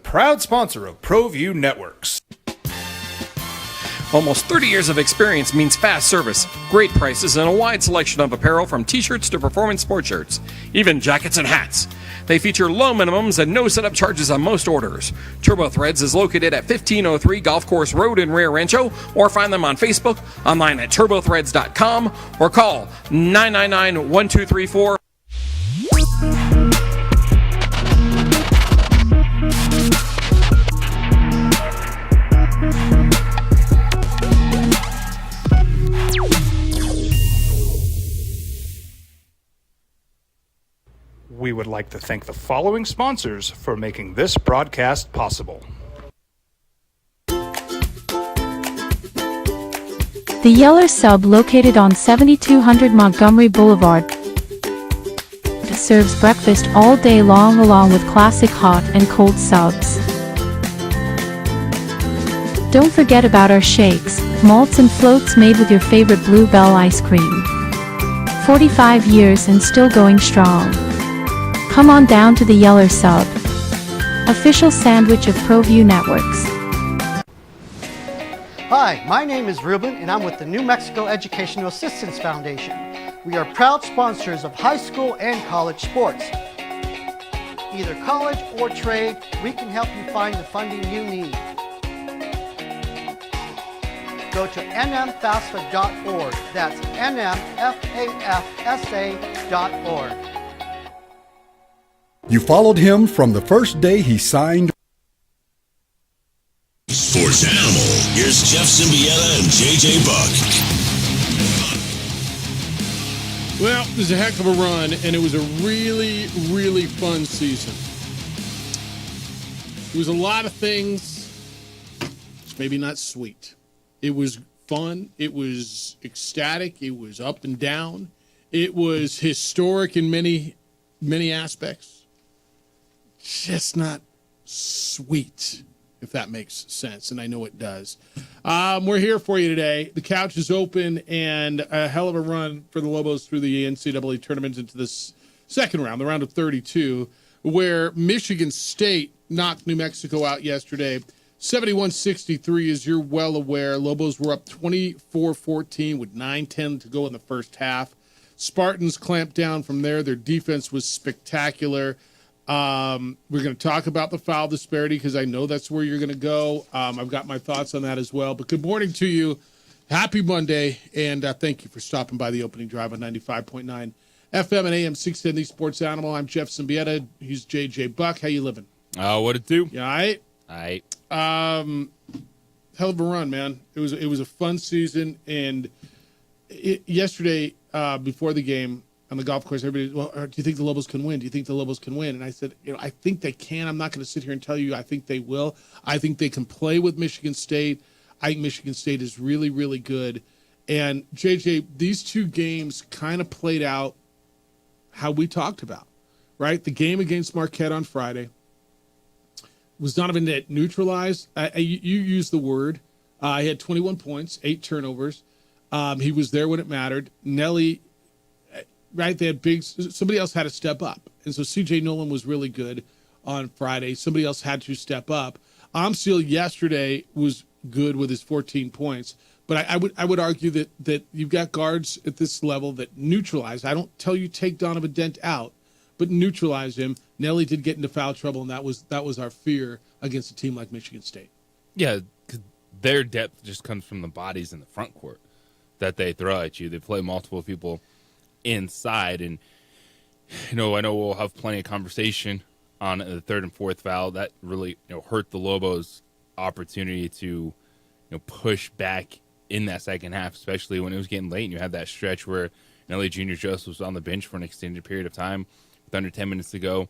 proud sponsor of ProView Networks. Almost 30 years of experience means fast service, great prices, and a wide selection of apparel from t-shirts to performance sports shirts, even jackets and hats. They feature low minimums and no setup charges on most orders. Turbo Threads is located at 1503 Golf Course Road in Rio Rancho, or find them on Facebook, online at turbothreads.com, or call 999-1234. We would like to thank the following sponsors for making this broadcast possible. The Yeller Sub, located on 7200 Montgomery Boulevard, serves breakfast all day long along with classic hot and cold subs. Don't forget about our shakes, malts and floats made with your favorite Bluebell ice cream. 45 years and still going strong. Come on down to the Yeller Sub, official sandwich of ProView Networks. Hi, my name is Ruben and I'm with the New Mexico Educational Assistance Foundation. We are proud sponsors of high school and college sports. Either college or trade, we can help you find the funding you need. Go to nmfafsa.org. That's nmfafsa.org. You followed him from the first day he signed. Sports Animal. Here's Jeff Symbieta and JJ Buck. Well, it was a heck of a run, and it was a really, really fun season. It was a lot of things, maybe not sweet. It was fun. It was ecstatic. It was up and down. It was historic in many, many aspects. Just not sweet, if that makes sense, and I know it does. We're here for you today. The couch is open, and a hell of a run for the Lobos through the NCAA tournament into this second round, the round of 32, where Michigan State knocked New Mexico out yesterday. 71-63, as you're well aware. Lobos were up 24-14 with 9:10 to go in the first half. Spartans clamped down from there. Their defense was spectacular. We're going to talk about the foul disparity because I know that's where you're going to go. I've got my thoughts on that as well. But good morning to you. Happy Monday, and thank you for stopping by the opening drive on 95.9 FM and AM 610, the Sports Animal. I'm Jeff Symbieta. He's JJ Buck. How you living? What it do? You all right? All right. Hell of a run, man. It was a fun season, and yesterday before the game, on the golf course, everybody, well, do you think the Lobos can win? Do you think the Lobos can win? And I said, I think they can. I'm not going to sit here and tell you I think they will. I think they can play with Michigan State. I think Michigan State is really, really good. And, JJ, these two games kind of played out how we talked about, right? The game against Marquette on Friday was Donovan Net neutralized. You used the word. He had 21 points, 8 turnovers. He was there when it mattered. Nelly, right, they had somebody else had to step up. And so C.J. Nolan was really good on Friday. Somebody else had to step up. Amsil yesterday was good with his 14 points. But I would argue that you've got guards at this level that neutralize. I don't tell you take Donovan Dent out, but neutralize him. Nelly did get into foul trouble, and that was our fear against a team like Michigan State. Yeah, 'cause their depth just comes from the bodies in the front court that they throw at you. They play multiple people inside, and I know we'll have plenty of conversation on the third and fourth foul. That really hurt the Lobos' opportunity to push back in that second half, especially when it was getting late and you had that stretch where Nelly Jr. Joseph was on the bench for an extended period of time with under 10 minutes to go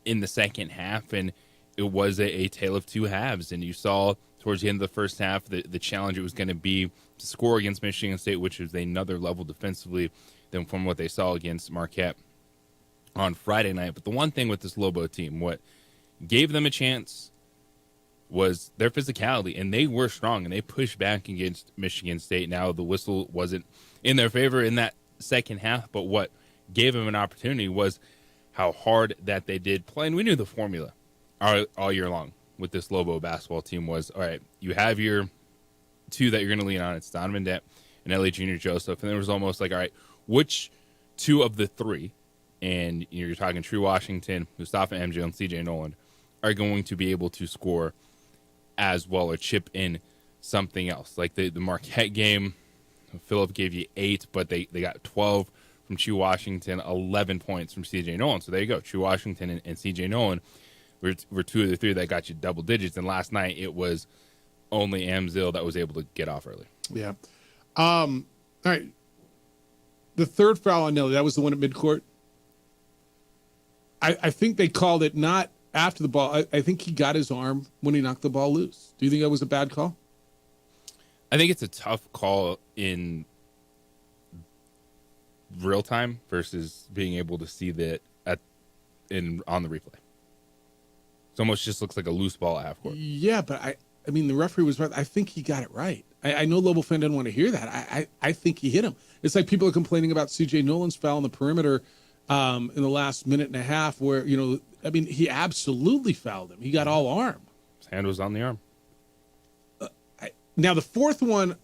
in the second half, and it was a tale of two halves. And you saw towards the end of the first half the challenge it was going to be to score against Michigan State, which is another level defensively than from what they saw against Marquette on Friday night. But the one thing with this Lobo team, what gave them a chance was their physicality, and they were strong, and they pushed back against Michigan State. Now, the whistle wasn't in their favor in that second half, but what gave them an opportunity was how hard that they did play. And we knew the formula all year long with this Lobo basketball team was, all right, you have your two that you're going to lean on. It's Donovan Dent and Elliot Jr. Joseph. And there was almost like, all right, which two of the three, and you're talking True Washington, Mustafa MJ, and CJ Nolan, are going to be able to score as well or chip in something else. Like the Marquette game, Phillip gave you 8, but they got 12 from True Washington, 11 points from CJ Nolan. So there you go. True Washington and CJ Nolan were two of the three that got you double digits. And last night it was only Amzil that was able to get off early. Yeah. All right. The third foul on Nelly, that was the one at midcourt. I think they called it not after the ball. I think he got his arm when he knocked the ball loose. Do you think that was a bad call? I think it's a tough call in real time versus being able to see that on the replay. It almost just looks like a loose ball at half court. Yeah, but I mean, the referee was right. I think he got it right. I know Lobo fan didn't want to hear that. I think he hit him. It's like people are complaining about C.J. Nolan's foul on the perimeter in the last minute and a half where, he absolutely fouled him. He got all arm. His hand was on the arm. Now, the fourth one,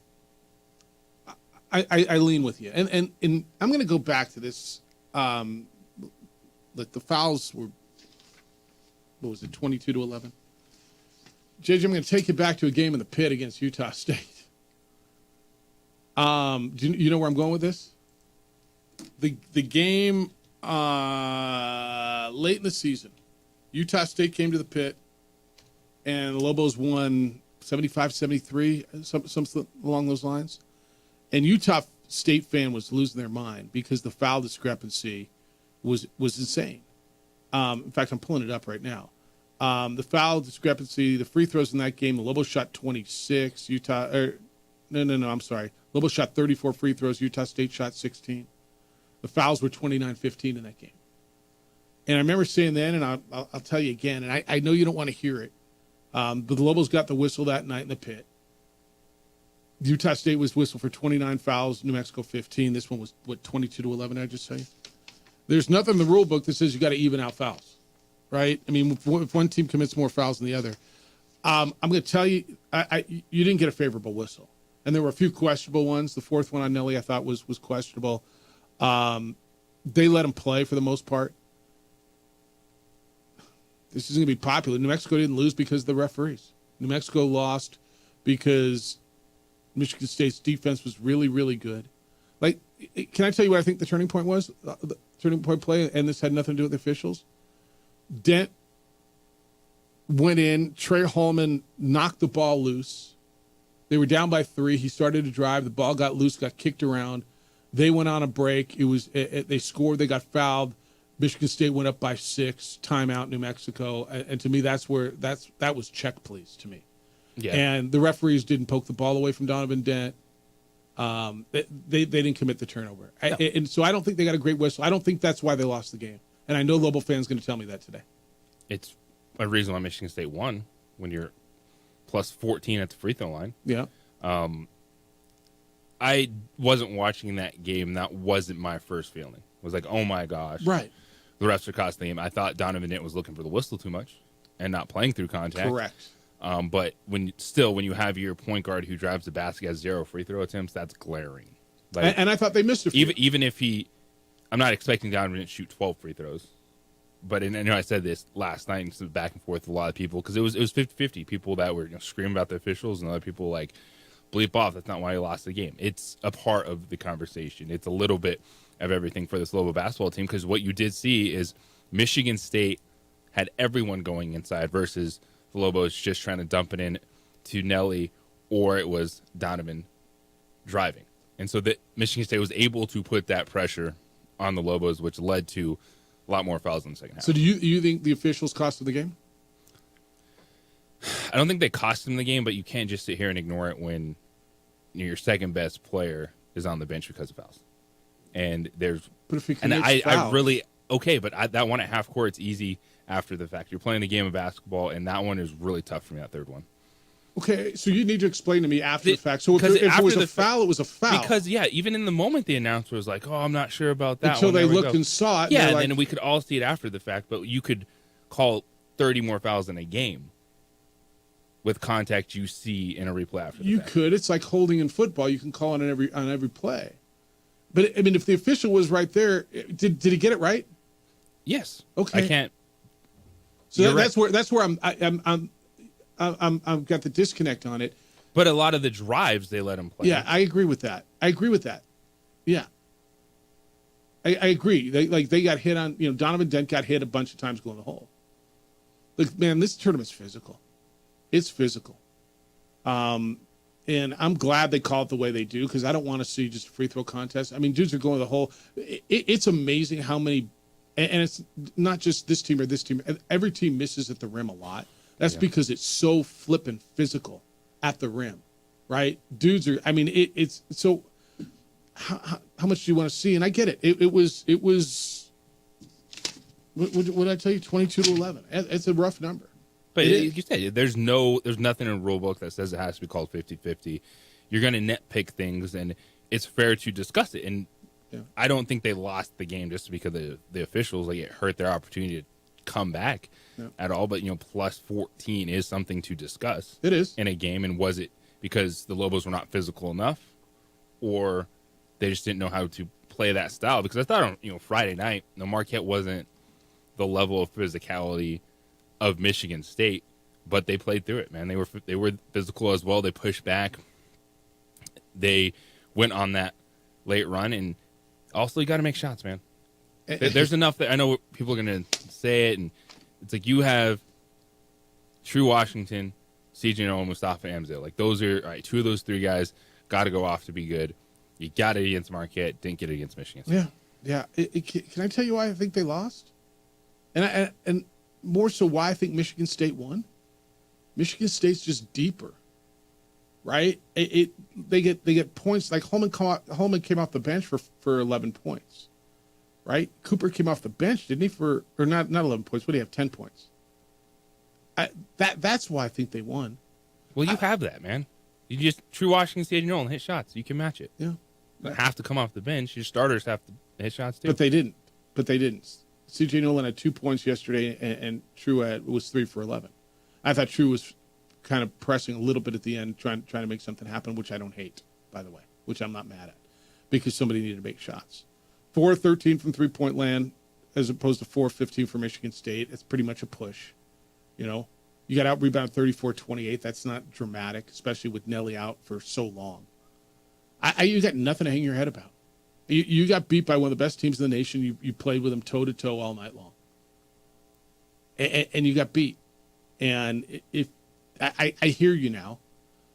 I lean with you. And I'm going to go back to this. Like the fouls were, 22-11? JJ, I'm going to take you back to a game in the pit against Utah State. Do you know where I'm going with this? The game late in the season, Utah State came to the pit, and the Lobos won 75-73, something along those lines. And Utah State fan was losing their mind because the foul discrepancy was insane. In fact, I'm pulling it up right now. The foul discrepancy, the free throws in that game, the Lobos shot 26. I'm sorry. Lobos shot 34 free throws. Utah State shot 16. The fouls were 29-15 in that game. And I remember saying then, and I'll tell you again, and I know you don't want to hear it, but the Lobos got the whistle that night in the pit. Utah State was whistled for 29 fouls, New Mexico 15. This one was, 22-11, I just say? There's nothing in the rule book that says you got to even out fouls, right? I mean, if one team commits more fouls than the other. I'm going to tell you, you didn't get a favorable whistle. And there were a few questionable ones. The fourth one on Nelly I thought was questionable. They let him play for the most part. This isn't going to be popular. New Mexico didn't lose because of the referees. New Mexico lost because Michigan State's defense was really, really good. Like, can I tell you what I think the turning point was? The turning point play, and this had nothing to do with the officials. Dent went in. Trey Holman knocked the ball loose. They were down by 3. He started to drive. The ball got loose, got kicked around. They went on a break. They scored. They got fouled. Michigan State went up by 6. Timeout, New Mexico. And to me, that was check, please, to me. Yeah. And the referees didn't poke the ball away from Donovan Dent. They didn't commit the turnover. No. And so I don't think they got a great whistle. I don't think that's why they lost the game. And I know Lobo fans going to tell me that today. It's a reason why Michigan State won when you're plus 14 at the free throw line. Yeah. I wasn't watching that game. That wasn't my first feeling. It was like, oh my gosh. Right. The refs are costing the game. I thought Donovan Dent was looking for the whistle too much and not playing through contact. Correct. But when you have your point guard who drives the basket has 0 free throw attempts, that's glaring. Like, And I thought they missed a few. even if I'm not expecting Donovan Dent to shoot 12 free throws. But I know I said this last night and some back and forth with a lot of people because it was 50-50. People that were screaming about the officials and other people like bleep off. That's not why you lost the game. It's a part of the conversation. It's a little bit of everything for this Lobo basketball team because what you did see is Michigan State had everyone going inside versus the Lobos just trying to dump it in to Nelly, or it was Donovan driving. And so that Michigan State was able to put that pressure on the Lobos, which led to a lot more fouls in the second half. So do you think the officials costed the game? I don't think they cost them the game, but you can't just sit here and ignore it when your second best player is on the bench because of fouls. And there's, But if he and commits I fouls, really but that one at half court, it's easy after the fact. You're playing the game of basketball, and that one is really tough for me. That third one. Okay, so you need to explain to me after the fact. So if Because it was after a foul, it was a foul. Because even in the moment, the announcer was like, "Oh, I'm not sure about that." Until one. they There we looked go. and saw it. Yeah, and and they're then like, we could all see it after the fact, but you could call 30 more fouls in a game with contact you see in a replay after the You fact. could. It's like holding in football. You can call it on every play. But I mean, if the official was right there, did he get it right? Yes. Okay. I can't. So You're that's where I'm got the disconnect on it. But a lot of the drives they let him play. Yeah, I agree with that. Yeah. I agree. They got hit on, Donovan Dent got hit a bunch of times going the hole. Look, man, this tournament's physical. It's physical. And I'm glad they call it the way they do, because I don't want to see just a free throw contest. I mean, dudes are going to the hole. It's amazing how many, and it's not just this team or this team. Every team misses at the rim a lot. That's because it's so flippin' physical at the rim, right? Dudes are, I mean, it's so, how much do you want to see? And I get it. It was, what did I tell you? 22-11. It's a rough number. But like you said, there's nothing in the rule book that says it has to be called 50-50. You're going to nitpick things, and it's fair to discuss it. And I don't think they lost the game just because the officials, like, it hurt their opportunity to come back at all. But, plus 14 is something to discuss. It is. In a game. And was it because the Lobos were not physical enough, or they just didn't know how to play that style? Because I thought on, Friday night, Marquette wasn't the level of physicality of Michigan State, but they played through it, man. They were physical as well. They pushed back. They went on that late run, and also you got to make shots, man. There's enough that I know people are going to say it, and it's like you have True Washington, CJ Nolan, Mustafa Amzil. Like, those are all right, two of those three guys got to go off to be good. You got it against Marquette, didn't get it against Michigan State. Yeah. Can I tell you why I think they lost? And more so why I think Michigan State won? Michigan State's just deeper, right? They get points. Like Holman came off the bench for 11 points, right? Cooper came off the bench, didn't he? Or not 11 points. What do you have? 10 points. That's why I think they won. Well, you have that, man. You just True Washington State, and hit shots. You can match it. Yeah. You have to come off the bench. Your starters have to hit shots too. But they didn't. CJ Nolan had 2 points yesterday, and True was 3 for 11. I thought True was kind of pressing a little bit at the end, trying to make something happen, which I don't hate, by the way, which I'm not mad at, because somebody needed to make shots. 4-13 from three-point land, as opposed to 4-15 for Michigan State. It's pretty much a push. You got out-rebounded 34-28. That's not dramatic, especially with Nelly out for so long. You got nothing to hang your head about. You got beat by one of the best teams in the nation. You played with them toe-to-toe all night long. And you got beat. And if I hear you now,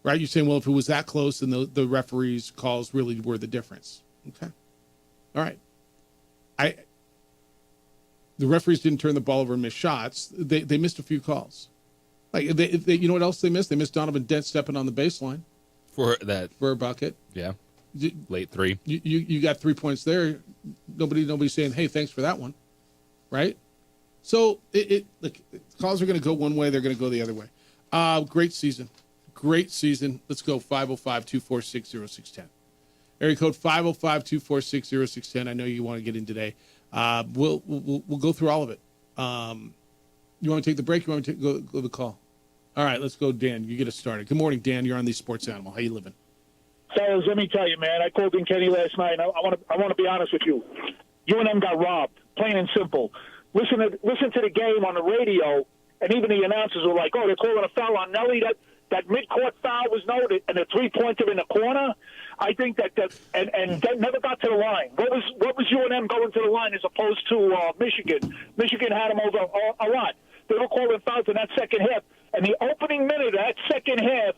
right? You're saying, well, if it was that close, then the referees' calls really were the difference. Okay. All right. The referees didn't turn the ball over and miss shots. They missed a few calls. Like, they you know what else they missed? They missed Donovan Dent stepping on the baseline. For a bucket. Yeah. Late three. You got 3 points there. Nobody's saying, hey, thanks for that one, right? So look, calls are going to go one way, they're going to go the other way. Great season. Let's go 505-246-0610. Area code 505-246-0610. I know you want to get in today. We'll go through all of it. You want to take the break? You want to go the call? All right, let's go, Dan. You get us started. Good morning, Dan. You're on the Sports Animal. How you living? Fellas, let me tell you, man. I called in Kenny last night. I want to be honest with you. UNM got robbed, plain and simple. Listen to the game on the radio, and even the announcers were like, "Oh, they're calling a foul on Nelly." That mid-court foul was noted, and the three-pointer in the corner. I think that that never got to the line. What was UNM going to the line as opposed to Michigan? Michigan had them over a lot. They were calling fouls in that second half, and the opening minute of that second half.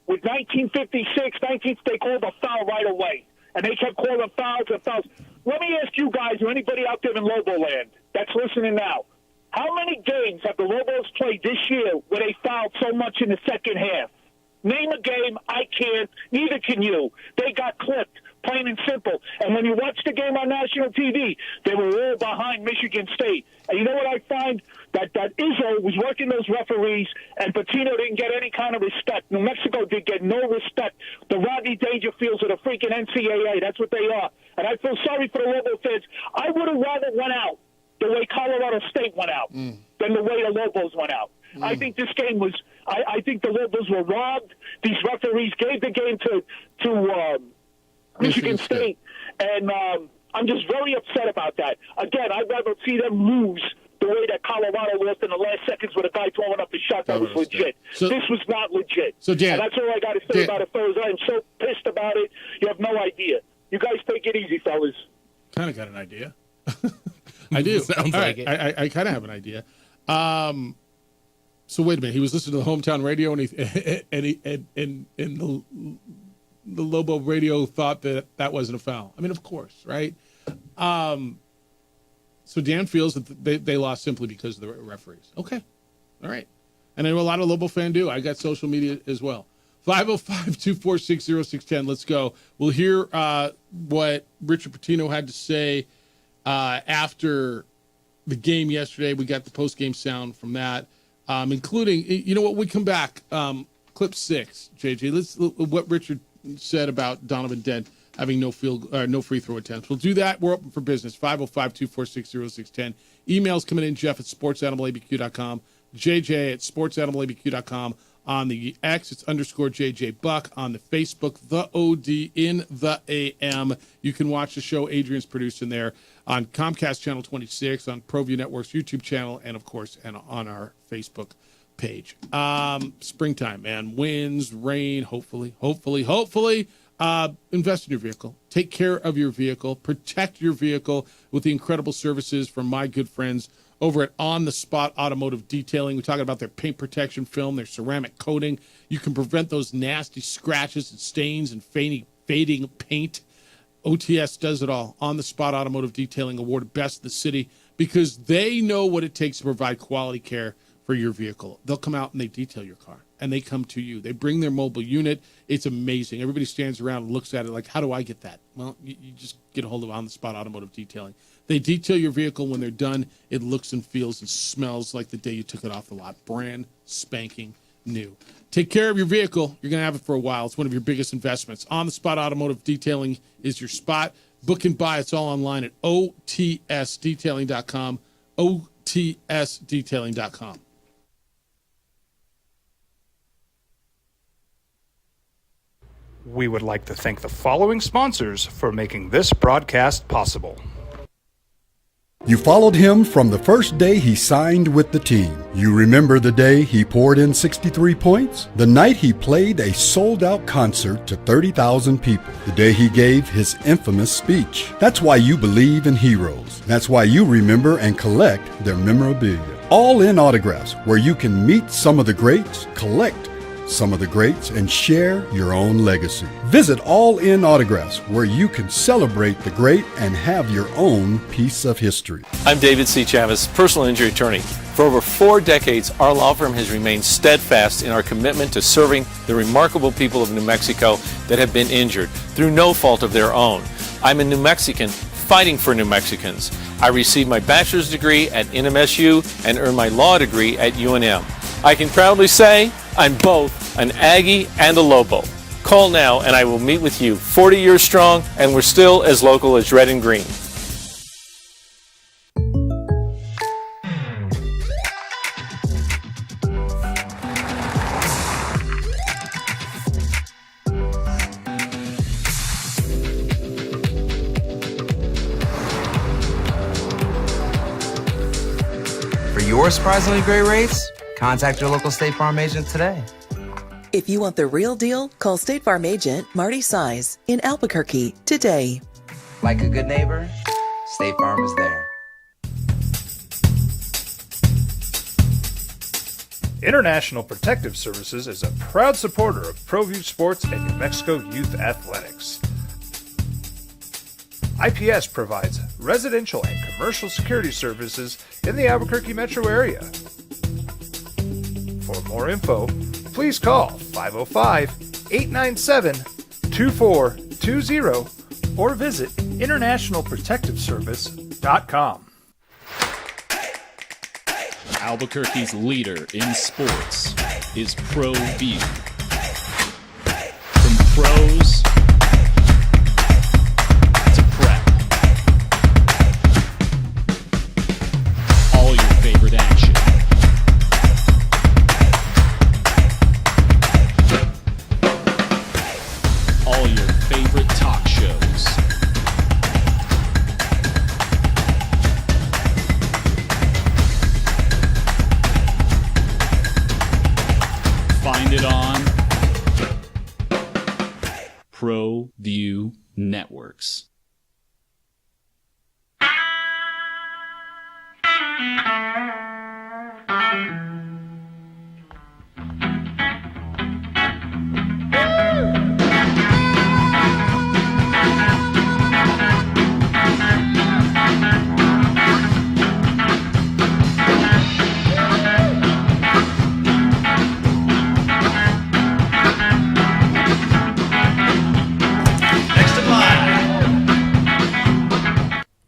With 1956, they called a foul right away. And they kept calling fouls and fouls. Let me ask you guys, or anybody out there in Lobo land that's listening now, how many games have the Lobos played this year where they fouled so much in the second half? Name a game. I can't. Neither can you. They got clipped, plain and simple. And when you watch the game on national TV, they were all behind Michigan State. And you know what I find? That Izzo was working those referees, and Patino didn't get any kind of respect. New Mexico did get no respect. The Rodney Dangerfields of the freaking NCAA, that's what they are. And I feel sorry for the Lobo fans. I would have rather went out the way Colorado State went out than the way the Lobos went out. I think this game was. I think the Lobos were robbed. These referees gave the game to Michigan State, and I'm just very upset about that. Again, I'd rather see them lose the way that Colorado lost in the last seconds with a guy throwing up a shot that was legit. So, this was not legit. So, Dan, and that's all I got to say about it, fellas. I'm so pissed about it. You have no idea. You guys take it easy, fellas. Kind of got an idea. I do. Sounds like it. I kind of have an idea. So wait a minute. He was listening to the hometown radio, and the Lobo radio thought that wasn't a foul. I mean, of course, right? So Dan feels that they lost simply because of the referees. Okay, all right. And I know a lot of Lobo fans do. I got social media as well. 505-246-0610. Let's go. We'll hear what Richard Pitino had to say after the game yesterday. We got the post-game sound from that, including, you know what, we come back. Clip 6, JJ. What Richard said about Donovan Dent having no free throw attempts. We'll do that. We're open for business. 505-246-0610. Emails coming in, Jeff at sportsanimалabq.com, JJ at sportsanimалabq.com. On the X, it's _JJ Buck. On the Facebook, The OD in the AM. You can watch the show Adrian's producing there on Comcast Channel 26, on ProView Network's YouTube channel, and, of course, and on our Facebook page. Springtime, man. Winds, rain, hopefully. Invest in your vehicle. Take care of your vehicle. Protect your vehicle with the incredible services from my good friends over at On the Spot Automotive Detailing. We're talking about their paint protection film, their ceramic coating. You can prevent those nasty scratches and stains and fading paint. OTS does it all. On the Spot Automotive Detailing, awarded best in the city because they know what it takes to provide quality care for your vehicle. They'll come out and they detail your car, and they come to you. They bring their mobile unit. It's amazing. Everybody stands around and looks at it like, how do I get that? Well, you just get a hold of On the Spot Automotive Detailing. They detail your vehicle. When they're done, it looks and feels and smells like the day you took it off the lot. Brand spanking new. Take care of your vehicle. You're going to have it for a while. It's one of your biggest investments. On the Spot Automotive Detailing is your spot. Book and buy. It's all online at otsdetailing.com. otsdetailing.com. We would like to thank the following sponsors for making this broadcast possible. You followed him from the first day he signed with the team. You remember the day he poured in 63 points? The night he played a sold-out concert to 30,000 people. The day he gave his infamous speech. That's why you believe in heroes. That's why you remember and collect their memorabilia. All in Autographs, where you can meet some of the greats, collect some of the greats, and share your own legacy. Visit All In Autographs, where you can celebrate the great and have your own piece of history. I'm David C. Chavis, personal injury attorney. For over 4 decades, our law firm has remained steadfast in our commitment to serving the remarkable people of New Mexico that have been injured through no fault of their own. I'm a New Mexican fighting for New Mexicans. I received my bachelor's degree at NMSU and earned my law degree at UNM. I can proudly say I'm both an Aggie and a Lobo. Call now and I will meet with you. 40 years strong, and we're still as local as red and green. For your surprisingly great rates, contact your local State Farm agent today. If you want the real deal, call State Farm agent Marty Size in Albuquerque today. Like a good neighbor, State Farm is there. International Protective Services is a proud supporter of ProView Sports and New Mexico Youth Athletics. IPS provides residential and commercial security services in the Albuquerque metro area. For more info, please call 505-897-2420 or visit internationalprotectiveservice.com. Albuquerque's leader in sports is ProView. From pros to prep, located on ProView Networks.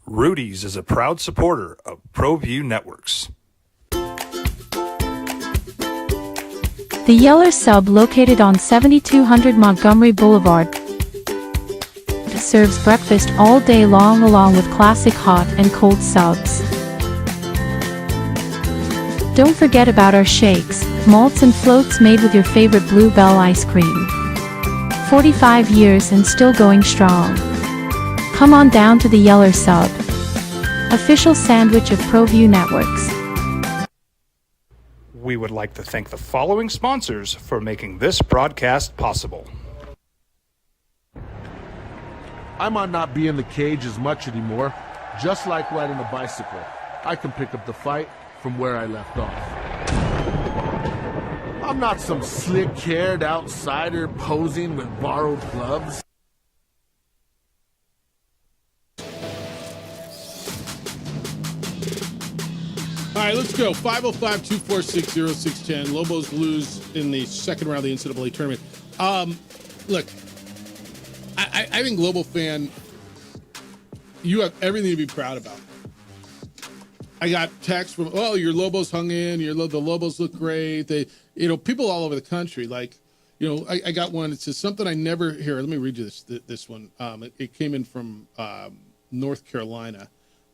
Rudy's is a proud supporter of ProView Networks. The Yeller Sub, located on 7200 Montgomery Boulevard, serves breakfast all day long along with classic hot and cold subs. Don't forget about our shakes, malts and floats made with your favorite Bluebell ice cream. 45 years and still going strong. Come on down to the Yeller Sub, official sandwich of ProView Networks. We would like to thank the following sponsors for making this broadcast possible. I might not be in the cage as much anymore. Just like riding a bicycle, I can pick up the fight from where I left off. I'm not some slick-haired outsider posing with borrowed gloves. All right, let's go. 505-246-0610. Lobos lose in the second round of the NCAA tournament. Look, I think Lobo fan, you have everything to be proud about. I got texts from, oh, your Lobos hung in. The Lobos look great. They, people all over the country. Like, I got one. It says something I never hear. Let me read you this one. It came in from North Carolina.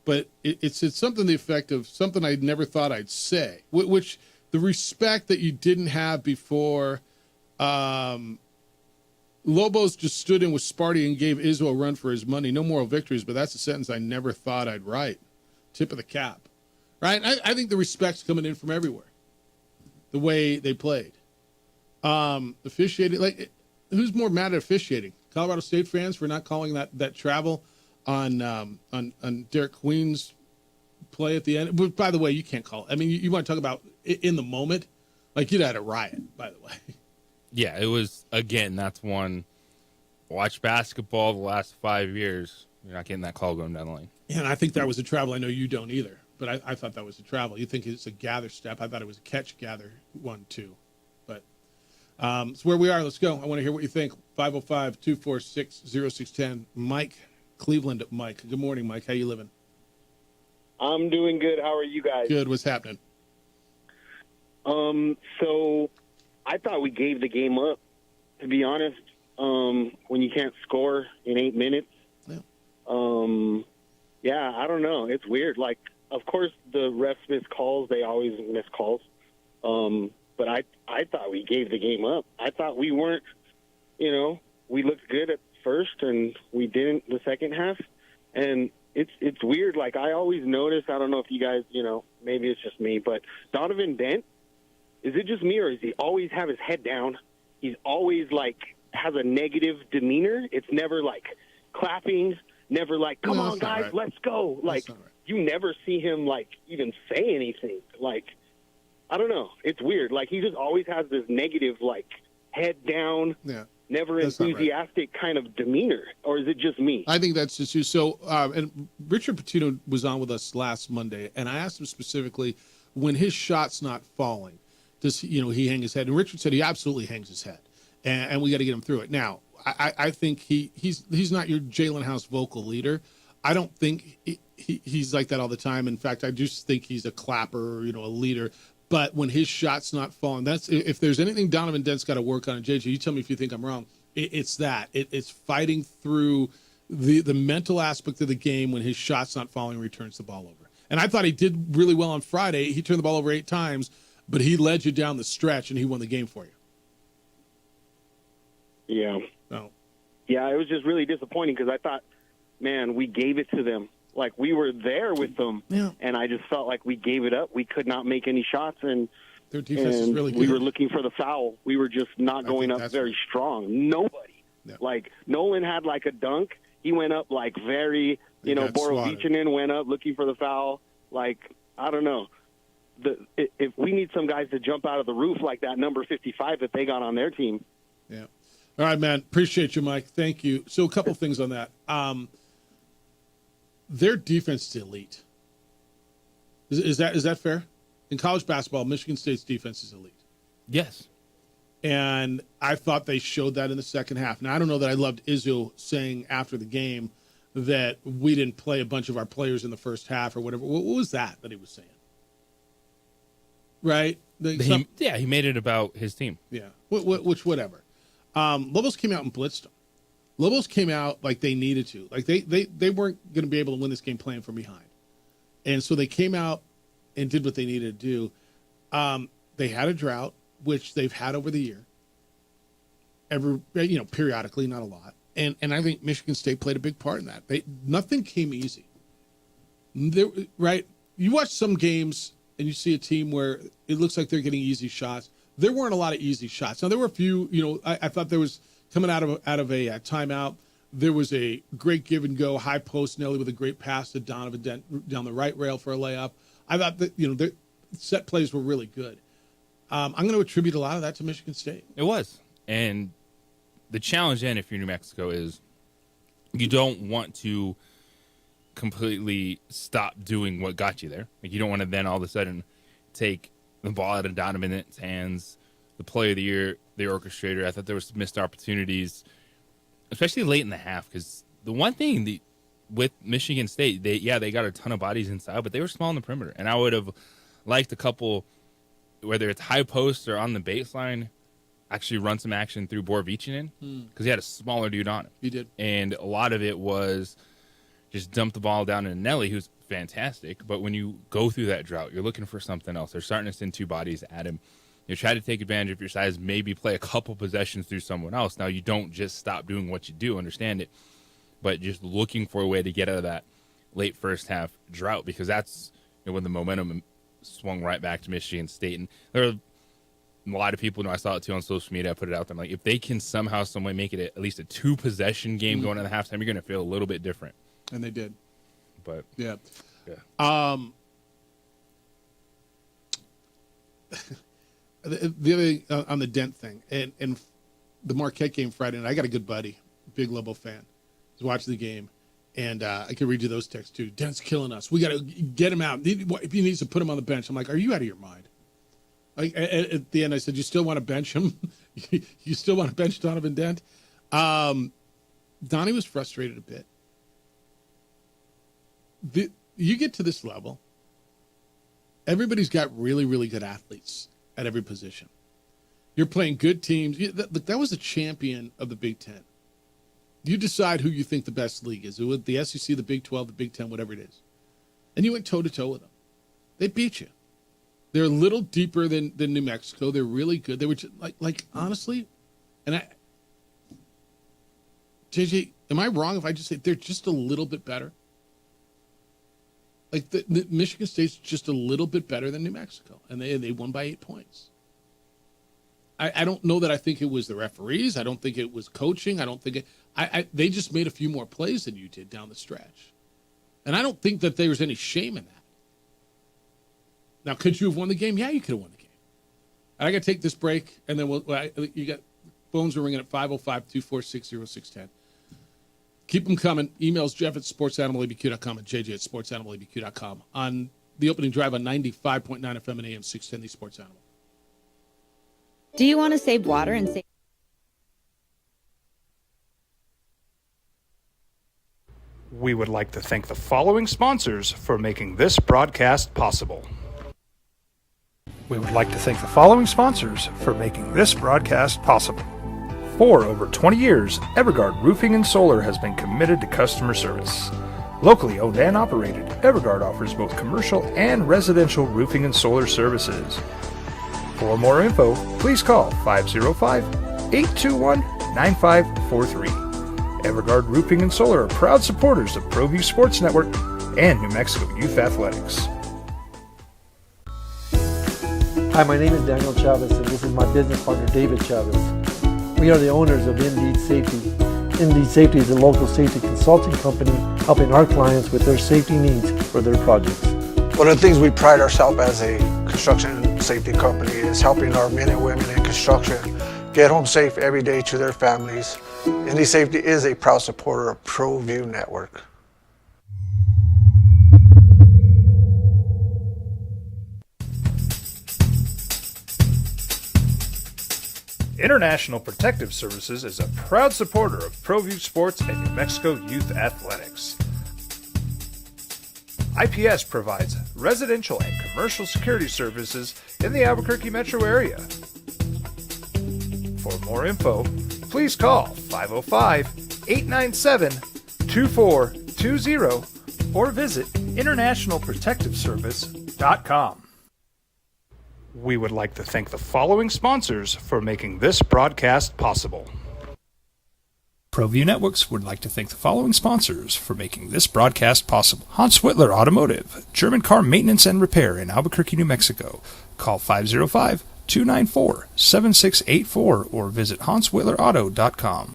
But it said something to the effect of something I never thought I'd say, which the respect that you didn't have before. Lobos just stood in with Sparty and gave Izzo a run for his money. No moral victories, but that's a sentence I never thought I'd write. Tip of the cap. Right? I think the respect's coming in from everywhere. The way they played. Officiating, who's more mad at officiating? Colorado State fans for not calling that travel on Derek Queen's play at the end. But by the way, you can't call it. I mean, you want to talk about in the moment? Like, you'd had a riot, by the way. Yeah, it was, again, that's one. Watch basketball the last 5 years. You're not getting that call going down the lane. And I think that was a travel. I know you don't either, but I thought that was a travel. You think it's a gather step. I thought it was a catch-gather 1-2. But it's where we are. Let's go. I want to hear what you think. 505-246-0610. Mike. Cleveland, Mike. Good morning, Mike. How you living? I'm doing good. How are you guys? Good. What's happening? So I thought we gave the game up, to be honest. When you can't score in 8 minutes. Yeah. I don't know. It's weird. Like, of course, the refs miss calls. They always miss calls. But I thought we gave the game up. I thought we weren't, we looked good at first and we didn't the second half. And it's weird. Like, I always notice, I don't know if you guys, maybe it's just me, but Donovan Dent, is it just me or does he always have his head down? He's always has a negative demeanor. It's never clapping, never come on guys, right. Let's go. You never see him even say anything. I don't know. It's weird. He just always has this negative head down. Yeah. Never enthusiastic kind of demeanor, or is it just me? I think that's just you. So, and Richard Pitino was on with us last Monday, and I asked him specifically, when his shot's not falling, does he hang his head? And Richard said he absolutely hangs his head, and we got to get him through it. Now, I think he's not your Jalen House vocal leader. I don't think he's like that all the time. In fact, I just think he's a clapper, a leader. But when his shot's not falling, that's if there's anything Donovan Dent's got to work on. And JJ, you tell me if you think I'm wrong. It's that it's fighting through the mental aspect of the game when his shot's not falling, returns the ball over. And I thought he did really well on Friday. He turned the ball over 8 times, but he led you down the stretch and he won the game for you. Yeah. No. Yeah, it was just really disappointing because I thought, man, we gave it to them. We were there with them, yeah. And I just felt like we gave it up. We could not make any shots, and Their defense is and really good. we were looking for the foul. We were just not going up very strong. Nobody. Yeah. Like, Nolan had like a dunk. He went up like very, Borovichinen went up looking for the foul. Like, I don't know. If we need some guys to jump out of the roof like that number 55 that they got on their team. Yeah. All right, man. Appreciate you, Mike. Thank you. So a couple things on that. Their defense is elite. Is that fair? In college basketball, Michigan State's defense is elite. Yes. And I thought they showed that in the second half. Now, I don't know that I loved Izzo saying after the game that we didn't play a bunch of our players in the first half or whatever. What was that he was saying? Right? He made it about his team. Yeah, whatever. Lobos came out and blitzed them. Lobos came out like they needed to. Like they weren't going to be able to win this game playing from behind. And so they came out and did what they needed to do. They had a drought, which they've had over the year. Periodically, not a lot. And I think Michigan State played a big part in that. Nothing came easy. Right? You watch some games and you see a team where it looks like they're getting easy shots. There weren't a lot of easy shots. Now, there were a few, I thought there was, coming out of a timeout, there was a great give and go, high post Nelly with a great pass to Donovan Dent down the right rail for a layup. I thought that, the set plays were really good. I'm going to attribute a lot of that to Michigan State. It was. And the challenge then, if you're New Mexico, is you don't want to completely stop doing what got you there. Like, you don't want to then all of a sudden take the ball out of Donovan's hands, the player of the year, the orchestrator. I thought there was some missed opportunities, especially late in the half, because the one thing with Michigan State, they got a ton of bodies inside, but they were small in the perimeter. And I would have liked a couple, whether it's high post or on the baseline, actually run some action through Borovichinen, because he had a smaller dude on him. He did. And a lot of it was just dump the ball down to Nelly, who's fantastic. But when you go through that drought, you're looking for something else. They're starting to send two bodies at him. You try to take advantage of your size, maybe play a couple possessions through someone else. Now, you don't just stop doing what you do, understand it, but just looking for a way to get out of that late first half drought, because that's when the momentum swung right back to Michigan State. And there are a lot of people, I saw it too on social media, I put it out there, I'm like, if they can somehow, some way make it at least a two-possession game going into the halftime, you're going to feel a little bit different. And they did. But yeah. The other thing on the Dent thing, and the Marquette game Friday night, I got a good buddy, big Lobo fan, was watching the game, and I can read you those texts too. Dent's killing us. We got to get him out. If he needs to put him on the bench, I'm like, are you out of your mind? Like, at the end, I said, you still want to bench him? You still want to bench Donovan Dent? Donnie was frustrated a bit. You get to this level, everybody's got really, really good athletes at every position. You're playing good teams. That was a champion of the Big Ten. You decide who you think the best league is. It was the SEC, the Big 12, the Big 10, whatever it is. And you went toe-to-toe with them. They beat you. They're a little deeper than New Mexico. They're really good. They were just, like honestly, and JJ, am I wrong if I just say they're just a little bit better? Like the Michigan State's just a little bit better than New Mexico, and they won by 8 points. I don't know that I think it was the referees. I don't think it was coaching. I don't think they just made a few more plays than you did down the stretch, and I don't think that there's any shame in that. Now, could you have won the game? Yeah, you could have won the game. I got to take this break, and then you got phones are ringing at 505-246-0610. Keep them coming. Emails Jeff at sportsanimallabq.com and JJ at sportsanimallabq.com on the opening drive on 95.9 FM and AM 610, the Sports Animal. Do you want to save water and save... We would like to thank the following sponsors for making this broadcast possible. We would like to thank the following sponsors for making this broadcast possible. For over 20 years, Evergard Roofing and Solar has been committed to customer service. Locally owned and operated, Evergard offers both commercial and residential roofing and solar services. For more info, please call 505-821-9543. Evergard Roofing and Solar are proud supporters of ProView Sports Network and New Mexico Youth Athletics. Hi, my name is Daniel Chavez, and this is my business partner, David Chavez. We are the owners of Indeed Safety. Indeed Safety is a local safety consulting company helping our clients with their safety needs for their projects. One of the things we pride ourselves as a construction safety company is helping our men and women in construction get home safe every day to their families. Indeed Safety is a proud supporter of ProView Network. International Protective Services is a proud supporter of ProView Sports and New Mexico Youth Athletics. IPS provides residential and commercial security services in the Albuquerque metro area. For more info, please call 505-897-2420 or visit internationalprotectiveservice.com. We would like to thank the following sponsors for making this broadcast possible. ProView Networks would like to thank the following sponsors for making this broadcast possible. Hans Whitler Automotive, German car maintenance and repair in Albuquerque, New Mexico. Call 505-294-7684 or visit hanswhitlerauto.com.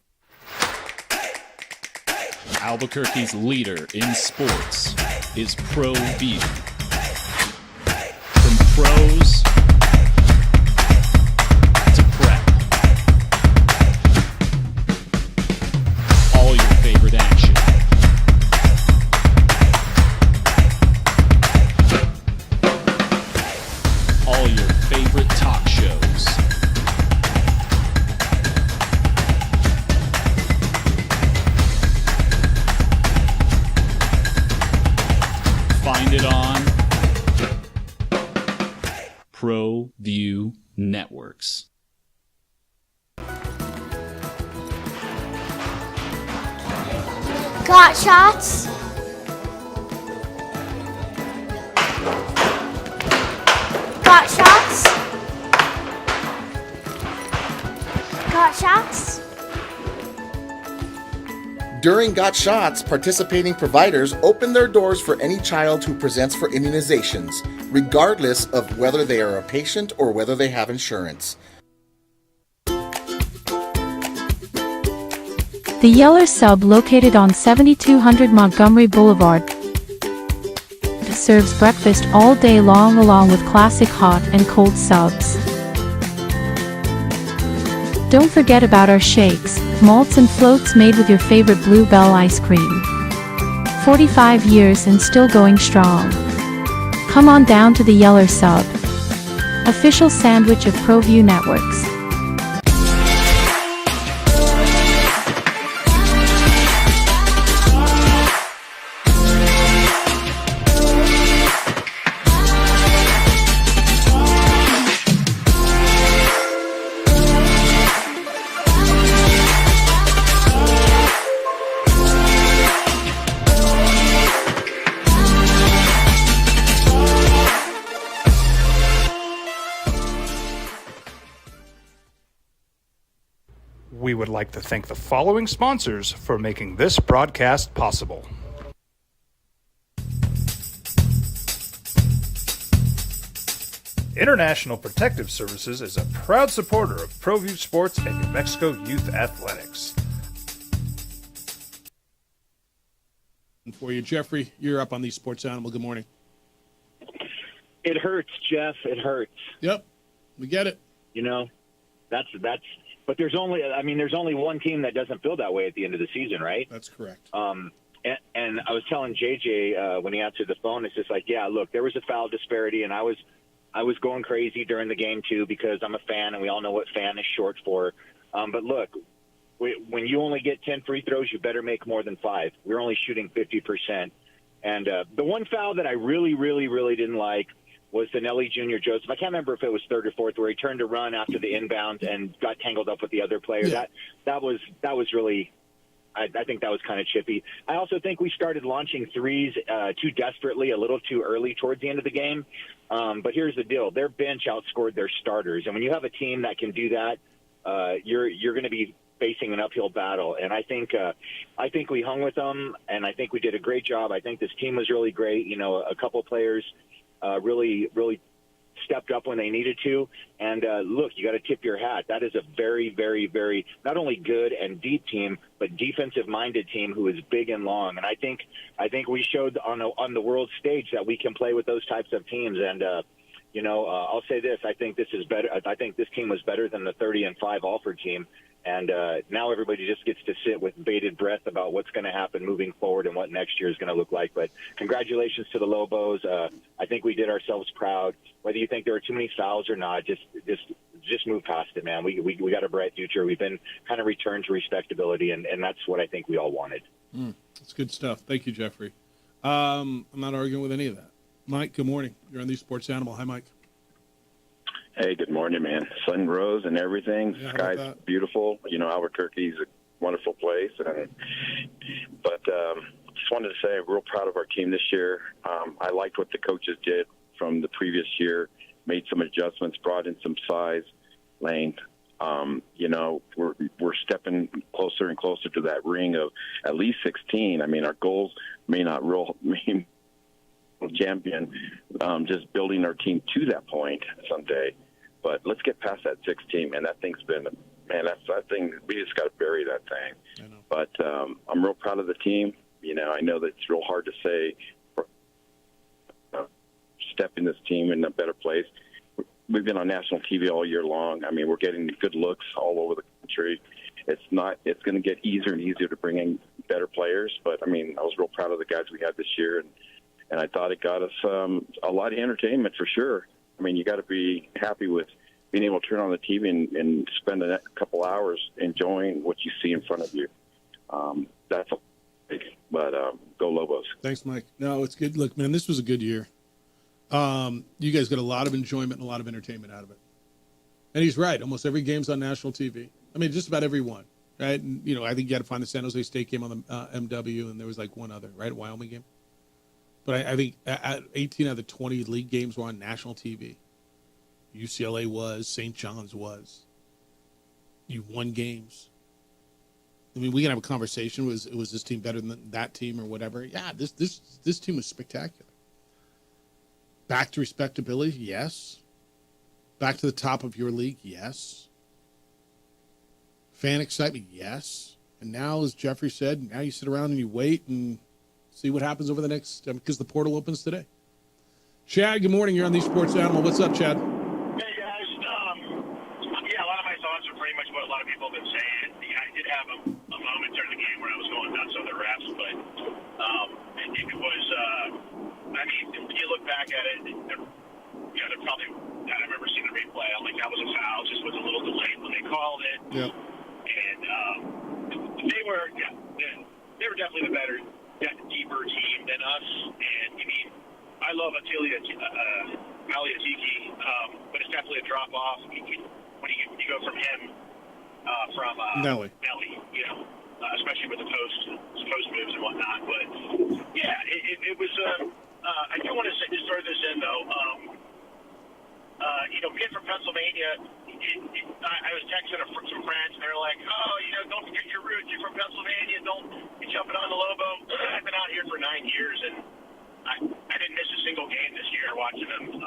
Albuquerque's leader in sports is ProView. From pros to prep, all your favorite action. All your favorite talk shows. Find it on ProView Networks. Got shots? Got shots? Got shots? During Got Shots, participating providers open their doors for any child who presents for immunizations, regardless of whether they are a patient or whether they have insurance. The Yeller Sub, located on 7200 Montgomery Boulevard, serves breakfast all day long along with classic hot and cold subs. Don't forget about our shakes, malts and floats made with your favorite Blue Bell ice cream. 45 years and still going strong. Come on down to the Yeller Sub, official sandwich of ProView Networks. We would like to thank the following sponsors for making this broadcast possible. International Protective Services is a proud supporter of ProView Sports and New Mexico Youth Athletics. For you, Jeffrey, you're up on the Sports Animal. Good morning. It hurts, Jeff. It hurts. Yep, we get it. You know, that's. But there's only one team that doesn't feel that way at the end of the season, right? That's correct. And I was telling JJ when he answered the phone, it's just like, yeah, look, there was a foul disparity, and I was going crazy during the game too because I'm a fan, and we all know what fan is short for. But look, when you only get 10 free throws, you better make more than 5. We're only shooting 50%. And the one foul that I really, really, really didn't like was the Nelly Jr. Joseph. I can't remember if it was third or fourth, where he turned to run after the inbound and got tangled up with the other player. Yeah. That was really, I think that was kind of chippy. I also think we started launching threes too desperately, a little too early towards the end of the game. But here's the deal: their bench outscored their starters, and when you have a team that can do that, you're going to be facing an uphill battle. And I think we hung with them, and I think we did a great job. I think this team was really great. You know, a couple players really stepped up when they needed to. And look, you got to tip your hat. That is a very, very, very not only good and deep team, but defensive-minded team who is big and long. And I think we showed on the world stage that we can play with those types of teams. And I'll say this: I think this is better. I think this team was better than the 30-5 Alford team. And now everybody just gets to sit with bated breath about what's going to happen moving forward and what next year is going to look like. But congratulations to the Lobos. I think we did ourselves proud. Whether you think there are too many fouls or not, just move past it, man. We got a bright future. We've been kind of returned to respectability, and that's what I think we all wanted. That's good stuff. Thank you, Jeffrey. I'm not arguing with any of that. Mike, good morning. You're on the Sports Animal. Hi, Mike. Hey, good morning, man. Sun rose and everything. Yeah, Sky's beautiful. Albuquerque's a wonderful place. But just wanted to say I'm real proud of our team this year. I liked what the coaches did from the previous year, made some adjustments, brought in some size, length. We're stepping closer and closer to that ring of at least 16. I mean, our goals may not mean champion, just building our team to that point someday. But let's get past that 16, man. That thing's been, that thing, we just got to bury that thing. I know. But I'm real proud of the team. I know that it's real hard to say, stepping this team in a better place. We've been on national TV all year long. I mean, we're getting good looks all over the country. It's going to get easier and easier to bring in better players. But, I mean, I was real proud of the guys we had this year. And I thought it got us a lot of entertainment for sure. I mean, you got to be happy with being able to turn on the TV and spend a couple hours enjoying what you see in front of you. That's big, but go Lobos. Thanks, Mike. No, it's good. Look, man, this was a good year. You guys got a lot of enjoyment and a lot of entertainment out of it. And he's right. Almost every game's on national TV. I mean, just about every one, right? And, I think you got to find the San Jose State game on the MW, and there was like one other, right? Wyoming game. But I think 18 out of the 20 league games were on national TV. UCLA was, St. John's was. You won games. I mean, we can have a conversation. Was this team better than that team or whatever? Yeah, this team was spectacular. Back to respectability, yes. Back to the top of your league, yes. Fan excitement, yes. And now, as Jeffrey said, now you sit around and you wait and see what happens over the next, because the portal opens today. Chad, good morning. You're on the Sports Animal. What's up, Chad? Hey, guys. A lot of my thoughts are pretty much what a lot of people have been saying. I did have a moment during the game where I was going nuts on the refs, but it was, if you look back at it, they're probably, I remember seeing the replay. I'm like, that was a foul. Just was a little delayed when they called it. Yep. And they were definitely the better, deeper team than us. And I love Aliatiki, but it's definitely a drop off when you go from him from Nelly, especially with the post moves and whatnot. But yeah, it was. I do want to start this in though. Being from Pennsylvania, I was texting some friends, and they're like, "Oh, don't forget your roots. You're from Pennsylvania. Don't be jumping on the Lobo." I've been out here for 9 years, and I didn't miss a single game this year watching them. You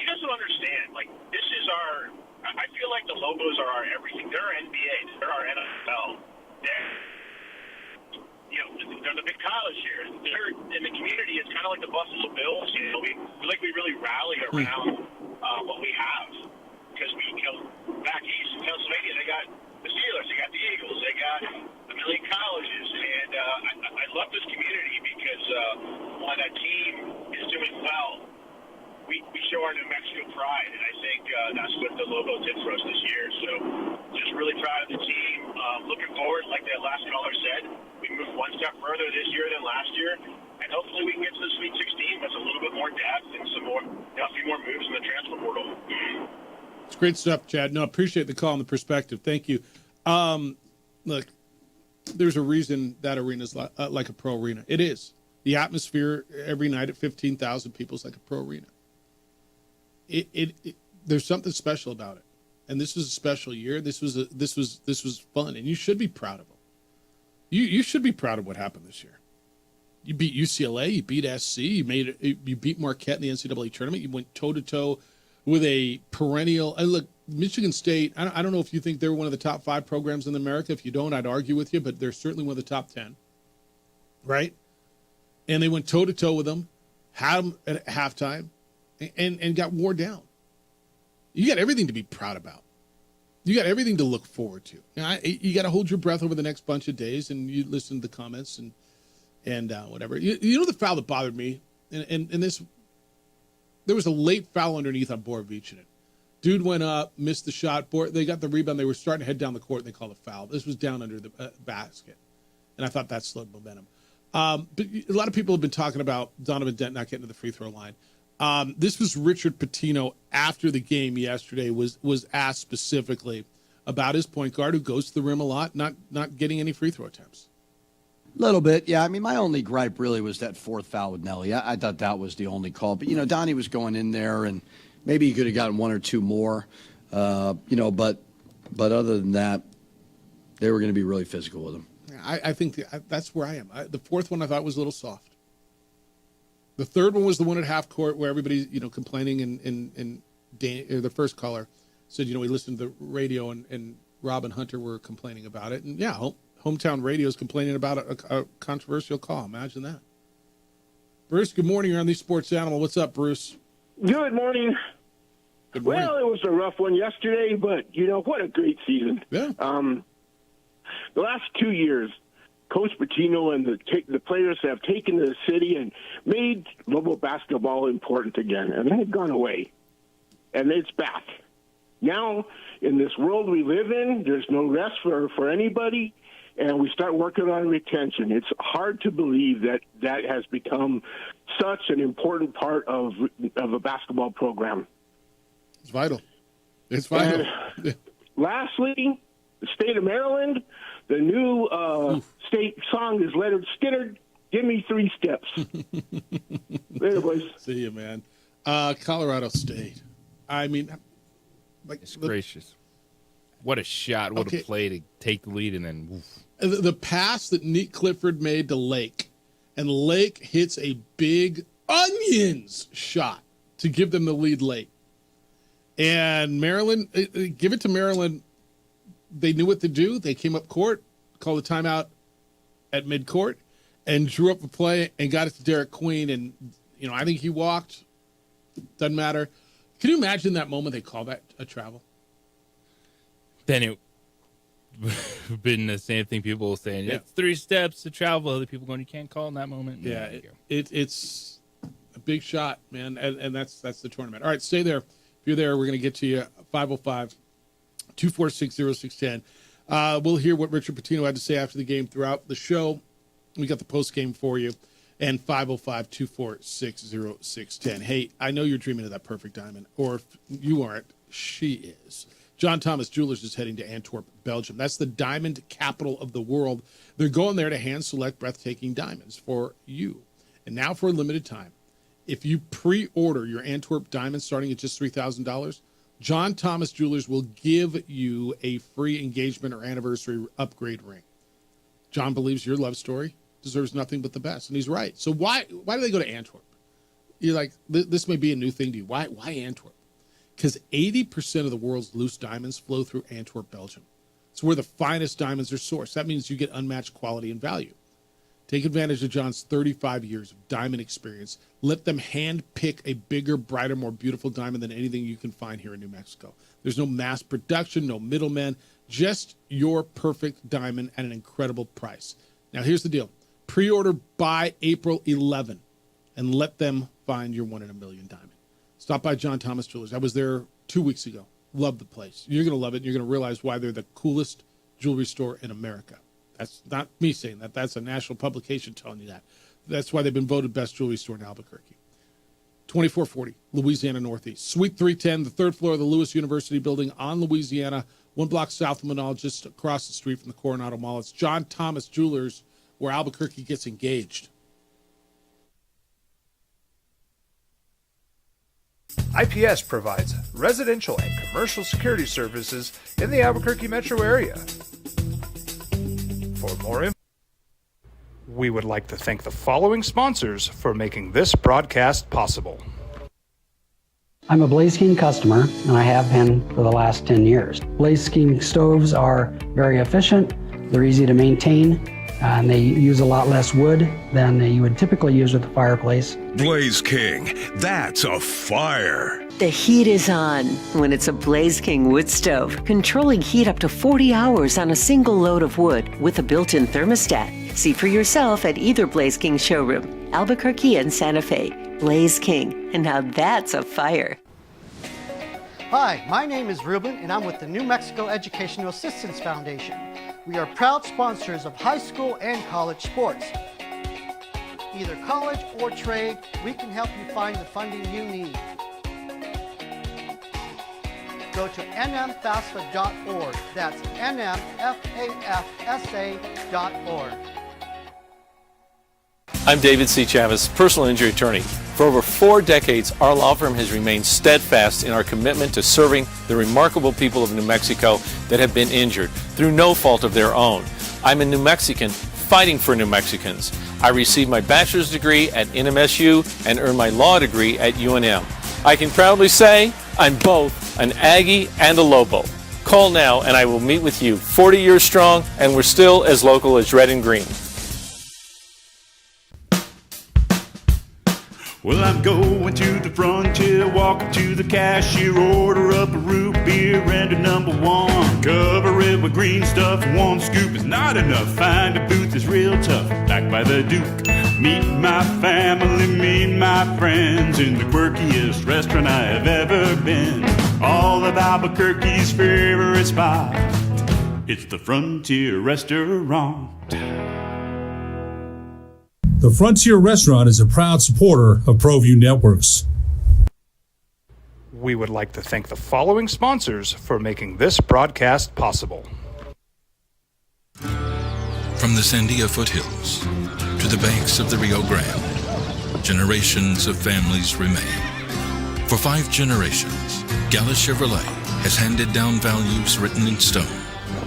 guys don't understand. Like, this is our. I feel like the Lobos are our everything. They're our NBA. They're our NFL. They're the big college here. They're in the community. It's kind of like the Buffalo Bills. We really rally around what we have, because back east in Pennsylvania, they got the Steelers, they got the Eagles, they got a million colleges, and I love this community because when a team is doing well, we show our New Mexico pride, and I think that's what the Lobos did for us this year. So just really proud of the team. Looking forward, like that last caller said, we moved one step further this year than last year, and hopefully we can get to the Sweet 16 with a little bit more depth and a few more moves in the transfer portal. It's great stuff, Chad. No, appreciate the call and the perspective. Thank you. Look, there's a reason that arena's like a pro arena. It is. The atmosphere every night at 15,000 people is like a pro arena. There's something special about it, and this was a special year. This was fun, and you should be proud of them. You should be proud of what happened this year. You beat UCLA, you beat SC, you beat Marquette in the NCAA tournament. You went toe-to-toe with a perennial. And look, Michigan State, I don't know if you think they're one of the top 5 programs in America. If you don't, I'd argue with you, but they're certainly one of the top 10, right? And they went toe-to-toe with them, had them at halftime, and got wore down. You got everything to be proud about. You got everything to look forward to. You got to hold your breath over the next bunch of days, and you listen to the comments and whatever. You know the foul that bothered me? And this, there was a late foul underneath on Borovic. Dude went up, missed the shot. They got the rebound. They were starting to head down the court, and they called a foul. This was down under the basket. And I thought that slowed momentum. But a lot of people have been talking about Donovan Dent not getting to the free throw line. This was Richard Pitino after the game yesterday was asked specifically about his point guard who goes to the rim a lot, not getting any free throw attempts. Little bit, yeah. I mean, my only gripe really was that fourth foul with Nelly. I thought that was the only call. But, Donnie was going in there, and maybe he could have gotten 1 or 2 more. But other than that, they were going to be really physical with him. I think that's where I am. The fourth one I thought was a little soft. The third one was the one at half court where everybody's, complaining, and the first caller said, we listened to the radio, and Rob and Hunter were complaining about it. And, yeah, Hometown Radio is complaining about a controversial call. Imagine that. Bruce, good morning. You're on the Sports Animal. What's up, Bruce? Good morning. Good morning. Well, it was a rough one yesterday, but, what a great season. Yeah. The last 2 years, Coach Pitino and the players have taken to the city and made Lobo basketball important again, and that had gone away, and it's back. Now, in this world we live in, there's no rest for anybody, and we start working on retention. It's hard to believe that has become such an important part of a basketball program. It's vital. It's vital. And lastly, the state of Maryland, the new state song is Leonard Skinner, Give Me 3 Steps. Later, boys. See you, man. Colorado State. I mean, gracious. What a shot. What a play to take the lead and then woof. The pass that Nick Clifford made to Lake, and Lake hits a big onions shot to give them the lead late. And Maryland, give it to Maryland. They knew what to do. They came up court, called a timeout at midcourt, and drew up a play and got it to Derek Queen. And, I think he walked. Doesn't matter. Can you imagine that moment they call that a travel? Then it been the same thing people were saying. Yeah. It's 3 steps to travel. Other people going, you can't call in that moment. Yeah, it's a big shot, man, and that's the tournament. All right, stay there. If you're there, we're going to get to you. 505-246-0610. We'll hear what Richard Pitino had to say after the game throughout the show. We got the post game for you. And 505-246-0610. Hey, I know you're dreaming of that perfect diamond, or if you aren't, she is. John Thomas Jewelers is heading to Antwerp, Belgium. That's the diamond capital of the world. They're going there to hand-select breathtaking diamonds for you. And now for a limited time, if you pre-order your Antwerp diamond starting at just $3,000, John Thomas Jewelers will give you a free engagement or anniversary upgrade ring. John believes your love story deserves nothing but the best, and he's right. So why do they go to Antwerp? You're like, this may be a new thing to you. Why Antwerp? Because 80% of the world's loose diamonds flow through Antwerp, Belgium. It's where the finest diamonds are sourced. That means you get unmatched quality and value. Take advantage of John's 35 years of diamond experience. Let them hand pick a bigger, brighter, more beautiful diamond than anything you can find here in New Mexico. There's no mass production, no middlemen, just your perfect diamond at an incredible price. Now, here's the deal. Pre-order by April 11 and let them find your 1 in a million diamond. Stop by John Thomas Jewelers. I was there 2 weeks ago. Love the place. You're going to love it. You're going to realize why they're the coolest jewelry store in America. That's not me saying that. That's a national publication telling you that. That's why they've been voted best jewelry store in Albuquerque. 2440 Louisiana Northeast. Suite 310, the third floor of the Lewis University building on Louisiana, 1 block south of Manal, just across the street from the Coronado Mall. It's John Thomas Jewelers, where Albuquerque gets engaged. IPS provides residential and commercial security services in the Albuquerque metro area. For more info, We would like to thank the following sponsors for making this broadcast possible. I'm a Blaze King customer, and I have been for the last 10 years. Blaze King stoves are very efficient, they're easy to maintain, and they use a lot less wood than you would typically use with a fireplace. Blaze King, that's a fire. The heat is on when it's a Blaze King wood stove, controlling heat up to 40 hours on a single load of wood with a built-in thermostat. See for yourself at either Blaze King showroom, Albuquerque and Santa Fe. Blaze King, and now that's a fire. Hi, my name is Ruben, and I'm with the New Mexico Educational Assistance Foundation. We are proud sponsors of high school and college sports. Either college or trade, we can help you find the funding you need. Go to nmfafsa.org. That's nmfafsa.org. I'm David C. Chavez, personal injury attorney. For over 4 decades, our law firm has remained steadfast in our commitment to serving the remarkable people of New Mexico that have been injured through no fault of their own. I'm a New Mexican fighting for New Mexicans. I received my bachelor's degree at NMSU and earned my law degree at UNM. I can proudly say I'm both an Aggie and a Lobo. Call now and I will meet with you. 40 years strong, and we're still as local as red and green. Well, I'm going to the frontier, walk up to the cashier, order up a root beer and a #1. Cover it with green stuff, 1 scoop is not enough. Find a booth that's real tough, back by the Duke. Meet my family, meet my friends in the quirkiest restaurant I have ever been. All of Albuquerque's favorite spot, it's the Frontier Restaurant. The Frontier Restaurant is a proud supporter of ProView Networks. We would like to thank the following sponsors for making this broadcast possible. From the Sandia foothills to the banks of the Rio Grande, generations of families remain. For 5 generations, Gallus Chevrolet has handed down values written in stone,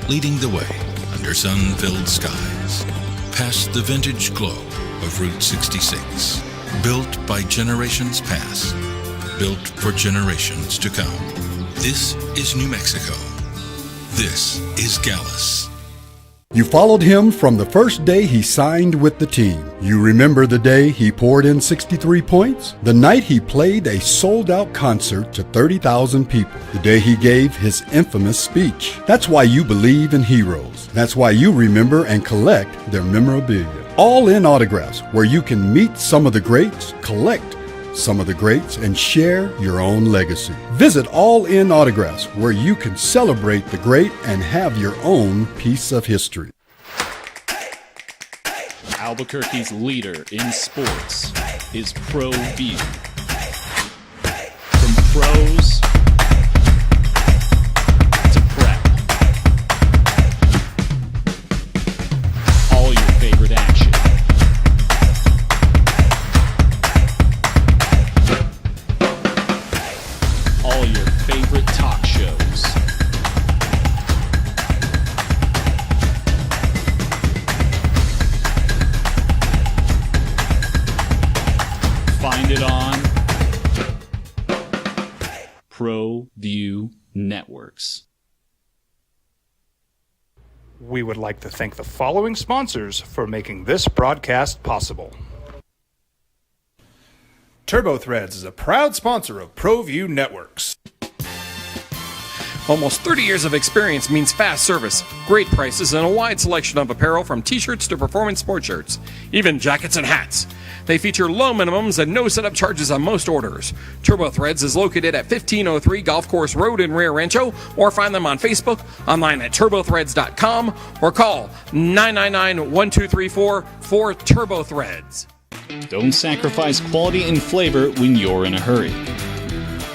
leading the way under sun-filled skies, past the vintage glow of Route 66. Built by generations past, built for generations to come. This is New Mexico. This is Gallus. You followed him from the first day he signed with the team. You remember the day he poured in 63 points? The night he played a sold-out concert to 30,000 people. The day he gave his infamous speech. That's why you believe in heroes. That's why you remember and collect their memorabilia. All in Autographs, where you can meet some of the greats, collect some of the greats, and share your own legacy. Visit All In Autographs, where you can celebrate the great and have your own piece of history. Albuquerque's leader in sports is ProView. From pros to prep, all your favorite action. All your favorite talk shows. Find it on ProView Networks. We would like to thank the following sponsors for making this broadcast possible. TurboThreads is a proud sponsor of ProView Networks. Almost 30 years of experience means fast service, great prices, and a wide selection of apparel from t-shirts to performance sports shirts, even jackets and hats. They feature low minimums and no setup charges on most orders. TurboThreads is located at 1503 Golf Course Road in Rio Rancho, or find them on Facebook, online at turbothreads.com, or call 999-1234 for TurboThreads. Don't sacrifice quality and flavor when you're in a hurry.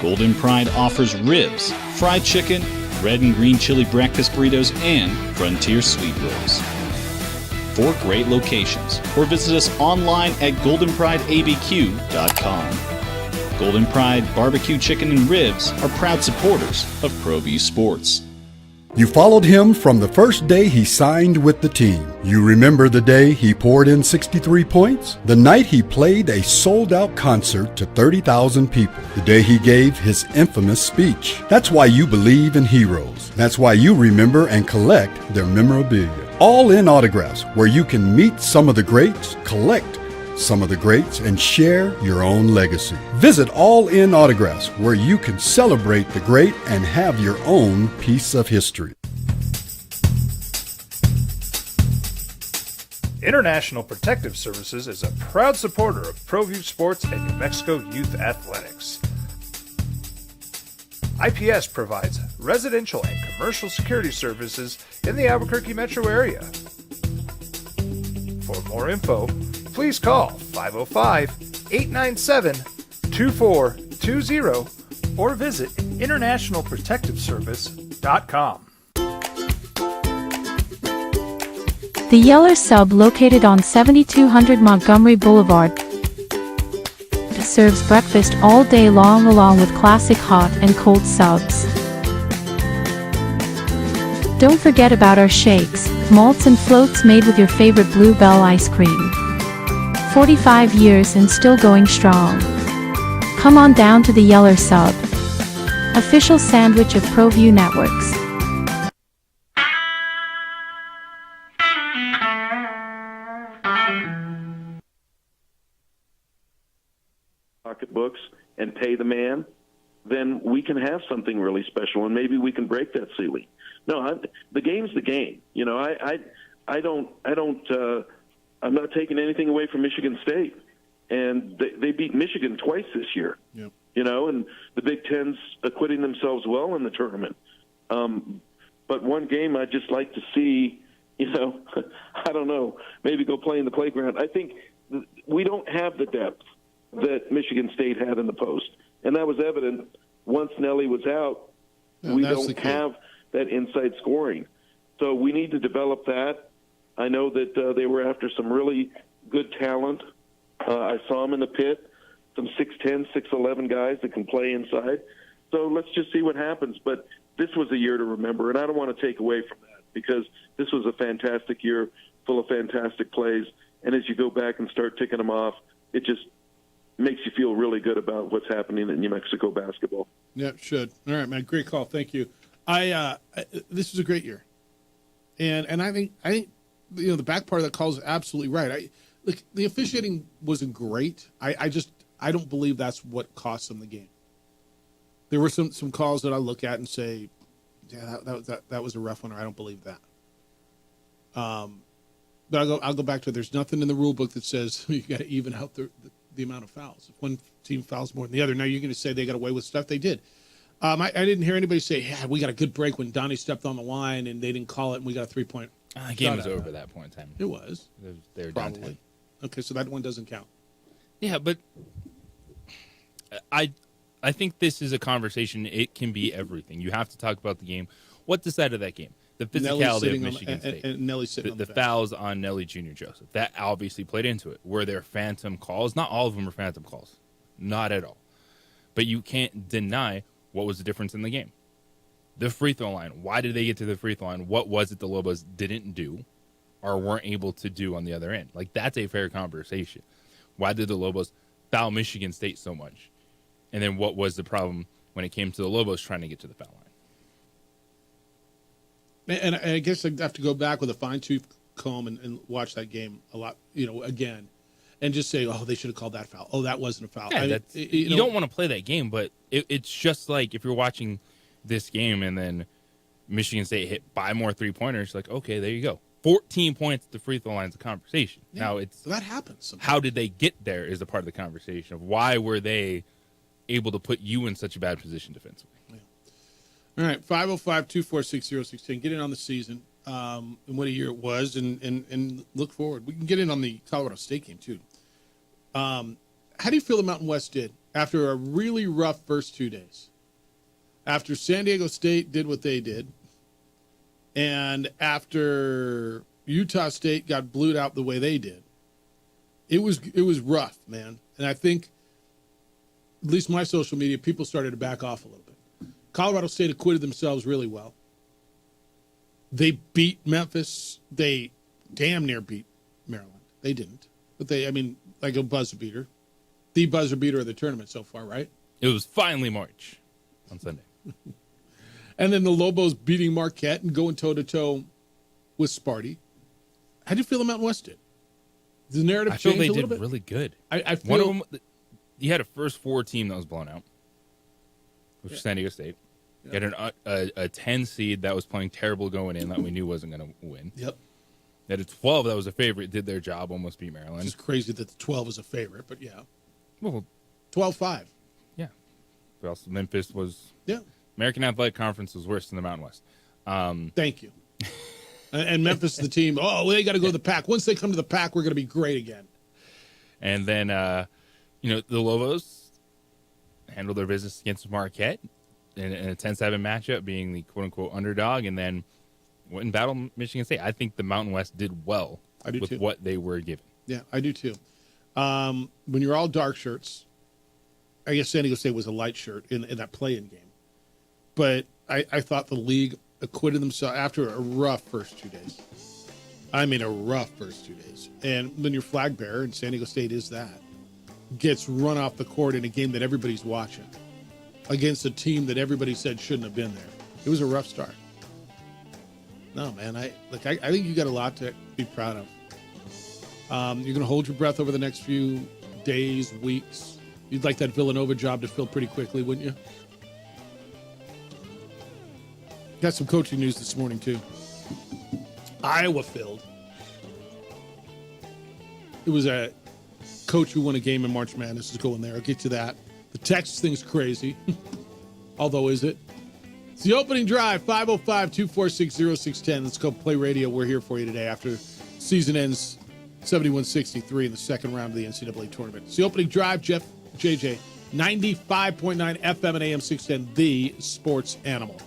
Golden Pride offers ribs, fried chicken, red and green chili breakfast burritos, and Frontier sweet rolls. 4 great locations, or visit us online at goldenprideabq.com. Golden Pride Barbecue Chicken and Ribs are proud supporters of ProView Sports. You followed him from the first day he signed with the team. You remember the day he poured in 63 points? The night he played a sold-out concert to 30,000 people. The day he gave his infamous speech. That's why you believe in heroes. That's why you remember and collect their memorabilia. All in Autographs, where you can meet some of the greats, collect some of the greats, and share your own legacy. Visit All In Autographs, where you can celebrate the great and have your own piece of history. International Protective Services is a proud supporter of ProView Sports and New Mexico Youth Athletics. IPS provides residential and commercial security services in the Albuquerque metro area. For more info, please call 505-897-2420 or visit internationalprotectiveservice.com. The Yeller Sub, located on 7200 Montgomery Boulevard, serves breakfast all day long along with classic hot and cold subs. Don't forget about our shakes, malts and floats made with your favorite Bluebell ice cream. 45 years and still going strong. Come on down to the Yeller Sub, official sandwich of ProView Networks. Pocketbooks and pay the man, then we can have something really special, and maybe we can break that ceiling. No, the game's the game. You know, I'm not taking anything away from Michigan State, and they beat Michigan twice this year. Yep. You know, and the Big Ten's acquitting themselves well in the tournament. But one game I'd just like to see, you know, I don't know, maybe go play in the playground. I think we don't have the depth that Michigan State had in the post, and that was evident once Nelly was out. Yeah, we don't have that inside scoring, so we need to develop that. I know that they were after some really good talent. I saw them in the pit, some 6'10", 6'11" guys that can play inside. So let's just see what happens. But this was a year to remember, and I don't want to take away from that because this was a fantastic year full of fantastic plays. And as you go back and start ticking them off, it just makes you feel really good about what's happening in New Mexico basketball. Yeah, it should. All right, man. Great call. Thank you. This was a great year. And I think you know, the back part of that call is absolutely right. Look, the officiating wasn't great. I don't believe that's what cost them the game. There were some calls that I look at and say, yeah, that was a rough one, or I don't believe that. But I'll go back to it. There's nothing in the rule book that says you got to even out the amount of fouls. If one team fouls more than the other, now you're going to say they got away with stuff. They did. I didn't hear anybody say, yeah, we got a good break when Donnie stepped on the line and they didn't call it and we got a 3-point. The game was over at that point in time. It was. They were down Probably. 10. Okay, so that one doesn't count. Yeah, but I think this is a conversation. It can be everything. You have to talk about the game. What decided that game? The physicality of Michigan State. And Nelly sitting on the fouls on Nelly Jr. Joseph. That obviously played into it. Were there phantom calls? Not all of them were phantom calls. Not at all. But you can't deny what was the difference in the game. The free throw line. Why did they get to the free throw line? What was it the Lobos didn't do or weren't able to do on the other end? Like, that's a fair conversation. Why did the Lobos foul Michigan State so much? And then what was the problem when it came to the Lobos trying to get to the foul line? And I guess I'd have to go back with a fine-tooth comb and watch that game a lot, you know, again, and just say, oh, they should have called that foul. Oh, that wasn't a foul. Yeah, you don't want to play that game, but it's just like if you're watching this game and then Michigan State hit 5 more three-pointers, like, okay, there you go. 14 points at the free throw line is a conversation. Yeah, now, it's that happens sometimes. How did they get there is a part of the conversation of why were they able to put you in such a bad position defensively. Yeah. All right, 505-246-0610. Get in on the season and what a year it was and look forward. We can get in on the Colorado State game, too. How do you feel the Mountain West did after a really rough first 2 days? After San Diego State did what they did, and after Utah State got blued out the way they did, it was rough, man. And I think, at least my social media, people started to back off a little bit. Colorado State acquitted themselves really well. They beat Memphis. They damn near beat Maryland. They didn't. But like a buzzer beater. The buzzer beater of the tournament so far, right? It was finally March on Sunday. And then the Lobos beating Marquette and going toe-to-toe with Sparty. How do you feel the Mountain West did? Did the narrative change a little bit? I feel they did really good. I feel... One of them, you had a first four team that was blown out, which was San Diego State. You had a 10 seed that was playing terrible going in that we knew wasn't going to win. Yep. You had a 12 that was a favorite, did their job, almost beat Maryland. It's crazy that the 12 was a favorite, but yeah. Well, 12-5. Yeah. But also Memphis was... Yeah. American Athletic Conference was worse than the Mountain West. Thank you. And Memphis is the team. Oh, they got to go to the Pac. Once they come to the Pac, we're going to be great again. And then, the Lobos handled their business against Marquette in a 10-7 matchup, being the quote-unquote underdog, and then went and battled Michigan State. I think the Mountain West did well with what they were given. Yeah, I do too. When you're all dark shirts, I guess San Diego State was a light shirt in that play-in game. But I thought the league acquitted themselves after a rough first 2 days. I mean, a rough first 2 days. And when your flag bearer, and San Diego State is that, gets run off the court in a game that everybody's watching against a team that everybody said shouldn't have been there. It was a rough start. No, man, I think you got a lot to be proud of. You're going to hold your breath over the next few days, weeks. You'd like that Villanova job to fill pretty quickly, wouldn't you? Got some coaching news this morning, too. Iowa filled. It was a coach who won a game in March Madness is going there. I'll get to that. The Texas thing's crazy. Although, is it? It's the opening drive, 505-246-0610. Let's go play radio. We're here for you today after season ends 71-63 in the second round of the NCAA tournament. It's the opening drive, Jeff, JJ, 95.9 FM and AM 610, the sports animal.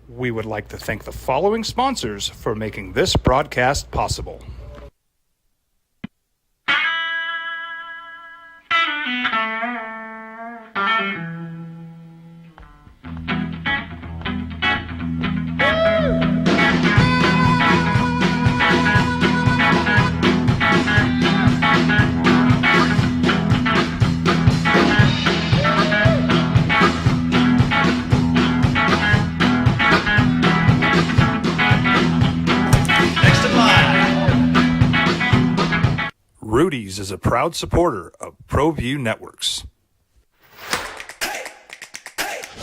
We would like to thank the following sponsors for making this broadcast possible. Rudy's is a proud supporter of ProView Networks.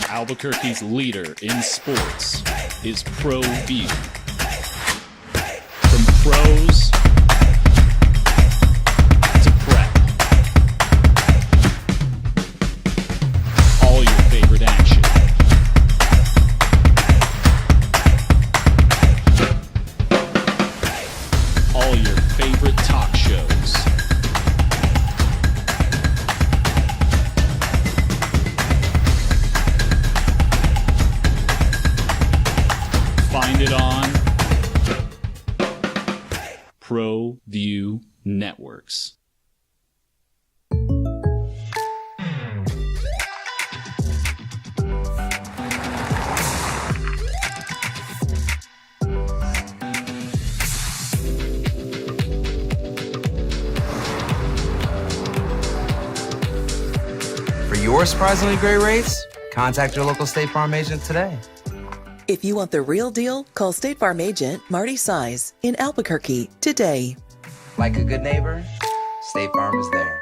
Albuquerque's leader in sports is ProView. From pros to prep, all your favorite action. All your favorite talk shows. Find it on ProView Networks. For your surprisingly great rates, contact your local State Farm agent today. If you want the real deal, call State Farm agent Marty Size in Albuquerque today. Like a good neighbor, State Farm is there.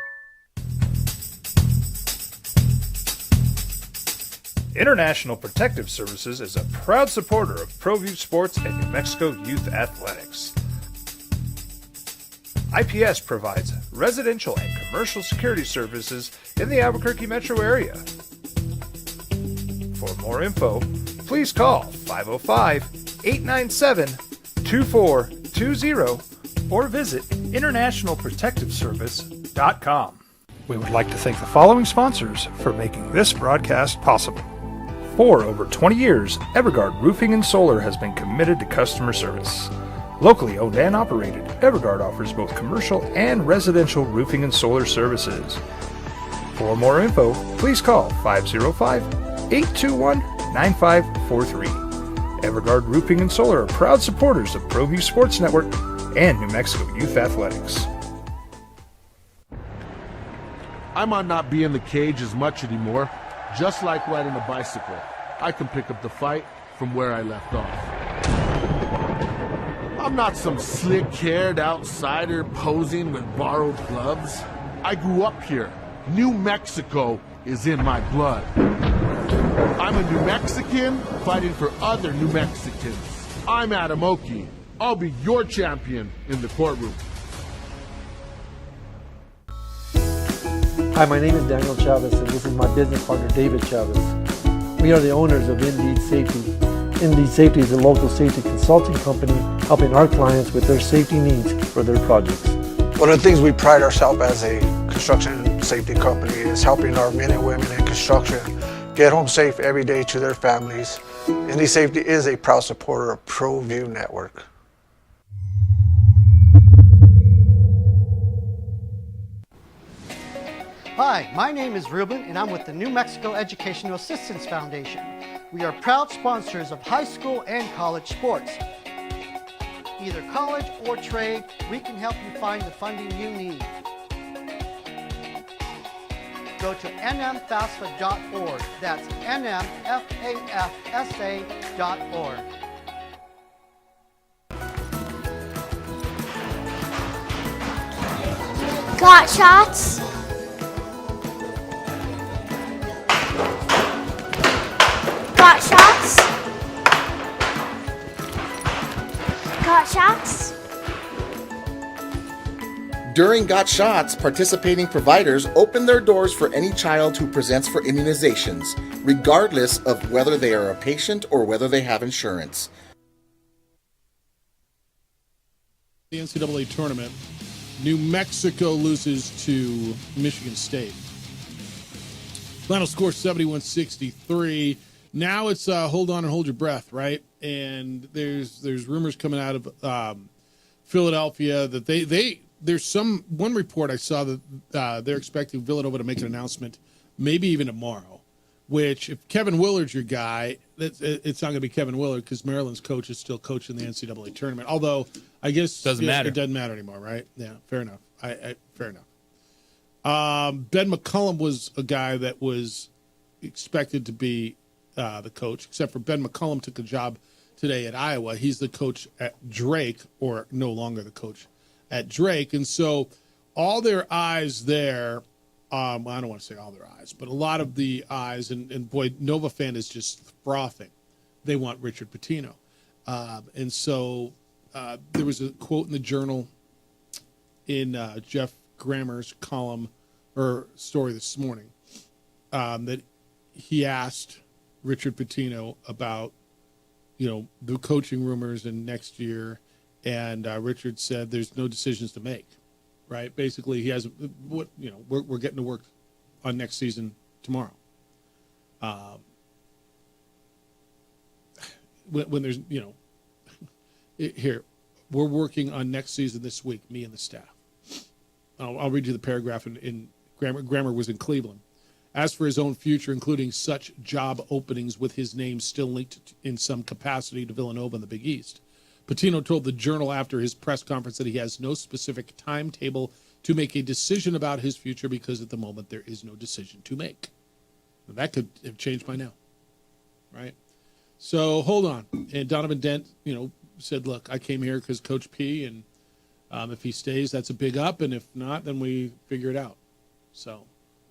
International Protective Services is a proud supporter of ProView Sports and New Mexico Youth Athletics. IPS provides residential and commercial security services in the Albuquerque metro area. For more info, please call 505-897-2420 or visit internationalprotectiveservice.com. We would like to thank the following sponsors for making this broadcast possible. For over 20 years, Evergard Roofing and Solar has been committed to customer service. Locally owned and operated, Evergard offers both commercial and residential roofing and solar services. For more info, please call 505-821-9543. Evergard Roofing and Solar are proud supporters of ProView Sports Network and New Mexico Youth Athletics. I might not be in the cage as much anymore. Just like riding a bicycle, I can pick up the fight from where I left off. I'm not some slick-haired outsider posing with borrowed gloves. I grew up here. New Mexico is in my blood. I'm a New Mexican fighting for other New Mexicans. I'm Adam Oki. I'll be your champion in the courtroom. Hi, my name is Daniel Chavez, and this is my business partner, David Chavez. We are the owners of Indeed Safety. Indeed Safety is a local safety consulting company helping our clients with their safety needs for their projects. One of the things we pride ourselves as a construction safety company is helping our men and women in construction get home safe every day to their families. Indeed Safety is a proud supporter of ProView Network. Hi, my name is Ruben, and I'm with the New Mexico Educational Assistance Foundation. We are proud sponsors of high school and college sports. Either college or trade, we can help you find the funding you need. Go to nmfafsa.org. That's nmfafsa.org. Got shots? Got shots? Got shots? During Got Shots, participating providers open their doors for any child who presents for immunizations, regardless of whether they are a patient or whether they have insurance. The NCAA tournament, New Mexico loses to Michigan State. Final score 71-63. Now it's hold on and hold your breath, right? And there's rumors coming out of Philadelphia that there's one report I saw that they're expecting Villanova to make an announcement, maybe even tomorrow. Which, if Kevin Willard's your guy, it's not going to be Kevin Willard because Maryland's coach is still coaching the NCAA tournament. Although I guess doesn't matter. It doesn't matter anymore, right? Yeah, fair enough. Fair enough. Ben McCullum was a guy that was expected to be the coach, except for Ben McCullum took a job today at Iowa. He's the coach at Drake, or no longer the coach at Drake. And so all their eyes there, I don't want to say all their eyes, but a lot of the eyes, and boy, Nova fan is just frothing. They want Richard Pitino. And so there was a quote in the Journal in Jeff Grammer's column or story this morning that he asked Richard Pitino about, the coaching rumors in next year, and Richard said there's no decisions to make, right? Basically, he has we're getting to work on next season tomorrow. When there's here, we're working on next season this week, me and the staff. I'll read you the paragraph in Grammer was in Cleveland. As for his own future, including such job openings with his name still linked in some capacity to Villanova in the Big East, Pitino told the Journal after his press conference that he has no specific timetable to make a decision about his future because at the moment there is no decision to make. Now, that could have changed by now, right? So hold on. And Donovan Dent, said, look, I came here because Coach P, and if he stays, that's a big up, and if not, then we figure it out. So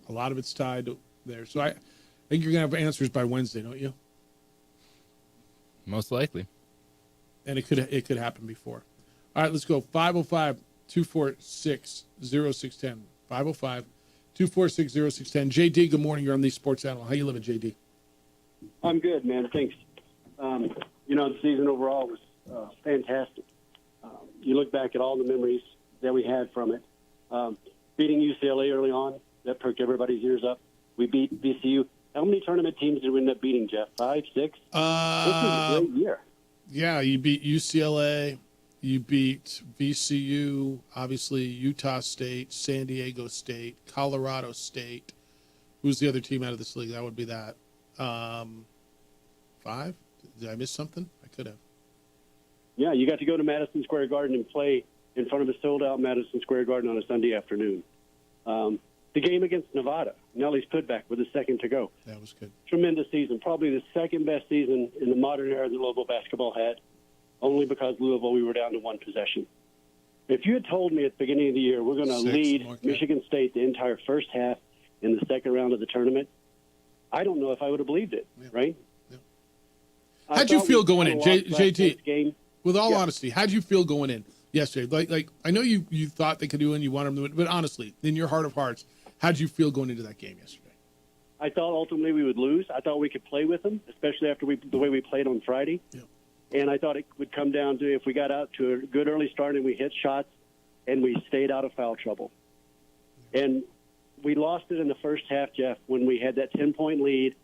a lot of it's tied to there. So I think you're going to have answers by Wednesday, don't you? Most likely. And it could happen before. All right, let's go. 505-246-0610. 505-246-0610. JD, good morning. You're on the Sports Animal. How you living, JD? I'm good, man. Thanks. The season overall was fantastic. You look back at all the memories that we had from it. Beating UCLA early on, that perked everybody's ears up. We beat VCU. How many tournament teams did we end up beating, Jeff? 5, 6? This was a great year. Yeah, you beat UCLA. You beat VCU, obviously Utah State, San Diego State, Colorado State. Who's the other team out of this league? That would be that. 5? Did I miss something? I could have. Yeah, you got to go to Madison Square Garden and play in front of a sold-out Madison Square Garden on a Sunday afternoon. The game against Nevada, Nelly's putback with a second to go. That was good. Tremendous season, probably the second best season in the modern era that Louisville basketball had, only because Louisville, we were down to one possession. If you had told me at the beginning of the year we're going to lead Michigan State the entire first half in the second round of the tournament, I don't know if I would have believed it, right? Yeah. How'd you feel going in, JT? With all honesty, how'd you feel going in yesterday? Like I know you thought they could do it and you wanted them to win, but honestly, in your heart of hearts, how'd you feel going into that game yesterday? I thought ultimately we would lose. I thought we could play with them, especially after the way we played on Friday. Yeah. And I thought it would come down to if we got out to a good early start and we hit shots and we stayed out of foul trouble. And we lost it in the first half, Jeff, when we had that 10-point lead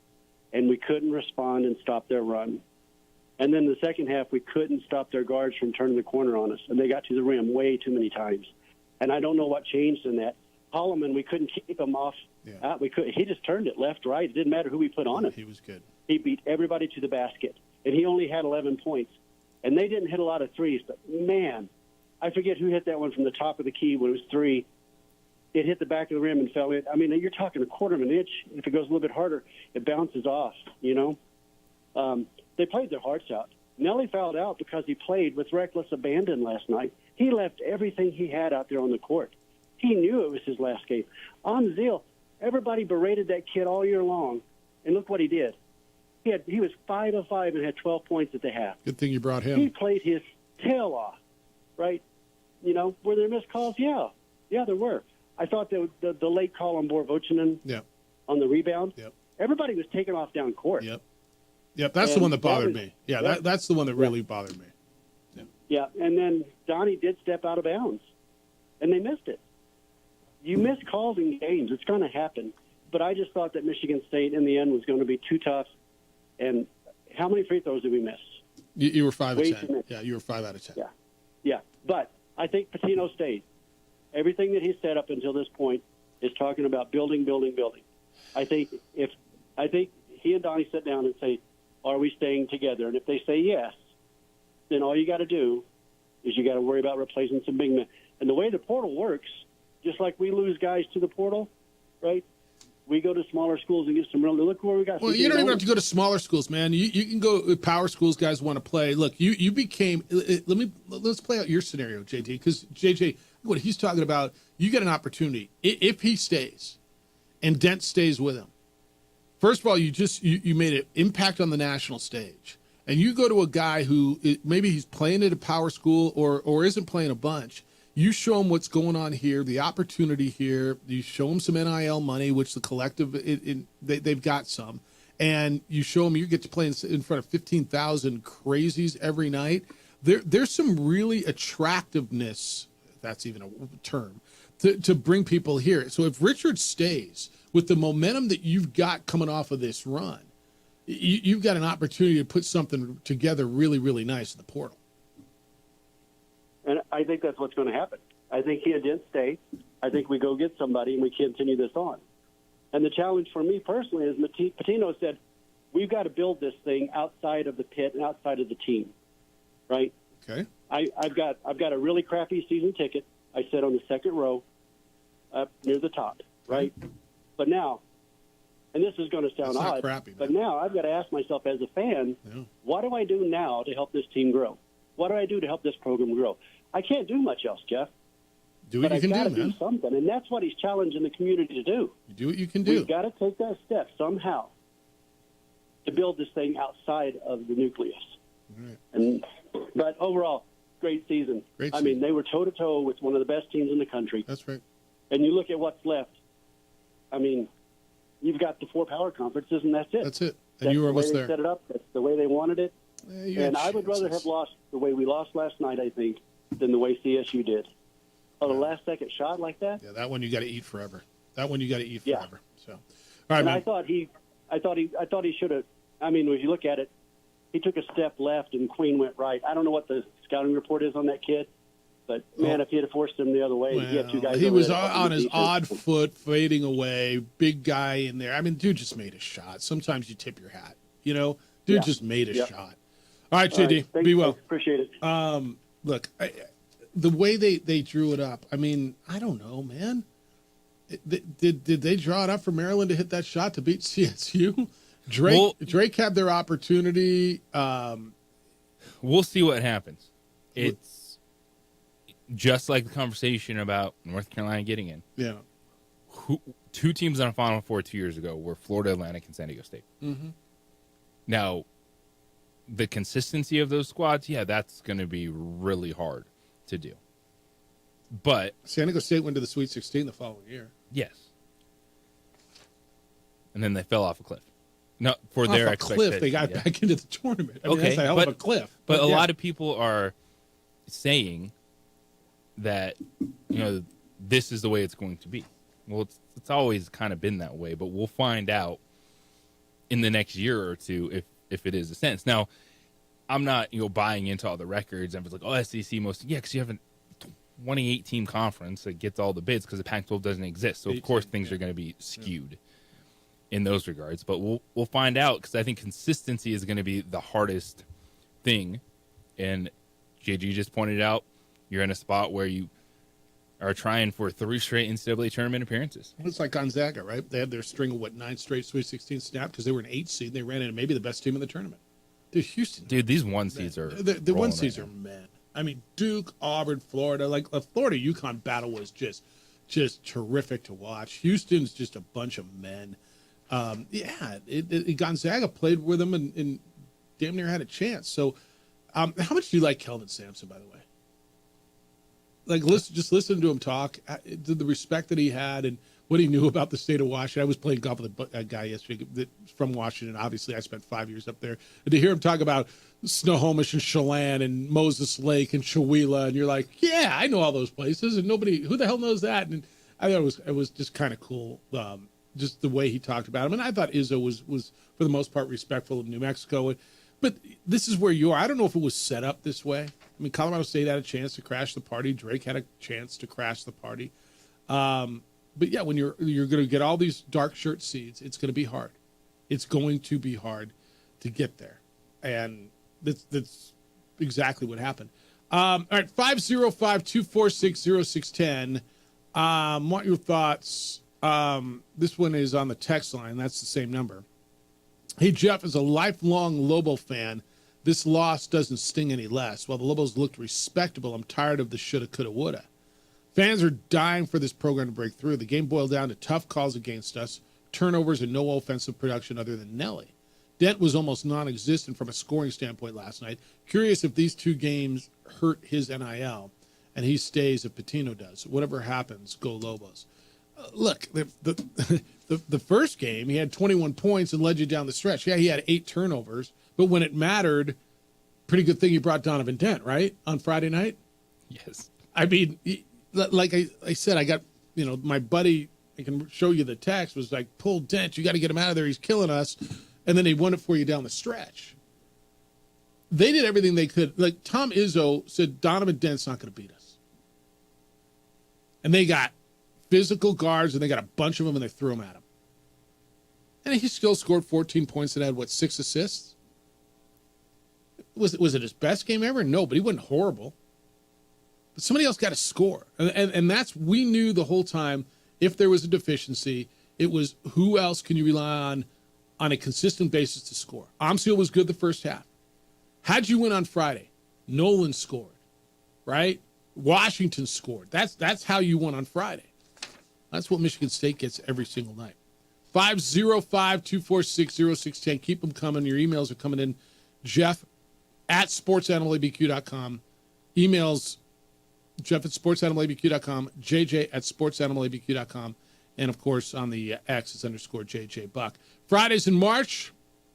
and we couldn't respond and stop their run. And then the second half, we couldn't stop their guards from turning the corner on us, and they got to the rim way too many times. And I don't know what changed in that. Holloman, we couldn't keep him off. Yeah. He just turned it left, right. It didn't matter who we put on him. He was good. He beat everybody to the basket, and he only had 11 points. And they didn't hit a lot of threes, but, man, I forget who hit that one from the top of the key when it was 3. It hit the back of the rim and fell in. I mean, you're talking a quarter of an inch. If it goes a little bit harder, it bounces off, you know. They played their hearts out. Nelly fouled out because he played with reckless abandon last night. He left everything he had out there on the court. He knew it was his last game. On Zeal, everybody berated that kid all year long, and look what he did. He was 5 of 5 and had 12 points at the half. Good thing you brought him. He played his tail off, right? You know, were there missed calls? Yeah, there were. I thought the late call on Borvochinen on the rebound. Yep. Everybody was taken off down court. Yep, that's the one that bothered me. Yeah, that's the one that really bothered me. Yeah, and then Donnie did step out of bounds, and they missed it. You miss calls in games. It's going to happen. But I just thought that Michigan State, in the end, was going to be too tough. And how many free throws did we miss? You were 5 Way of 10. too many. Yeah, you were 5 out of 10. Yeah. But I think Pitino State, everything that he said up until this point is talking about building. I think he and Donnie sit down and say, are we staying together? And if they say yes, then all you got to do is you got to worry about replacing some big men. And the way the portal works, just like we lose guys to the portal, right? We go to smaller schools and get some real. Look where we got. Well, you don't even have to go to smaller schools, man. You can go with power schools. Guys want to play. Look, you became. Let's play out your scenario, JT, because JJ, what he's talking about, you get an opportunity if he stays, and Dent stays with him. First of all, you made an impact on the national stage, and you go to a guy who maybe he's playing at a power school or isn't playing a bunch. You show them what's going on here, the opportunity here. You show them some NIL money, which the collective they've got some, and you show them you get to play in front of 15,000 crazies every night. There's some really attractiveness, if that's even a term, to bring people here. So if Richard stays with the momentum that you've got coming off of this run, you've got an opportunity to put something together really, really nice in the portal. And I think that's what's going to happen. I think he did stay. I think we go get somebody and we continue this on. And the challenge for me personally is Pitino said, we've got to build this thing outside of the pit and outside of the team, right? Okay. I've got a really crappy season ticket. I sit on the second row up near the top, right? But now, and this is going to sound odd, crappy, but now I've got to ask myself as a fan, what do I do now to help this team grow? What do I do to help this program grow? I can't do much else, Jeff. Do what you can do, man. Something, and that's what he's challenging the community to do. You do what you can do. We've got to take that step somehow to build this thing outside of the nucleus. Right. But overall, great season. I mean, they were toe-to-toe with one of the best teams in the country. That's right. And you look at what's left. I mean, you've got the 4 power conferences, and that's it. That's it. And you were almost there. That's the way they set it up. That's the way they wanted it. Yeah, and I would rather have lost the way we lost last night, I think, than the way CSU did. Oh, the last-second shot like that? Yeah, that one you got to eat forever. So, all right, and man. I thought he should have. I mean, if you look at it, he took a step left and Queen went right. I don't know what the scouting report is on that kid, But man, if he had forced him the other way, he had two guys. He over was there helping on the his defense. odd foot, fading away. Big guy in there. I mean, dude just made a shot. Sometimes you tip your hat. You know, dude Yeah. just made a Yeah. shot. All right, All JD, right, thanks, be well. folks. Appreciate it. Look, the way they drew it up. I mean, I don't know, man. Did they draw it up for Maryland to hit that shot to beat CSU? Drake had their opportunity. We'll see what happens. It's just like the conversation about North Carolina getting in. Yeah. Two teams on a Final Four 2 years ago were Florida Atlantic and San Diego State. Mm-hmm. Now, the consistency of those squads, yeah, that's going to be really hard to do. But San Diego State went to the Sweet 16 the following year. yes. And then they fell off a cliff. No, for Off their a expectations. cliff, they got yeah. back into the tournament. I mean, Okay, that's a hell of a cliff. But a yeah. lot of people are saying that, this is the way it's going to be. Well, it's always kind of been that way, but we'll find out in the next year or two if it is a sense. Now, I'm not buying into all the records and it's like, oh, SEC most, yeah, because you have a 28 team conference that gets all the bids because the Pac-12 doesn't exist. So of course things are going to be skewed in those regards. But we'll find out because I think consistency is going to be the hardest thing. And JG just pointed out you're in a spot where you are trying for 3 straight NCAA tournament appearances. It's like Gonzaga, right? They had their string of 9 straight Sweet 16 snapped because they were an 8 seed. And they ran into maybe the best team in the tournament. Dude, Houston. Dude, these 1 seeds are the 1 rolling seeds right are men. I mean, Duke, Auburn, Florida. Like the Florida UConn battle was just terrific to watch. Houston's just a bunch of men. Gonzaga played with them and damn near had a chance. So, how much do you like Kelvin Sampson, by the way? Like, just listen to him talk, the respect that he had and what he knew about the state of Washington. I was playing golf with a guy yesterday that's from Washington. Obviously, I spent 5 years up there. And to hear him talk about Snohomish and Chelan and Moses Lake and Chewelah, and you're like, yeah, I know all those places, and who the hell knows that? And I thought it was just kind of cool, just the way he talked about him. And I thought Izzo was for the most part respectful of New Mexico. But this is where you are. I don't know if it was set up this way. I mean, Colorado State had a chance to crash the party. Drake had a chance to crash the party. But yeah, when you're going to get all these dark shirt seeds, it's going to be hard. It's going to be hard to get there, and that's exactly what happened. All right, 505-246-0610. Want your thoughts? This one is on the text line. That's the same number. Hey, Jeff, as a lifelong Lobo fan, this loss doesn't sting any less. While the Lobos looked respectable, I'm tired of the shoulda, coulda, woulda. Fans are dying for this program to break through. The game boiled down to tough calls against us, turnovers, and no offensive production other than Nelly. Dent was almost non-existent from a scoring standpoint last night. Curious if these 2 games hurt his NIL, and he stays if Patino does. Whatever happens, go Lobos. Look, the first game, he had 21 points and led you down the stretch. Yeah, he had 8 turnovers, but when it mattered, pretty good thing he brought Donovan Dent, right, on Friday night? Yes. I mean, like I said, I got, my buddy, I can show you the text, was like, pull Dent, you got to get him out of there, he's killing us. And then they won it for you down the stretch. They did everything they could. Like Tom Izzo said, Donovan Dent's not going to beat us. And they got physical guards, and they got a bunch of them, and they threw them at him. And he still scored 14 points and had, 6 assists? Was it his best game ever? No, but he wasn't horrible. But somebody else got to score. And that's, we knew the whole time, if there was a deficiency, it was who else can you rely on a consistent basis to score. Amsiel was good the first half. How'd you win on Friday? Nolan scored, right? Washington scored. That's how you won on Friday. That's what Michigan State gets every single night. 505-246-0610. Keep them coming. Your emails are coming in. Jeff at sportsanimalabq.com. Emails Jeff at sportsanimalabq.com. JJ at sportsanimalabq.com. And, of course, on the X, it's _JJ Buck. Fridays in March,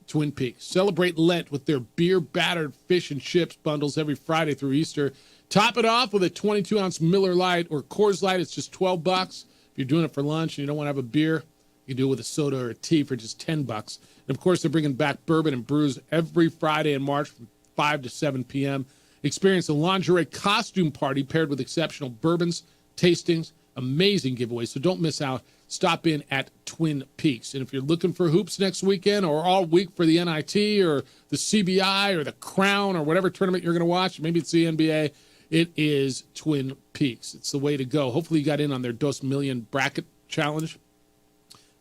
Twin Peaks. Celebrate Lent with their beer-battered fish and chips bundles every Friday through Easter. Top it off with a 22-ounce Miller Lite or Coors Light. It's just $12. If you're doing it for lunch and you don't want to have a beer, you can do it with a soda or a tea for just $10. And, of course, they're bringing back bourbon and brews every Friday in March from 5 to 7 p.m. Experience a lingerie costume party paired with exceptional bourbons, tastings, amazing giveaways. So don't miss out. Stop in at Twin Peaks. And if you're looking for hoops next weekend or all week for the NIT or the CBI or the Crown or whatever tournament you're going to watch, maybe it's the NBA, it is Twin Peaks. It's the way to go. Hopefully you got in on their Dos Million bracket challenge.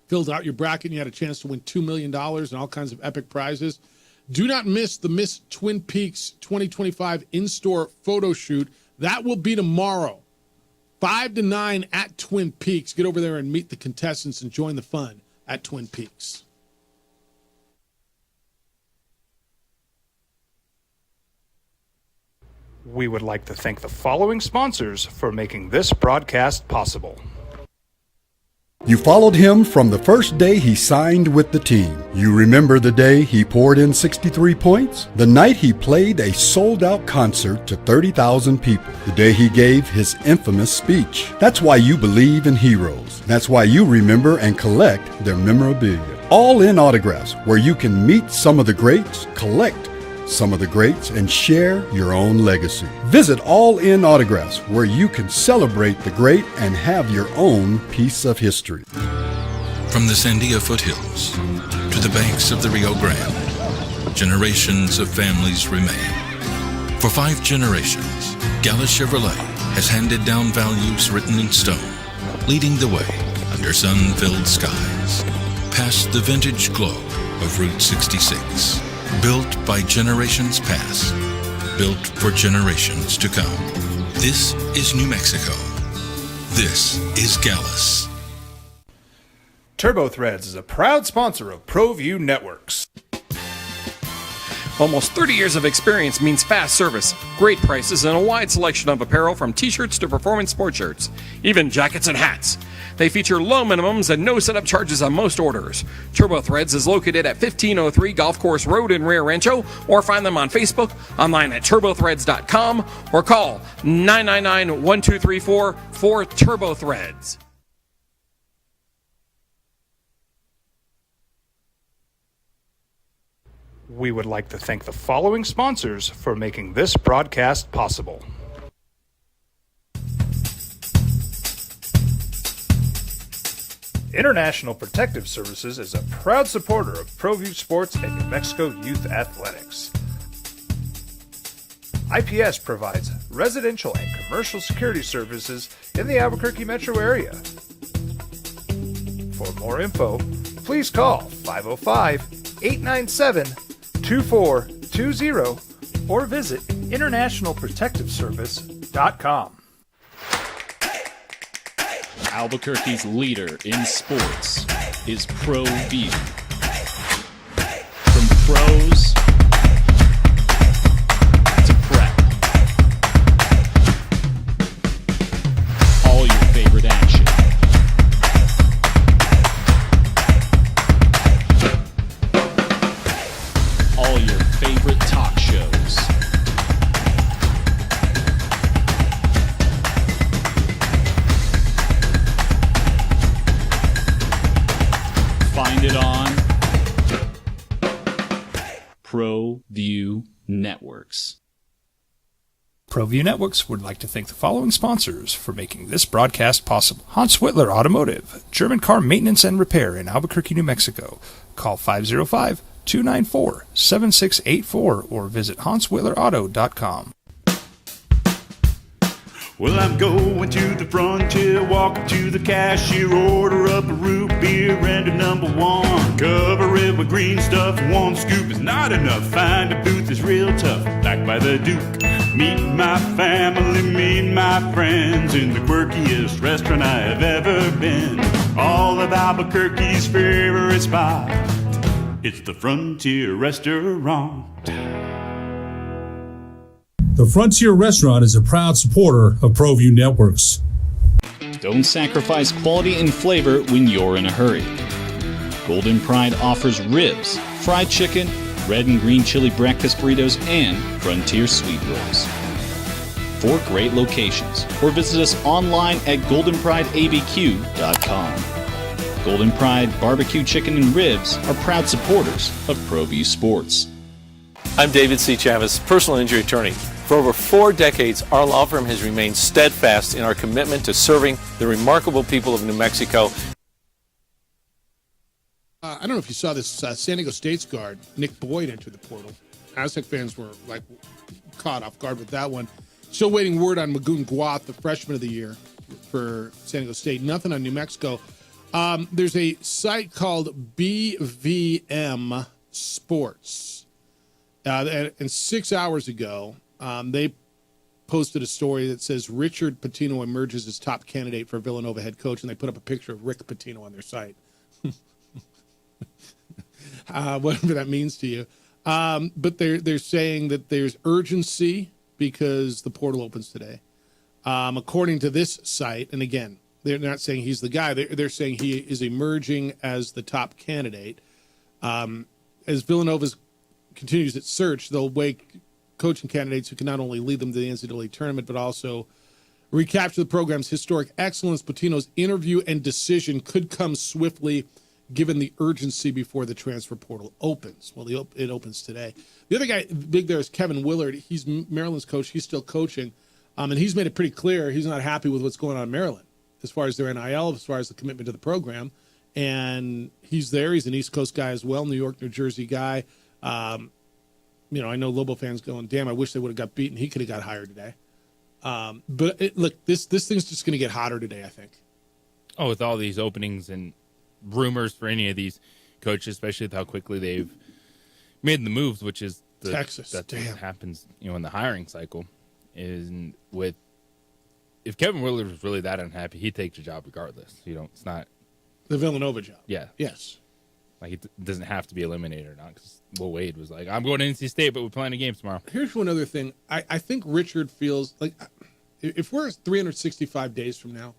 Filled out your bracket and you had a chance to win $2 million and all kinds of epic prizes. Do not miss the Miss Twin Peaks 2025 in-store photo shoot. That will be tomorrow, 5 to 9 at Twin Peaks. Get over there and meet the contestants and join the fun at Twin Peaks. We would like to thank the following sponsors for making this broadcast possible. You followed him from the first day he signed with the team. You remember the day he poured in 63 points? The night he played a sold-out concert to 30,000 people. The day he gave his infamous speech. That's why you believe in heroes. That's why you remember and collect their memorabilia. All in Autographs, where you can meet some of the greats, collect some of the greats, and share your own legacy. Visit All In Autographs, where you can celebrate the great and have your own piece of history. From the Sandia foothills to the banks of the Rio Grande, generations of families remain. For 5 generations, Gallus Chevrolet has handed down values written in stone, leading the way under sun-filled skies, past the vintage glow of Route 66. Built by generations past, built for generations to come. This is New Mexico. This is Gallus. Turbo Threads is a proud sponsor of ProView Networks. Almost 30 years of experience means fast service, great prices, and a wide selection of apparel from t-shirts to performance sport shirts, even jackets and hats. They feature low minimums and no setup charges on most orders. Turbo Threads is located at 1503 Golf Course Road in Rio Rancho, or find them on Facebook, online at turbothreads.com, or call 999-1234 for Turbo Threads. We would like to thank the following sponsors for making this broadcast possible. International Protective Services is a proud supporter of ProView Sports and New Mexico Youth Athletics. IPS provides residential and commercial security services in the Albuquerque metro area. For more info, please call 505-897-2420 or visit internationalprotectiveservice.com. Albuquerque's leader in sports is ProView. From pros to prep, all your favorite action. All your favorite talk shows. Find it on ProView Networks. ProView Networks would like to thank the following sponsors for making this broadcast possible. Hans Whitler Automotive, German car maintenance and repair in Albuquerque, New Mexico. Call 505-294-7684 or visit hanswhitlerauto.com. Well, I'm going to the frontier, walking to the cashier, order up a root beer and a number one. Cover it with green stuff, one scoop is not enough. Find a booth is real tough, back by the Duke. Meet my family, meet my friends in the quirkiest restaurant I have ever been. All of Albuquerque's favorite spot, it's the Frontier Restaurant. The Frontier Restaurant is a proud supporter of ProView Networks. Don't sacrifice quality and flavor when you're in a hurry. Golden Pride offers ribs, fried chicken, red and green chili breakfast burritos, and Frontier sweet rolls. 4 great locations, or visit us online at goldenprideabq.com. Golden Pride Barbecue Chicken and Ribs are proud supporters of ProView Sports. I'm David C. Chavez, personal injury attorney. For over 4 decades, our law firm has remained steadfast in our commitment to serving the remarkable people of New Mexico. I don't know if you saw this. San Diego State's guard, Nick Boyd, entered the portal. Aztec fans were caught off guard with that one. Still waiting word on Magoon Guath, the freshman of the year for San Diego State. Nothing on New Mexico. There's a site called BVM Sports. And 6 hours ago, they posted a story that says Richard Pitino emerges as top candidate for Villanova head coach, and they put up a picture of Rick Pitino on their site. Whatever that means to you. But they're saying that there's urgency because the portal opens today. According to this site, and again, they're not saying he's the guy. They're saying he is emerging as the top candidate. As Villanova continues its search, they'll weigh coaching candidates who can not only lead them to the NCAA tournament, but also recapture the program's historic excellence. Pitino's interview and decision could come swiftly, given the urgency before the transfer portal opens. Well, it opens today. The other guy big there is Kevin Willard. He's Maryland's coach. He's still coaching. And he's made it pretty clear he's not happy with what's going on in Maryland as far as their NIL, as far as the commitment to the program. And he's there. He's an East Coast guy as well, New York, New Jersey guy. I know Lobo fans going, damn, I wish they would have got beaten. He could have got hired today. But look, this thing's just going to get hotter today, I think. Oh, with all these openings and rumors for any of these coaches, especially with how quickly they've made the moves, which is Texas. That happens, in the hiring cycle. Is with if Kevin Willard was really that unhappy, he'd take the job regardless. It's not the Villanova job. Yeah. Yes. He doesn't have to be eliminated or not, because Will Wade was like, I'm going to NC State, but we're playing a game tomorrow. Here's one other thing. I think Richard feels like if we're 365 days from now,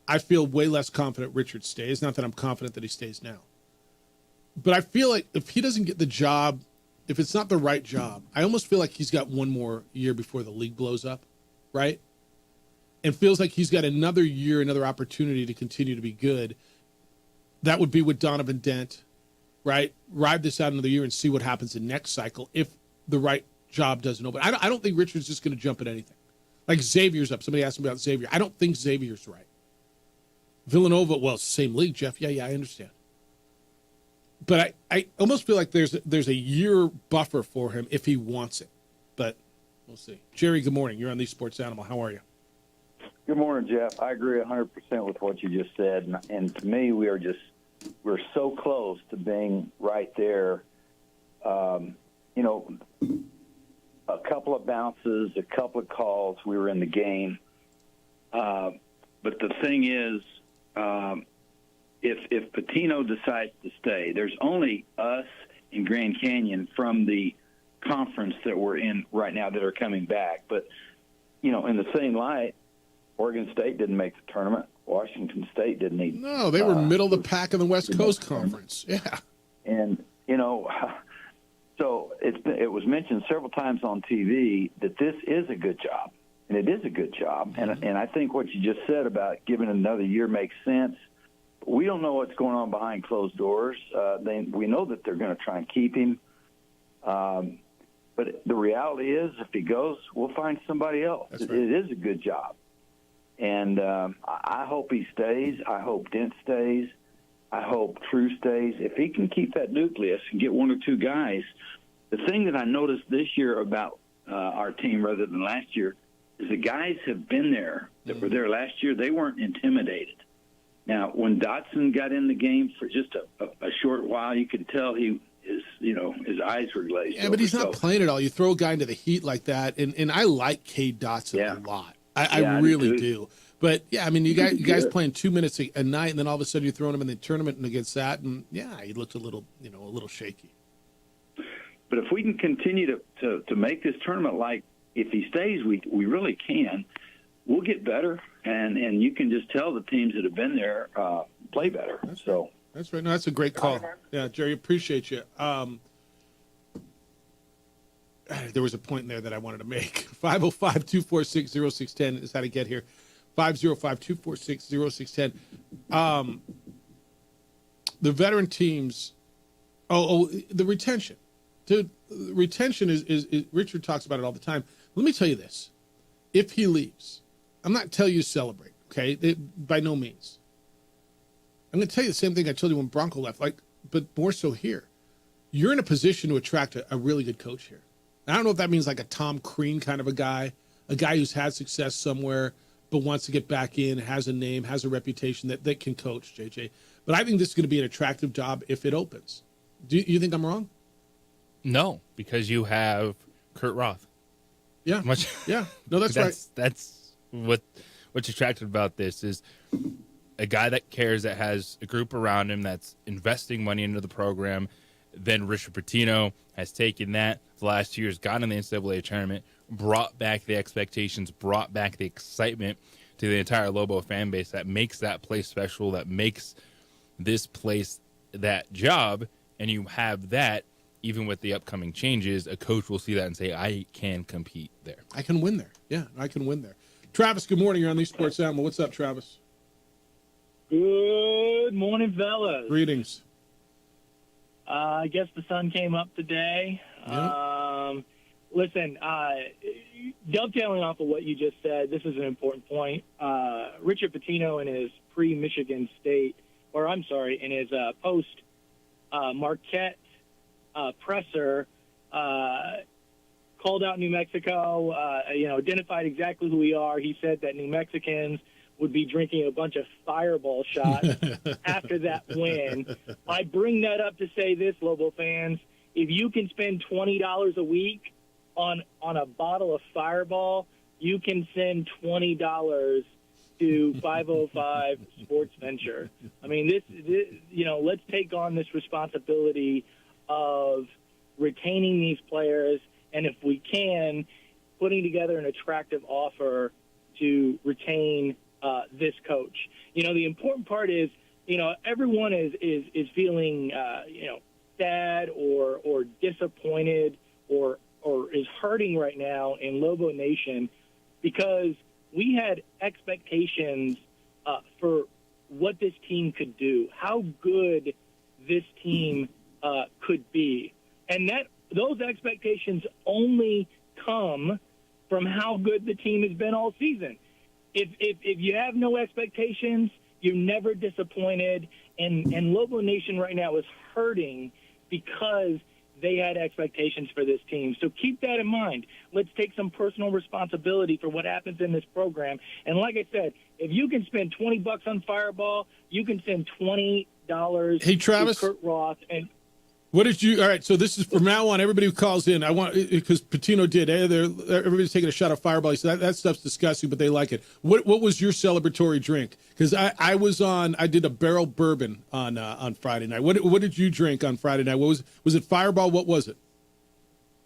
I feel way less confident Richard stays. Not that I'm confident that he stays now. But I feel like if he doesn't get the job, if it's not the right job, I almost feel like he's got one more year before the league blows up, right? And feels like he's got another year, another opportunity to continue to be good. That would be with Donovan Dent, right? Ride this out another year and see what happens in next cycle if the right job doesn't open. I don't think Richard's just going to jump at anything. Like Xavier's up. Somebody asked me about Xavier. I don't think Xavier's right. Villanova, well, it's the same league, Jeff. Yeah, I understand. But I almost feel like there's a year buffer for him if he wants it. But we'll see. Jerry, good morning. You're on the Sports Animal. How are you? Good morning, Jeff. I agree 100% with what you just said. And to me, we're so close to being right there. A couple of bounces, a couple of calls, we were in the game. But the thing is, if Pitino decides to stay, there's only us and Grand Canyon from the conference that we're in right now that are coming back. But, in the same light, Oregon State didn't make the tournament. Washington State didn't even. No, they were middle of the pack in the West Coast Conference. Yeah. And, so it was mentioned several times on TV that this is a good job. And it is a good job. And I think what you just said about giving another year makes sense. We don't know what's going on behind closed doors. We know that they're going to try and keep him. But the reality is, if he goes, we'll find somebody else. Right. It is a good job. And I hope he stays. I hope Dent stays. I hope True stays. If he can keep that nucleus and get one or two guys, the thing that I noticed this year about our team rather than last year is the guys have been there that were there last year. They weren't intimidated. Now, when Dotson got in the game for just a short while, you could tell his eyes were glazed. Yeah, but he's not playing at all. You throw a guy into the heat like that, and I like Cade Dotson a lot. I really do. But, yeah, I mean, you guys playing 2 minutes a night, and then all of a sudden you're throwing him in the tournament and against that, and, yeah, he looked a little shaky. But if we can continue to make this tournament like if he stays, we really can. We'll get better, and you can just tell the teams that have been there play better. That's right. No, that's a great call. Yeah, Jerry, appreciate you. There was a point in there that I wanted to make. 505-246-0610 is how to get here. 505-246-0610. The veteran teams, the retention. Dude, retention is Richard talks about it all the time. Let me tell you this. If he leaves, I'm not telling you to celebrate, okay? By no means. I'm going to tell you the same thing I told you when Bronco left, but more so here. You're in a position to attract a really good coach here. I don't know if that means like a Tom Crean kind of a guy who's had success somewhere but wants to get back in, has a name, has a reputation that can coach, JJ. But I think this is going to be an attractive job if it opens. Do you think I'm wrong? No, because you have Kurt Roth. Yeah. Yeah. No, that's right. That's what's attractive about this is a guy that cares, that has a group around him that's investing money into the program. Then Richard Pitino has taken that the last 2 years, got in the NCAA tournament, brought back the expectations, brought back the excitement to the entire Lobo fan base that makes that place special, that makes this place that job. And you have that, even with the upcoming changes, a coach will see that and say, I can compete there. I can win there. Yeah, I can win there. Travis, good morning. You're on the Sports Animal. What's up, Travis? Good morning, fellas. Greetings. I guess the sun came up today. Yep. Listen, dovetailing off of what you just said, this is an important point. Richard Pitino in his pre-Michigan State, in his post-Marquette presser, called out New Mexico, identified exactly who we are. He said that New Mexicans would be drinking a bunch of Fireball shots after that win. I bring that up to say this, Lobo fans. If you can spend $20 a week on a bottle of Fireball, you can send $20 to 505 Sports Venture. I mean, this, let's take on this responsibility of retaining these players, and if we can, putting together an attractive offer to retain this coach. The important part is, everyone is feeling, sad or disappointed or is hurting right now in Lobo Nation because we had expectations for what this team could do, how good this team could be. And those expectations only come from how good the team has been all season. If you have no expectations, you're never disappointed. And Lobo Nation right now is hurting because they had expectations for this team. So keep that in mind. Let's take some personal responsibility for what happens in this program. And like I said, if you can spend $20 on Fireball, you can send $20 Hey, Travis, to Kurt Roth. And what did you? All right, so this is from now on. Everybody who calls in, I want, because Pitino did. Everybody's taking a shot of Fireball. He said that stuff's disgusting, but they like it. What was your celebratory drink? Because I did a barrel bourbon on Friday night. What did you drink on Friday night? What was it? Fireball? What was it?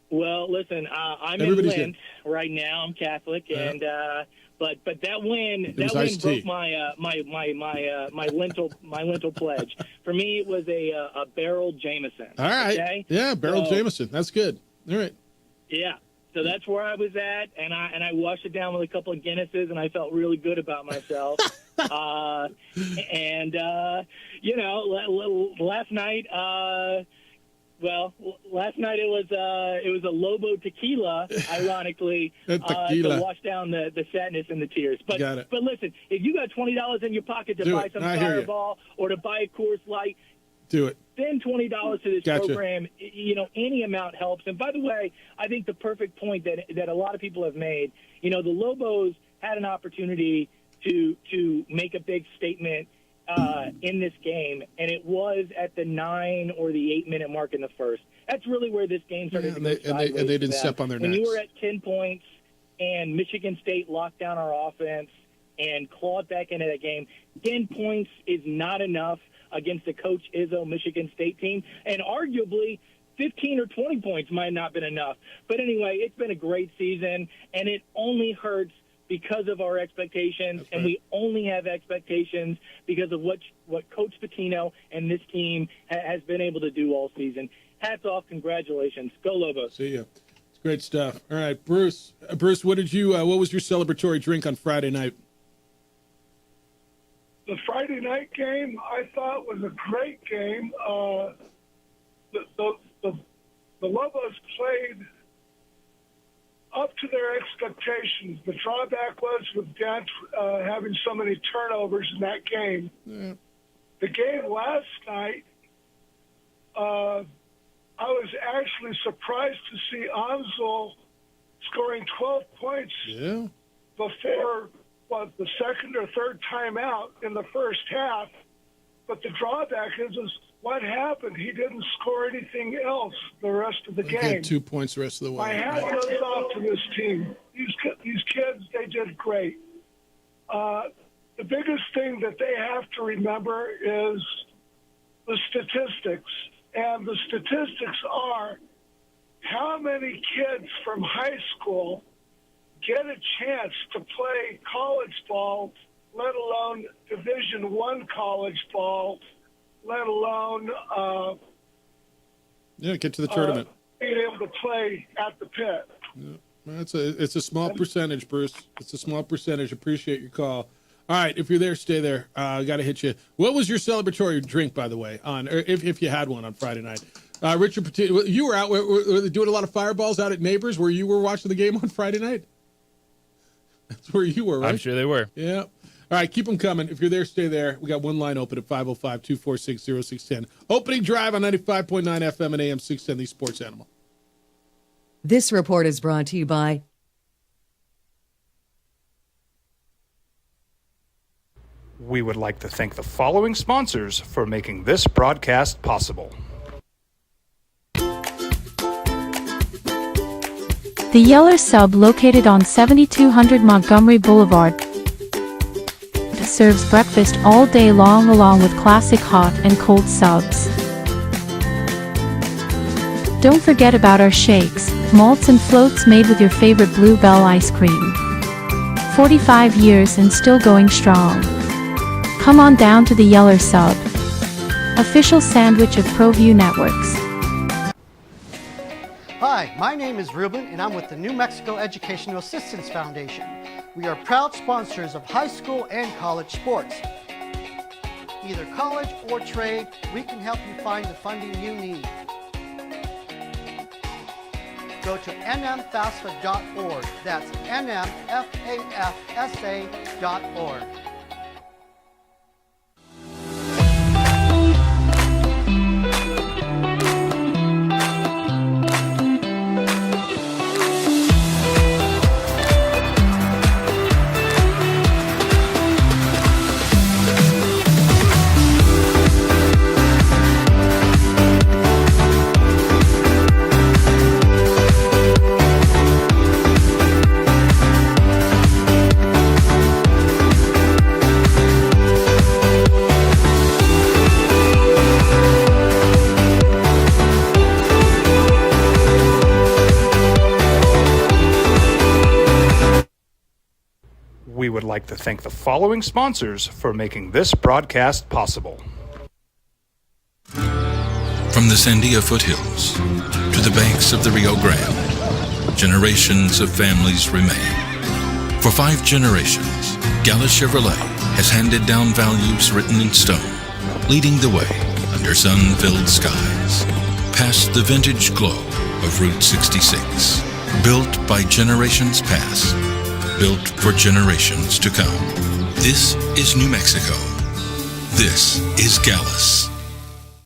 Well, listen, I'm in Lent right now. I'm Catholic, and but that win broke my lentil pledge. For me, it was a barrel Jameson. All right, okay? Yeah, barrel Jameson. That's good. All right. Yeah, so that's where I was at, and I washed it down with a couple of Guinnesses, and I felt really good about myself. Last night. Last night it was a Lobo tequila, ironically, to wash down the sadness and the tears. But listen, if you got $20 in your pocket to buy some Fireball or to buy a Coors Light, do it. Send $20 to this program. Any amount helps. And by the way, I think the perfect point that a lot of people have made. The Lobos had an opportunity to make a big statement in this game, and it was at the 9 or the 8 minute mark in the first. That's really where this game started to go sideways. And they didn't step on their necks. When you were at 10 points and Michigan State locked down our offense and clawed back into that game, 10 points is not enough against the Coach Izzo Michigan State team, and arguably 15 or 20 points might not have been enough. But anyway, it's been a great season, and it only hurts because of our expectations, and we only have expectations because of what Coach Pitino and this team has been able to do all season. Hats off, congratulations. Go Lobos. See ya. It's great stuff. All right, Bruce. Bruce, what was your celebratory drink on Friday night? The Friday night game, I thought, was a great game. The Lobos played up to their expectations. The drawback was with Dent having so many turnovers in that game. Yeah. The game last night, I was actually surprised to see Ansel scoring 12 points before the second or third time out in the first half. But the drawback is what happened. He didn't score anything else the rest of the game. He had 2 points the rest of the way. My hat goes off to this team. These kids, they did great. The biggest thing that they have to remember is the statistics. And the statistics are how many kids from high school get a chance to play college ball, let alone Division I college ball, let alone get to the tournament. Being able to play at the pit. Yeah. It's a small percentage, Bruce. It's a small percentage. Appreciate your call. All right, if you're there, stay there. I got to hit you. What was your celebratory drink, by the way, if you had one on Friday night? Richard Petit, you were out were doing a lot of fireballs out at Neighbors where you were watching the game on Friday night? That's where you were, right? I'm sure they were. Yeah. All right, keep them coming. If you're there, stay there. We got one line open at 505-246-0610. Opening drive on 95.9 FM and AM 610, the Sports Animal. This report is brought to you by We would like to thank the following sponsors for making this broadcast possible. The Yeller Sub, located on 7200 Montgomery Boulevard, serves breakfast all day long along with classic hot and cold subs. Don't forget about our shakes, malts and floats made with your favorite Bluebell ice cream. 45 years and still going strong. Come on down to the Yeller Sub, official sandwich of ProView Networks. Hi, my name is Ruben, and I'm with the New Mexico Educational Assistance Foundation. We are proud sponsors of high school and college sports. Either college or trade, we can help you find the funding you need. Go to nmfafsa.org. That's nmfafsa.org. We would like to thank the following sponsors for making this broadcast possible. From the Sandia foothills to the banks of the Rio Grande, generations of families remain. For 5 generations, Gallus Chevrolet has handed down values written in stone, leading the way under sun-filled skies, past the vintage glow of Route 66, built by generations past, built for generations to come. This is New Mexico. This is Gallus.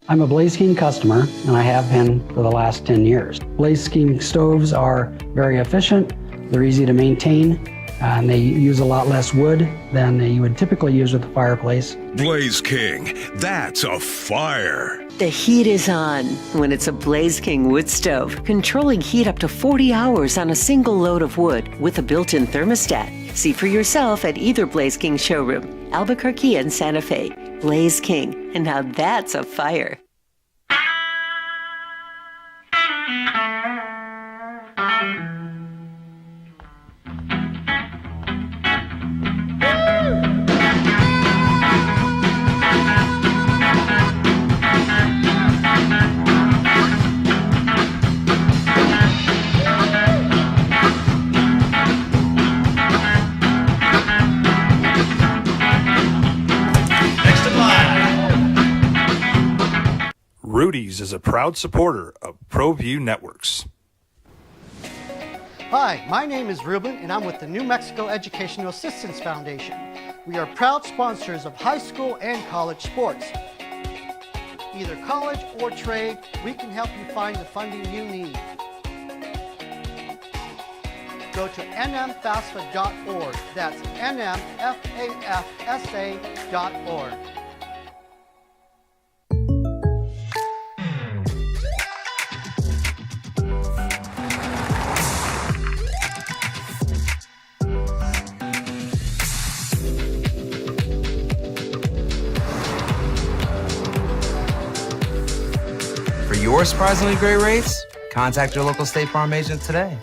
I'm a Blaze King customer, and I have been for the last 10 years. Blaze King stoves are very efficient, they're easy to maintain, and they use a lot less wood than you would typically use with a fireplace. Blaze King, that's a fire. The heat is on when it's a Blaze King wood stove, controlling heat up to 40 hours on a single load of wood with a built-in thermostat. See for yourself at either Blaze King showroom, Albuquerque and Santa Fe. Blaze King, and now that's a fire. Rudy's is a proud supporter of ProView Networks. Hi, my name is Ruben, and I'm with the New Mexico Educational Assistance Foundation. We are proud sponsors of high school and college sports. Either college or trade, we can help you find the funding you need. Go to nmfafsa.org. That's nmfafsa.org. For your surprisingly great rates, contact your local State Farm agent today.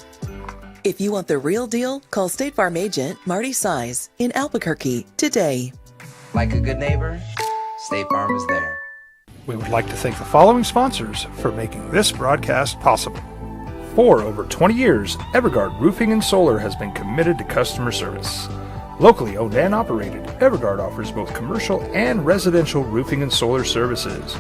If you want the real deal, call State Farm agent Marty Size in Albuquerque today. Like a good neighbor, State Farm is there. We would like to thank the following sponsors for making this broadcast possible. For over 20 years, Evergard Roofing and Solar has been committed to customer service. Locally owned and operated, Evergard offers both commercial and residential roofing and solar services.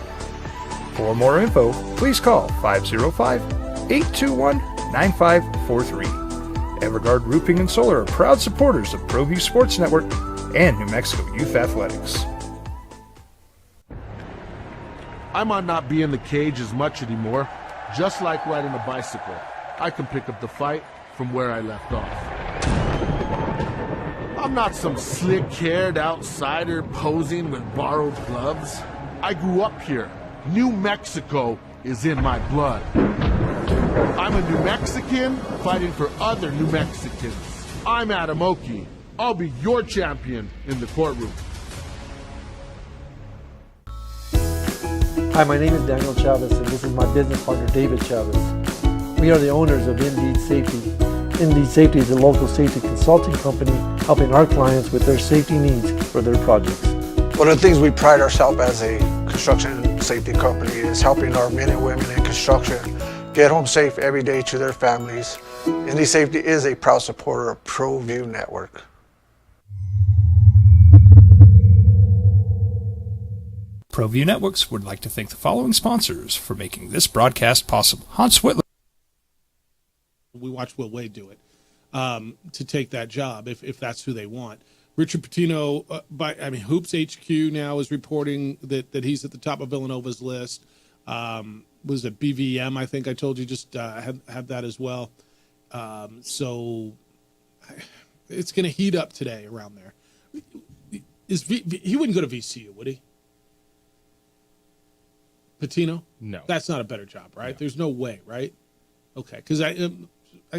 For more info, please call 505-821-9543. Evergard Roofing and Solar are proud supporters of ProView Sports Network and New Mexico Youth Athletics. I might not be in the cage as much anymore. Just like riding a bicycle, I can pick up the fight from where I left off. I'm not some slick-haired outsider posing with borrowed gloves. I grew up here. New Mexico is in my blood. I'm a New Mexican fighting for other New Mexicans. I'm Adam Oki. I'll be your champion in the courtroom. Hi, my name is Daniel Chavez, and this is my business partner, David Chavez. We are the owners of Indeed Safety. Indeed Safety is a local safety consulting company helping our clients with their safety needs for their projects. One of the things we pride ourselves as a construction safety company is helping our men and women in construction get home safe every day to their families. Indeed Safety is a proud supporter of ProView Network. ProView Networks would like to thank the following sponsors for making this broadcast possible. Hans Whitler. We watched Will Wade do it to take that job if that's who they want. Richard Pitino, Hoops HQ now is reporting that he's at the top of Villanova's list. Was it BVM? I think I told you just had that as well. So it's going to heat up today around there. He wouldn't go to VCU, would he? Pitino? No. That's not a better job, right? No. There's no way, right? Okay, because I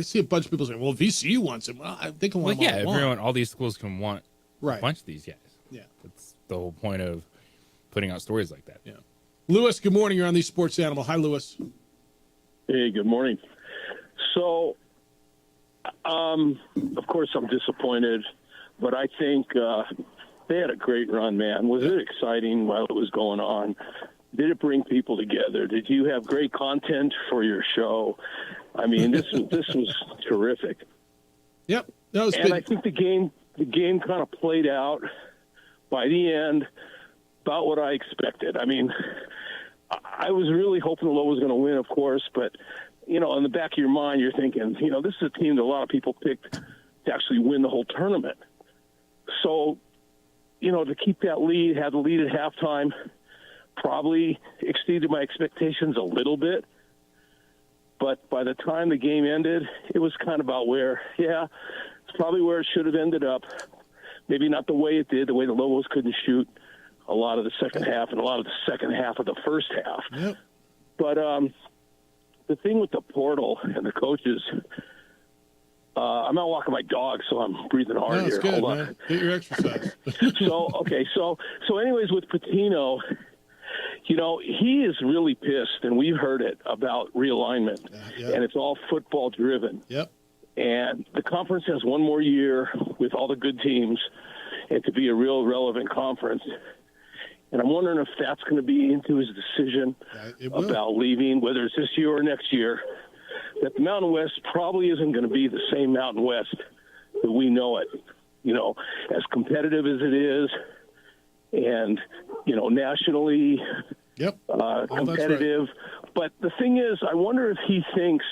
see a bunch of people saying, well, VCU wants him. Well, I think I want him everyone, all these schools can want a bunch of these guys. Yeah. That's the whole point of putting out stories like that. Yeah. Lewis, good morning. You're on the Sports Animal. Hi, Lewis. Hey, good morning. So, of course, I'm disappointed, but I think they had a great run, man. Was it exciting while it was going on? Did it bring people together? Did you have great content for your show? I mean, this was terrific. Yep. I think the game kind of played out by the end about what I expected. I mean, I was really hoping the Low was going to win, of course, but, in the back of your mind, you're thinking, this is a team that a lot of people picked to actually win the whole tournament. So, to keep that lead, have the lead at halftime, probably exceeded my expectations a little bit. But by the time the game ended, it was kind of about it's probably where it should have ended up. Maybe not the way it did, the way the Lobos couldn't shoot a lot of the second half and a lot of the second half of the first half. Yep. But the thing with the portal and the coaches, I'm out walking my dog, so I'm breathing hard here. Good, hold on. man. Get your exercise. So anyways, with Pitino, he is really pissed, and we've heard it about realignment, and it's all football driven. Yep. And the conference has one more year with all the good teams and to be a real relevant conference. And I'm wondering if that's going to be into his decision about leaving, whether it's this year or next year, that the Mountain West probably isn't going to be the same Mountain West that we know it, as competitive as it is and, nationally competitive. Right. But the thing is, I wonder if he thinks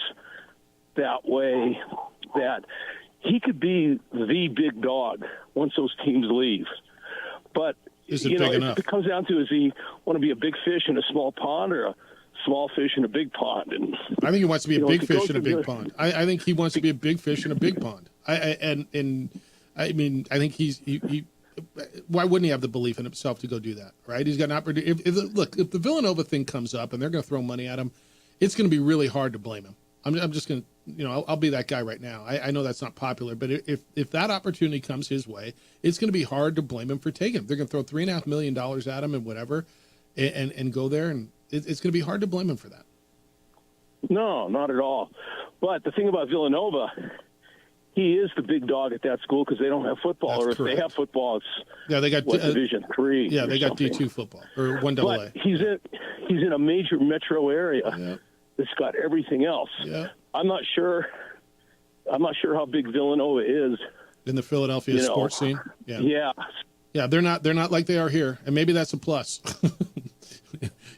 that way that he could be the big dog once those teams leave. But is it big enough? It comes down to, is he want to be a big fish in a small pond or a small fish in a big pond? And I think he wants to be a big fish in a big pond. I think he wants to be a big fish in a big pond. I think he why wouldn't he have the belief in himself to go do that, right? He's got an opportunity. If the Villanova thing comes up and they're going to throw money at him, it's going to be really hard to blame him. I'm just going to, I'll be that guy right now. I know that's not popular, but if that opportunity comes his way, it's going to be hard to blame him for taking it. They're going to throw $3.5 million at him and whatever, and go there, and it's going to be hard to blame him for that. No, not at all. But the thing about Villanova, he is the big dog at that school because they don't have football. That's or if correct. they have football, it's they got Division III. Yeah, they got something. D2 football or 1AA. But he's in a major metro area that's got everything else. Yeah. I'm not sure how big Villanova is In the Philadelphia sports scene. Yeah. Yeah, they're not like they are here, and maybe that's a plus.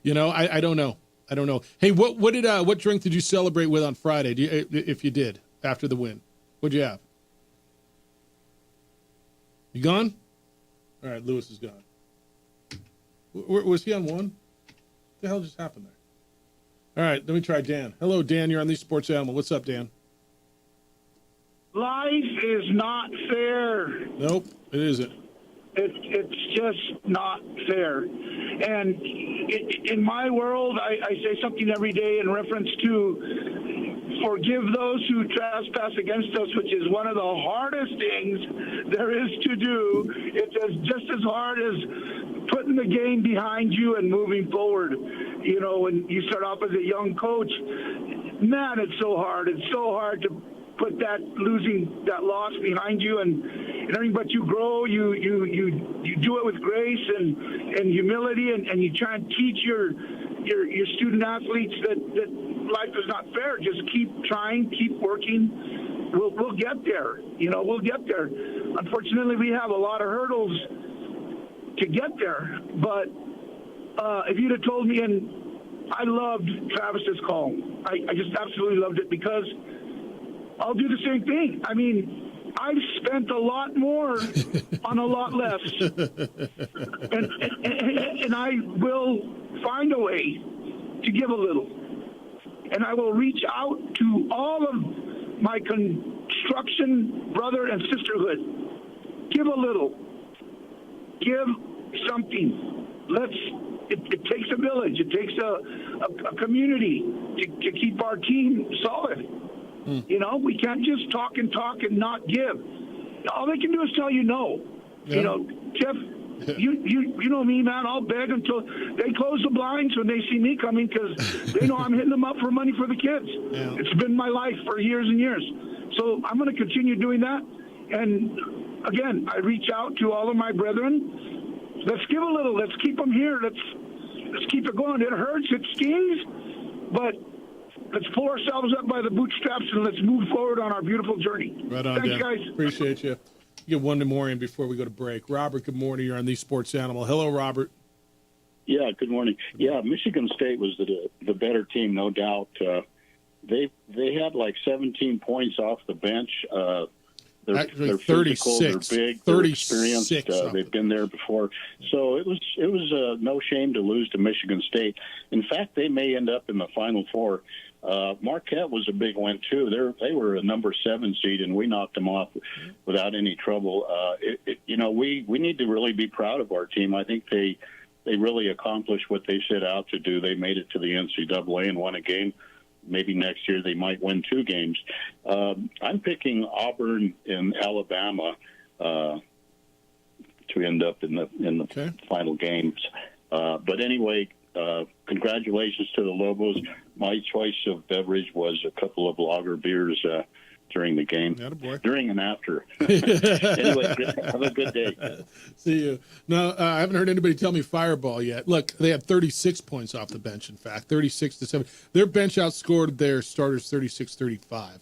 I don't know. Hey, what drink did you celebrate with on Friday? If you did after the win, what'd you have? You gone? All right, Lewis is gone. Was he on one? What the hell just happened there? All right, let me try Dan. Hello, Dan. You're on the Sports Animal. What's up, Dan? Life is not fair. Nope, it isn't. It's just not fair. And in my world, I say something every day in reference to forgive those who trespass against us, which is one of the hardest things there is to do. It's just as hard as putting the game behind you and moving forward. When you start off as a young coach, man, it's so hard. It's so hard to put that loss behind you and everything, but you grow, you do it with grace and humility, and you try and teach your student athletes that life is not fair. Just keep trying, keep working. We'll get there. We'll get there. Unfortunately, we have a lot of hurdles to get there, but if you'd have told me, and I loved Travis's call. I just absolutely loved it because I'll do the same thing. I mean, I've spent a lot more on a lot less. And I will find a way to give a little. And I will reach out to all of my construction brother and sisterhood. Give a little. Give something. It takes a village. It takes a community to keep our team solid. We can't just talk and not give. All they can do is tell you no. Yeah. Jeff, you know me, man. I'll beg until they close the blinds when they see me coming because they know I'm hitting them up for money for the kids. Yeah. It's been my life for years and years. So I'm going to continue doing that. And again, I reach out to all of my brethren. Let's give a little. Let's keep them here. Let's keep it going. It hurts. It stings. But let's pull ourselves up by the bootstraps and let's move forward on our beautiful journey. Right on, Thanks, Dan. guys. Appreciate you. Get one more in before we go to break. Robert, good morning. You're on the Sports Animal. Hello, Robert. Yeah, good morning. Yeah, Michigan State was the better team, no doubt. They had like 17 points off the bench. They're physical, they're big, they're experienced. They've been there before, so it was no shame to lose to Michigan State. In fact, they may end up in the Final Four. Marquette was a big win too. They were a number 7 seed, and we knocked them off without any trouble. We need to really be proud of our team. I think they really accomplished what they set out to do. They made it to the NCAA and won a game. Maybe next year they might win 2 games. I'm picking Auburn and Alabama to end up in the final games. But anyway, congratulations to the Lobos. My choice of beverage was a couple of lager beers during the game, during and after. Anyway, have a good day. See you. No, I haven't heard anybody tell me Fireball yet. Look, they had 36 points off the bench, in fact, 36-7. Their bench outscored their starters 36-35,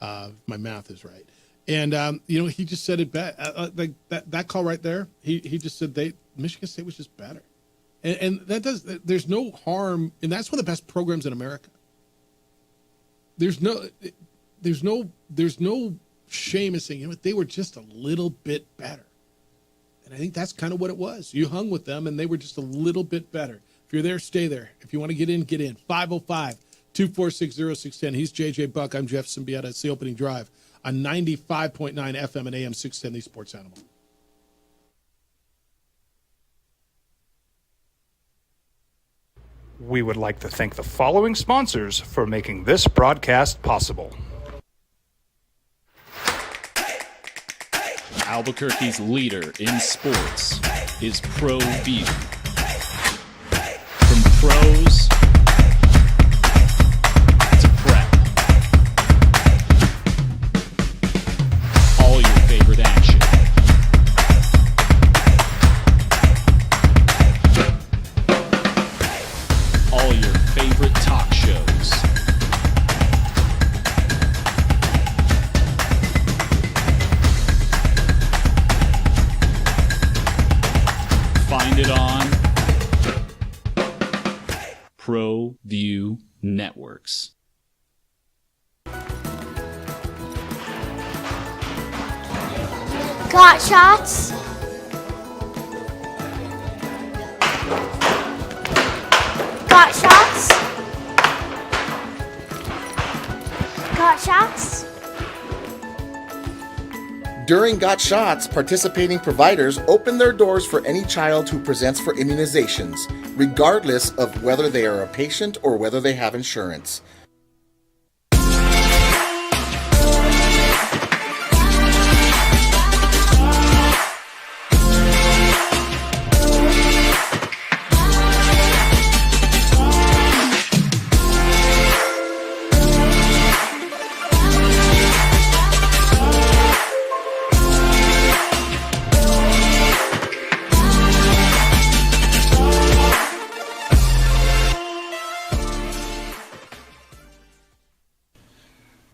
if my math is right. And, he just said it best. That call right there, he just said Michigan State was just better. And there's no harm, and that's one of the best programs in America. there's no shame in saying, you know what, they were just a little bit better. And I think that's kind of what it was. You hung with them, and they were just a little bit better. If you're there, stay there. If you want to get in, get in. 505-246-0610. He's J.J. Buck. I'm Jeff Symbieta. It's the opening drive on 95.9 FM and AM 610, the Sports Animal. We would like to thank the following sponsors for making this broadcast possible. Albuquerque's leader in sports is ProView. From pros to prep, all your favorite action. All your favorite talk shows. Find it on ProView Networks. Got shots? Got shots? Got shots? During Got Shots, participating providers open their doors for any child who presents for immunizations, regardless of whether they are a patient or whether they have insurance.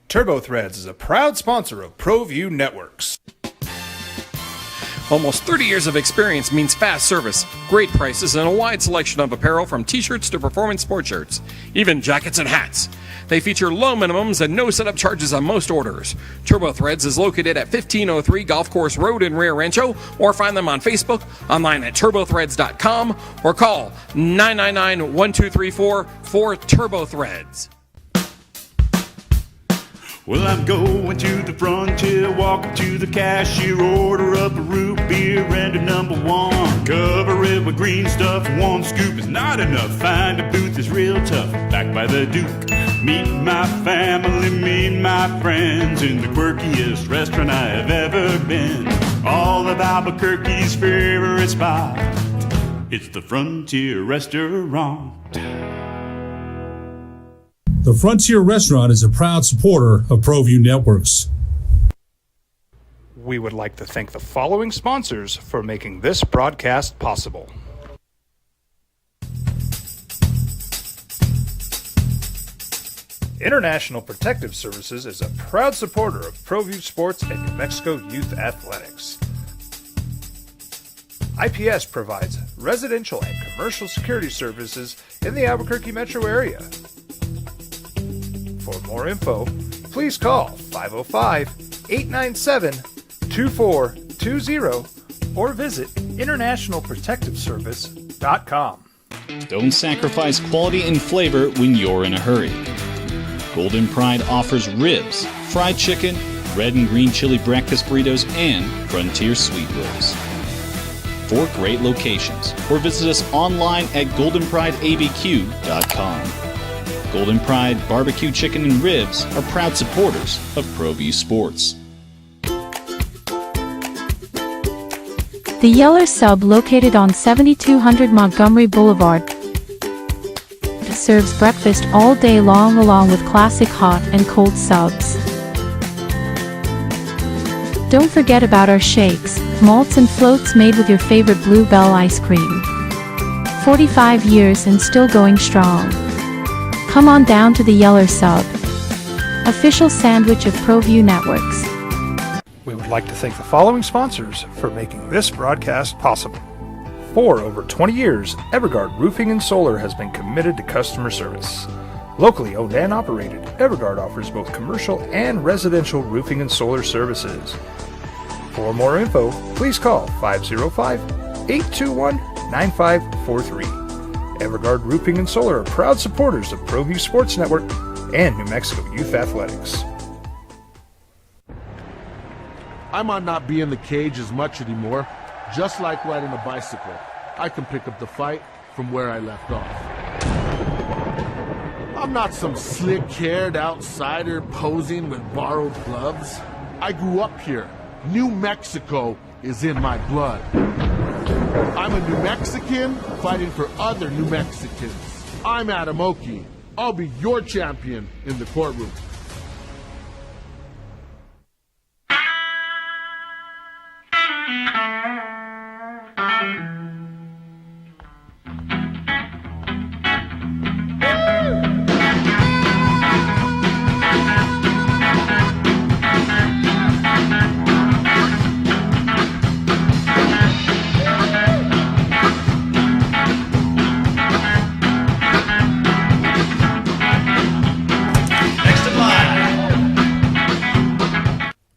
TurboThreads is a proud sponsor of ProView Networks. Almost 30 years of experience means fast service, great prices, and a wide selection of apparel from t-shirts to performance sport shirts, even jackets and hats. They feature low minimums and no setup charges on most orders. TurboThreads is located at 1503 Golf Course Road in Rio Rancho, or find them on Facebook, online at turbothreads.com, or call 999-1234 for TurboThreads. Well, I'm going to the frontier, walk up to the cashier, order up a root beer and a number one. Cover it with green stuff, one scoop is not enough. Find a booth is real tough, back by the Duke. Meet my family, meet my friends in the quirkiest restaurant I have ever been. All of Albuquerque's favorite spot, it's the Frontier Restaurant. The Frontier Restaurant is a proud supporter of ProView Networks. We would like to thank the following sponsors for making this broadcast possible. International Protective Services is a proud supporter of ProView Sports and New Mexico Youth Athletics. IPS provides residential and commercial security services in the Albuquerque metro area. For more info, please call 505-897-2420 or visit internationalprotectiveservice.com. Don't sacrifice quality and flavor when you're in a hurry. Golden Pride offers ribs, fried chicken, red and green chili breakfast burritos, and Frontier sweet rolls. 4 great locations, or visit us online at goldenprideabq.com. Golden Pride Barbecue Chicken and Ribs are proud supporters of ProView Sports. The Yeller Sub, located on 7200 Montgomery Boulevard, serves breakfast all day long along with classic hot and cold subs. Don't forget about our shakes, malts and floats made with your favorite Bluebell ice cream. 45 years and still going strong. Come on down to the Yeller Sub, official sandwich of ProView Networks. We would like to thank the following sponsors for making this broadcast possible. For over 20 years, Evergard Roofing and Solar has been committed to customer service. Locally owned and operated, Everguard offers both commercial and residential roofing and solar services. For more info, please call 505-821-9543. Everguard Roofing and Solar are proud supporters of ProView Sports Network and New Mexico Youth Athletics. I might not be in the cage as much anymore. Just like riding a bicycle, I can pick up the fight from where I left off. I'm not some slick-haired outsider posing with borrowed gloves. I grew up here. New Mexico is in my blood. I'm a New Mexican fighting for other New Mexicans. I'm Adam Oki. I'll be your champion in the courtroom.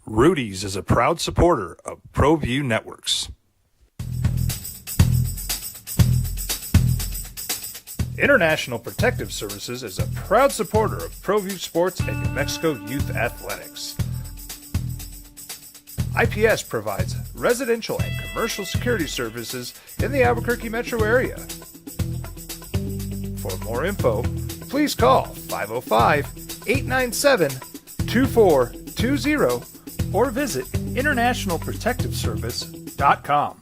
Rudy's is a proud supporter of ProView Networks. International Protective Services is a proud supporter of ProView Sports and New Mexico Youth Athletics. IPS provides residential and commercial security services in the Albuquerque metro area. For more info, please call 505-897-2420 or visit internationalprotectiveservice.com.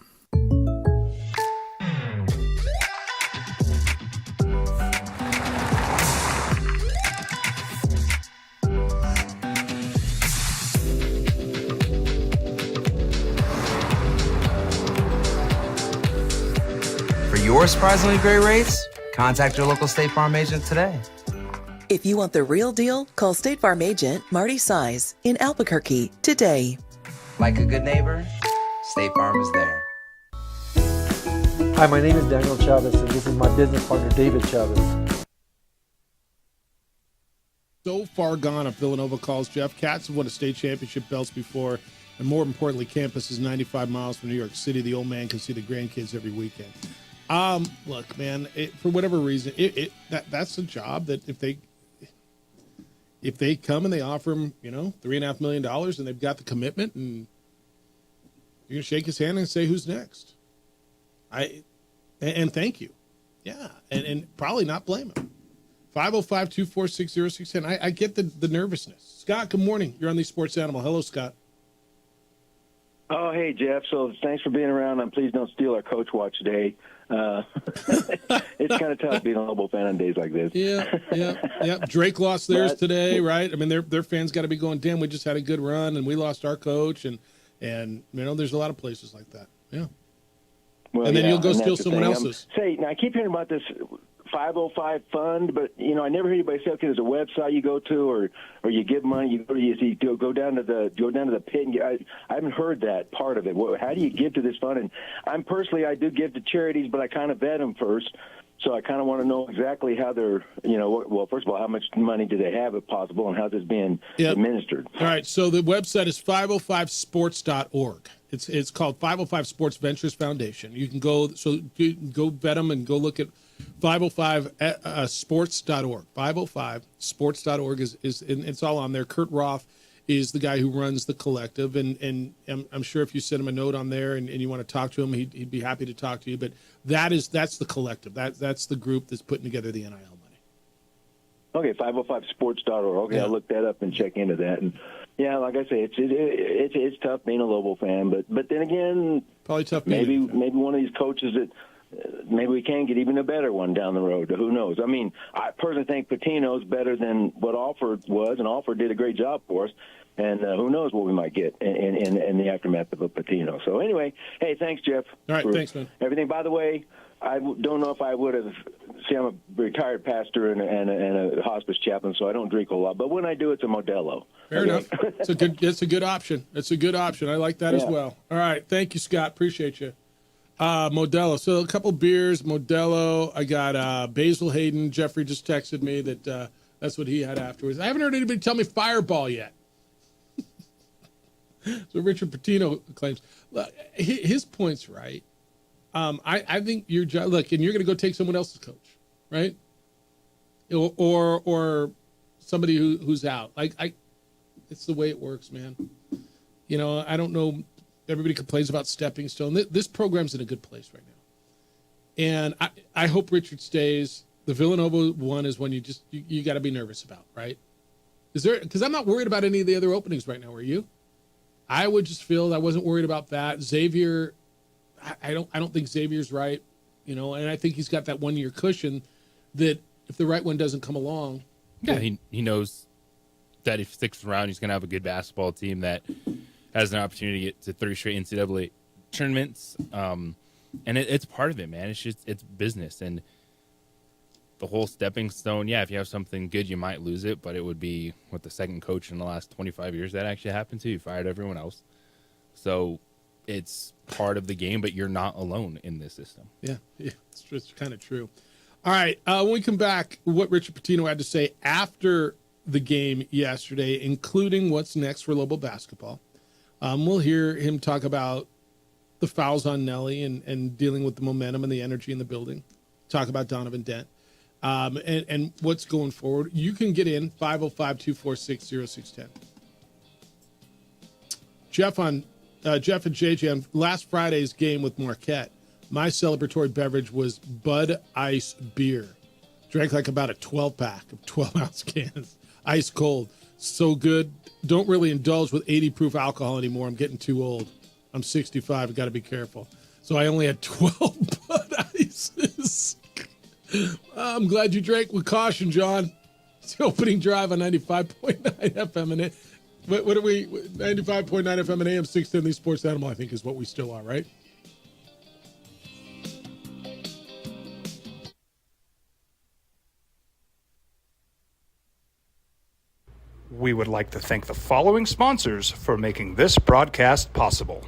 For your surprisingly great rates, contact your local State Farm agent today. If you want the real deal, call State Farm agent Marty Size in Albuquerque today. Like a good neighbor, State Farm is there. Hi, my name is Daniel Chavez, and this is my business partner, David Chavez. So far gone at Villanova calls, Jeff. Cats have won a state championship belts before, and more importantly, campus is 95 miles from New York City. The old man can see the grandkids every weekend. Look, man, for whatever reason, that's a job that if they come and they offer him, $3.5 million and they've got the commitment, and you're going to shake his hand and say, who's next? And thank you. Yeah. And probably not blame him. 505-246-0610. I get the nervousness. Scott, good morning. You're on the Sports Animal. Hello, Scott. Oh, hey, Jeff. So thanks for being around. And please don't steal our Coach Watch today. It's kind of tough being a Lobo fan on days like this. Yeah. Drake lost theirs today, right? I mean, their fans got to be going, damn, we just had a good run and we lost our coach, and there's a lot of places like that. Yeah. Well, and then you'll go and steal that's the someone thing. else's. Now I keep hearing about this 505 fund, but I never hear anybody say, okay, there's a website you go to, or you give money, you go down to the pit. And I haven't heard that part of it. How do you give to this fund? And I do give to charities, but I kind of vet them first. So I kind of want to know exactly how they're, well, first of all, how much money do they have, if possible, and how's this being administered? All right. So the website is 505sports.org. It's called 505 Sports Ventures Foundation. You can go vet them and go look at 505sports.org. 505sports.org is it's all on there. Kurt Roth is the guy who runs the collective, and I'm sure if you send him a note on there and you want to talk to him, he'd be happy to talk to you. But that's the collective. That's the group that's putting together the NIL money. Okay, 505sports.org. Okay, Yeah. I'll look that up and check into that. And yeah, like I say, it's tough being a Lobo fan, but then again, probably tough. Maybe one of these coaches that maybe we can get even a better one down the road. Who knows? I mean, I personally think Patino's better than what Alford was, and Alford did a great job for us. And who knows what we might get in the aftermath of a Patino. So anyway, hey, thanks, Jeff. All right, thanks, man. Everything. By the way, I don't know if I would have. See, I'm a retired pastor and a hospice chaplain, so I don't drink a lot. But when I do, it's a Modelo. Fair enough. It's a good option. It's a good option. I like that as well. All right, thank you, Scott. Appreciate you. Modelo. So a couple beers, Modelo. I got Basil Hayden. Jeffrey just texted me that That's what he had afterwards. I haven't heard anybody tell me Fireball yet. So Richard Pitino claims. Look, his point's right. I think your job. Look, and you're going to go take someone else's coach, right? Or somebody who's out. It's the way it works, man. You know, I don't know. Everybody complains about stepping stone. This program's in a good place right now, and I hope Richard stays. The Villanova one is one you got to be nervous about, right? Because I'm not worried about any of the other openings right now. Are you? I would just feel I wasn't worried about that. Xavier, I don't think Xavier's right, you know, and I think he's got that 1 year cushion that if the right one doesn't come along. Yeah, he knows that if he sticks around, he's going to have a good basketball team that has an opportunity to get to 3 straight NCAA tournaments. And it's part of it, man. It's business. And the whole stepping stone, yeah, if you have something good, you might lose it, but it would be with the second coach in the last 25 years that actually happened to. You fired everyone else. So it's part of the game, but you're not alone in this system. Yeah, it's kind of true. All right, when we come back, what Richard Pitino had to say after the game yesterday, including what's next for Lobo basketball. We'll hear him talk about the fouls on Nelly and dealing with the momentum and the energy in the building. Talk about Donovan Dent. And what's going forward. You can get in 505-246-0610. Jeff and JJ on last Friday's game with Marquette. My celebratory beverage was Bud Ice beer. Drank like about a 12-pack of 12-ounce cans. Ice cold. So good. Don't really indulge with 80 proof alcohol anymore. I'm getting too old. I'm 65. I've got to be careful. So I only had 12 Bud Ices. I'm glad you drank with caution, John. It's the opening drive on 95.9 FM and what are we? 95.9 FM and AM 610. The Sports Animal, I think, is what we still are, right? We would like to thank the following sponsors for making this broadcast possible.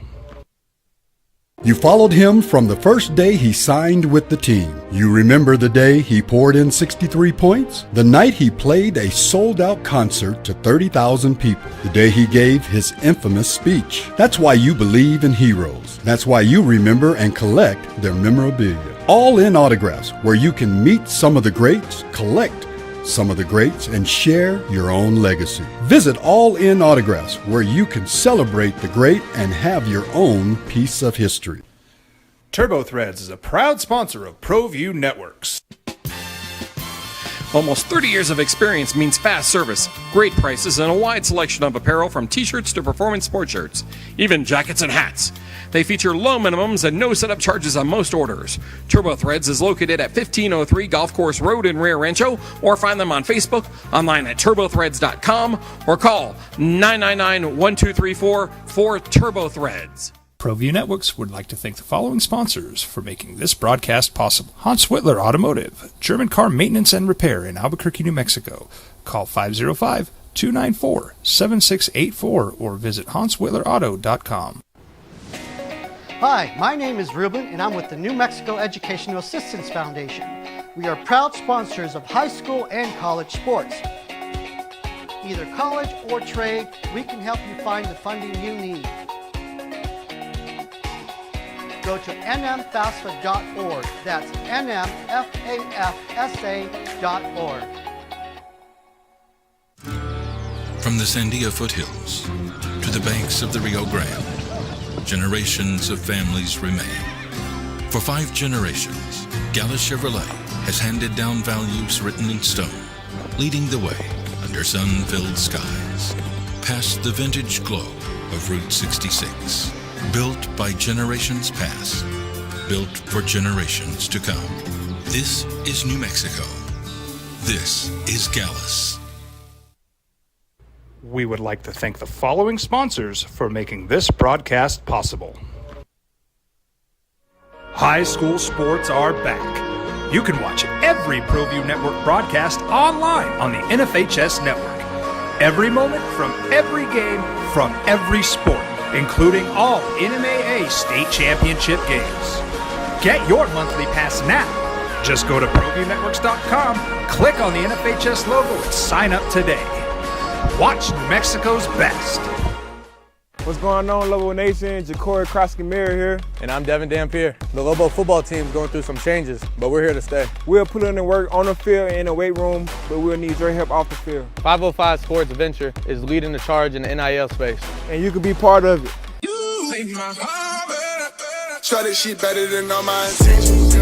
You followed him from the first day he signed with the team. You remember the day he poured in 63 points? The night he played a sold-out concert to 30,000 people. The day he gave his infamous speech. That's why you believe in heroes. That's why you remember and collect their memorabilia. All in Autographs, where you can meet some of the greats, collect some of the greats, and share your own legacy. Visit All In Autographs, where you can celebrate the great and have your own piece of history. TurboThreads is a proud sponsor of ProView Networks. Almost 30 years of experience means fast service, great prices, and a wide selection of apparel from t-shirts to performance sport shirts, even jackets and hats. They feature low minimums and no setup charges on most orders. TurboThreads is located at 1503 Golf Course Road in Rio Rancho, or find them on Facebook, online at turbothreads.com, or call 999-1234 for TurboThreads. ProView Networks would like to thank the following sponsors for making this broadcast possible. Hans Whitler Automotive, German car maintenance and repair in Albuquerque, New Mexico. Call 505-294-7684 or visit HansWhitlerAuto.com. Hi, my name is Ruben, and I'm with the New Mexico Educational Assistance Foundation. We are proud sponsors of high school and college sports. Either college or trade, we can help you find the funding you need. Go to nmfafsa.org. That's nmfafsa.org. From the Sandia foothills to the banks of the Rio Grande, generations of families remain. For 5 generations, Gallus Chevrolet has handed down values written in stone, leading the way under sun-filled skies, past the vintage glow of Route 66. Built by generations past, built for generations to come. This is New Mexico. This is Gallus. We would like to thank the following sponsors for making this broadcast possible. High school sports are back. You can watch every ProView Network broadcast online on the NFHS network. Every moment from every game from every sport, including all NMAA state championship games. Get your monthly pass now Just go to ProViewNetworks.com, click on the NFHS logo, and sign up today. Watch New Mexico's best. What's going on, Lobo Nation? Ja'Cory Krosky-Mir here. And I'm Devin Dampier. The Lobo football team is going through some changes, but we're here to stay. We'll put in the work on the field and in the weight room, but we'll need your help off the field. 505 Sports Venture is leading the charge in the NIL space. And you can be part of it. Try this shit better than all my intentions.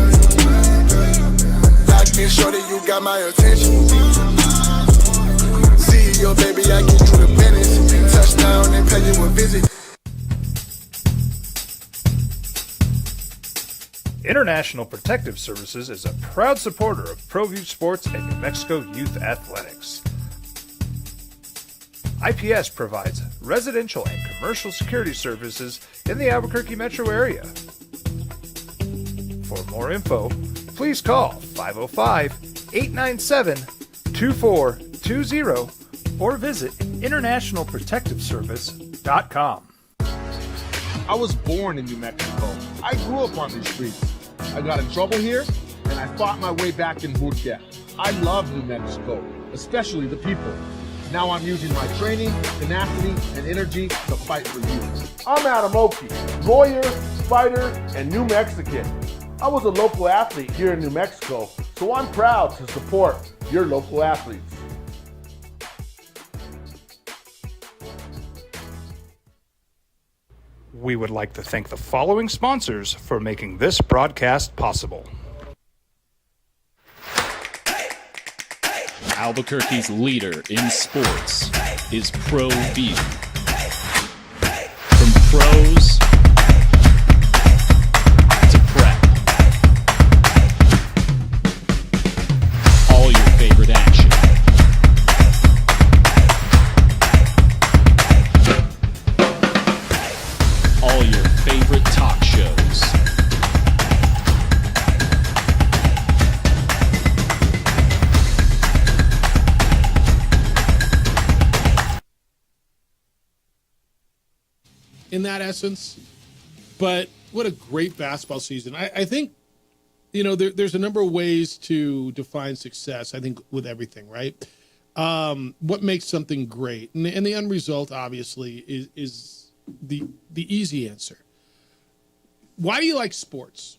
Locked in, shorty, you got my attention. See your baby, I get you the business. Touchdown and pay you a visit. International Protective Services is a proud supporter of ProView Sports and New Mexico Youth Athletics. IPS provides residential and commercial security services in the Albuquerque metro area. For more info, please call 505-897-2420 or visit internationalprotectiveservice.com. I was born in New Mexico. I grew up on these streets. I got in trouble here, and I fought my way back in Burquia. I love New Mexico, especially the people. Now I'm using my training, tenacity, and energy to fight for you. I'm Adam Oki, lawyer, fighter, and New Mexican. I was a local athlete here in New Mexico, so I'm proud to support your local athletes. We would like to thank the following sponsors for making this broadcast possible. Albuquerque's leader in sports is ProView. From pros to prep, all your favorite action. All your favorite talk shows. In that essence. But what a great basketball season. I think, you know, there's a number of ways to define success, I think, with everything, right? What makes something great? And the end result, obviously, is the easy answer. Why do you like sports?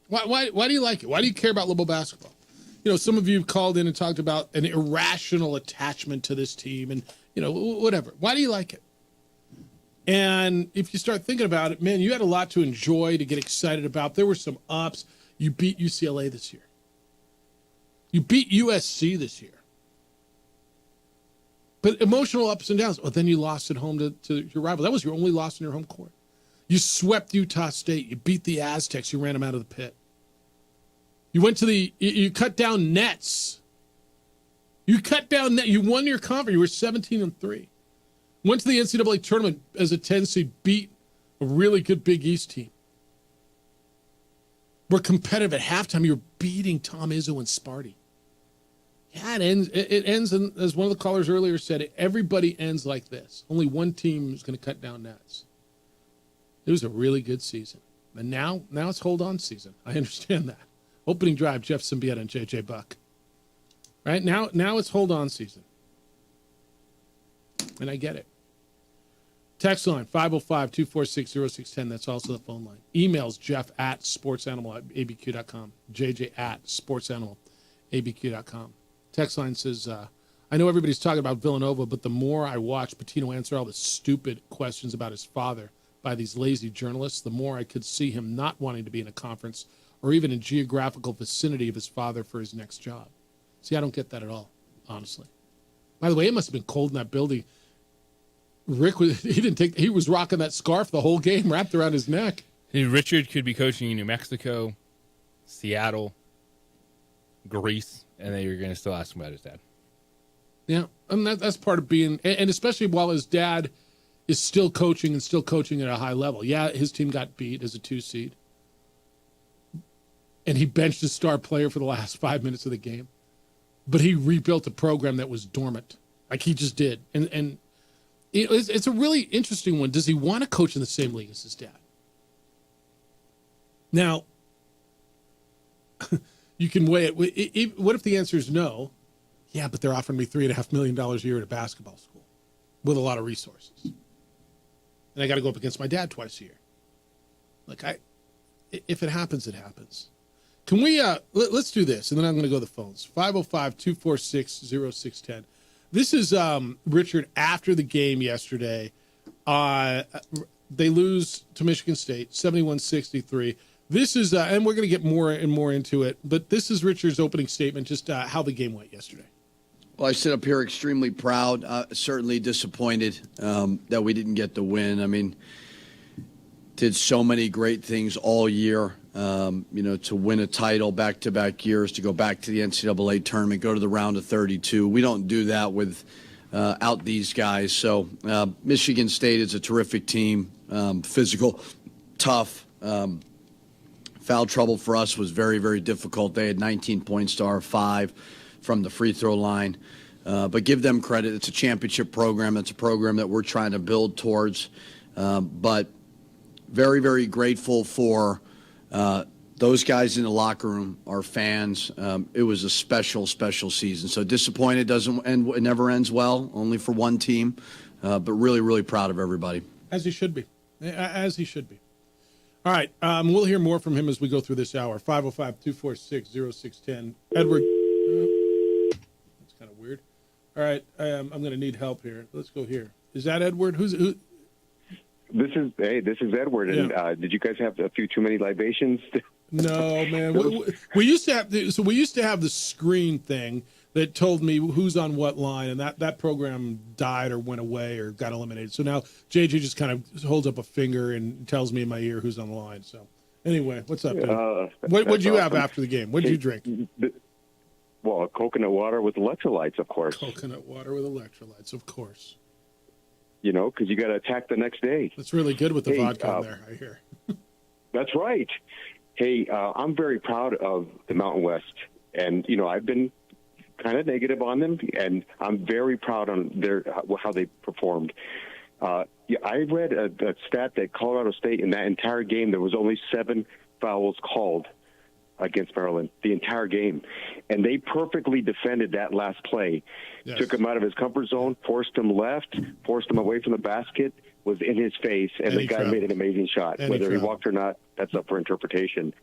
Why do you like it? Why do you care about Lobo basketball? You know, some of you have called in and talked about an irrational attachment to this team and, you know, whatever. Why do you like it? And if you start thinking about it, man, you had a lot to enjoy, to get excited about. There were some ups. You beat UCLA this year. You beat USC this year. But emotional ups and downs. Well, then you lost at home to your rival. That was your only loss in your home court. You swept Utah State. You beat the Aztecs. You ran them out of the pit. You went to you cut down nets. You won your conference. You were 17-3. Went to the NCAA tournament as a 10 seed, beat a really good Big East team. Were competitive at halftime. You were beating Tom Izzo and Sparty. Yeah, it ends, and as one of the callers earlier said, everybody ends like this. Only one team is going to cut down nets. It was a really good season. And now it's hold on season. I understand that. Opening drive, Jeff Symbieta and J.J. Buck. Right? Now it's hold on season. And I get it. Text line, 505-246-0610. That's also the phone line. Emails, jeff@sportsanimal@abq.com. jj@sportsanimal@abq.com. Text line says, I know everybody's talking about Villanova, but the more I watch Pitino answer all the stupid questions about his father by these lazy journalists, the more I could see him not wanting to be in a conference or even in geographical vicinity of his father for his next job. See, I don't get that at all, honestly. By the way, it must have been cold in that building. Rick he was rocking that scarf the whole game wrapped around his neck. Richard could be coaching in New Mexico, Seattle, Greece, and then you're going to still ask him about his dad. Yeah, and that's part of being, and especially while his dad is still coaching and still coaching at a high level. Yeah, his team got beat as a 2 seed. And he benched his star player for the last 5 minutes of the game. But he rebuilt a program that was dormant. Like he just did. And it's a really interesting one. Does he want to coach in the same league as his dad? Now, you can weigh it. What if the answer is no? Yeah, but they're offering me $3.5 million a year at a basketball school with a lot of resources. And I got to go up against my dad twice a year. If it happens, it happens. Can we, let's do this, and then I'm going to go to the phones. 505-246-0610. This is Richard after the game yesterday. They lose to Michigan State, 71-63. This is, and we're going to get more and more into it, but this is Richard's opening statement, just how the game went yesterday. Well, I sit up here extremely proud, certainly disappointed that we didn't get the win. I mean, did so many great things all year, to win a title back-to-back years, to go back to the NCAA tournament, go to the round of 32. We don't do that without these guys. So Michigan State is a terrific team, physical, tough. Foul trouble for us was very, very difficult. They had 19 points to our 5 from the free throw line. But give them credit. It's a championship program. It's a program that we're trying to build towards. But very, very grateful for those guys in the locker room, our fans. It was a special, special season. So disappointed doesn't end. It never ends well, only for one team. But really, really proud of everybody. As he should be. As he should be. All right. We'll hear more from him as we go through this hour. 505-246-0610. Edward. That's kind of weird. All right. I'm going to need help here. Let's go here. Is that Edward? Who? This is Edward. And did you guys have a few too many libations? No, man. we used to have the screen thing that told me who's on what line, and that program died or went away or got eliminated. So now JJ just kind of holds up a finger and tells me in my ear who's on the line. So anyway, what's up, dude? What'd you have after the game? What'd you drink? Well, coconut water with electrolytes, of course. Coconut water with electrolytes, of course. Because you got to attack the next day. That's really good with the vodka in there, I hear. That's right. Hey, I'm very proud of the Mountain West. And, I've been kind of negative on them, and I'm very proud on how they performed. I read a stat that Colorado State, in that entire game, there was only 7 fouls called against Maryland, the entire game. And they perfectly defended that last play. Yes. Took him out of his comfort zone, forced him left, forced him away from the basket, was in his face, and the guy made an amazing shot. Whether he walked or not, that's up for interpretation.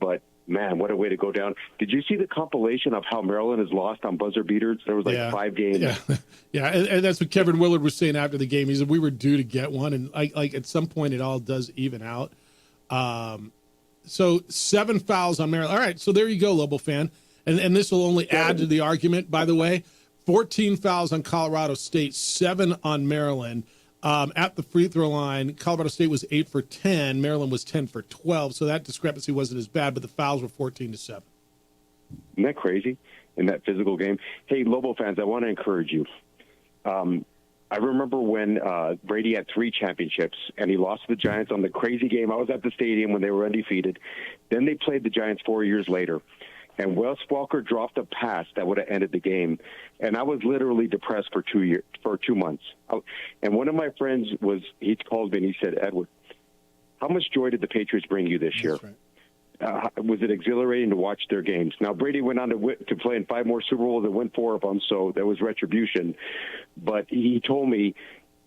But, man, what a way to go down. Did you see the compilation of how Maryland has lost on buzzer beaters? There was 5 games. Yeah, and that's what Kevin Willard was saying after the game. He said we were due to get one, and like at some point it all does even out. So 7 fouls on Maryland. All right, so there you go, Lobo fan. And this will only add to the argument, by the way. 14 fouls on Colorado State, 7 on Maryland. At the free throw line, Colorado State was 8 for 10. Maryland was 10 for 12. So that discrepancy wasn't as bad, but the fouls were 14-7. Isn't that crazy in that physical game? Hey, Lobo fans, I want to encourage you. I remember when Brady had 3 championships, and he lost to the Giants on the crazy game. I was at the stadium when they were undefeated. Then they played the Giants 4 years later. And Wes Welker dropped a pass that would have ended the game. And I was literally depressed for 2 months. And one of my friends he called me and he said, Edward, how much joy did the Patriots bring you this year? Right. Was it exhilarating to watch their games? Now, Brady went on to play in 5 more Super Bowls and win 4 of them, so there was retribution. But he told me,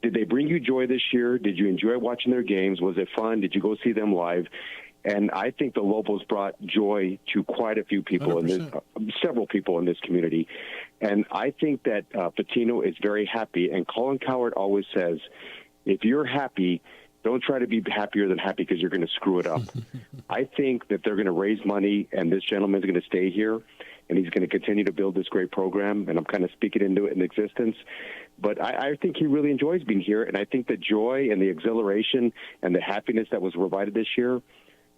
did they bring you joy this year? Did you enjoy watching their games? Was it fun? Did you go see them live? And I think the Lobos brought joy to quite a few people, several people in this community. And I think that Pitino is very happy. And Colin Cowherd always says, if you're happy, don't try to be happier than happy because you're going to screw it up. I think that they're going to raise money, and this gentleman's going to stay here, and he's going to continue to build this great program. And I'm kind of speaking into it in existence. But I think he really enjoys being here. And I think the joy and the exhilaration and the happiness that was provided this year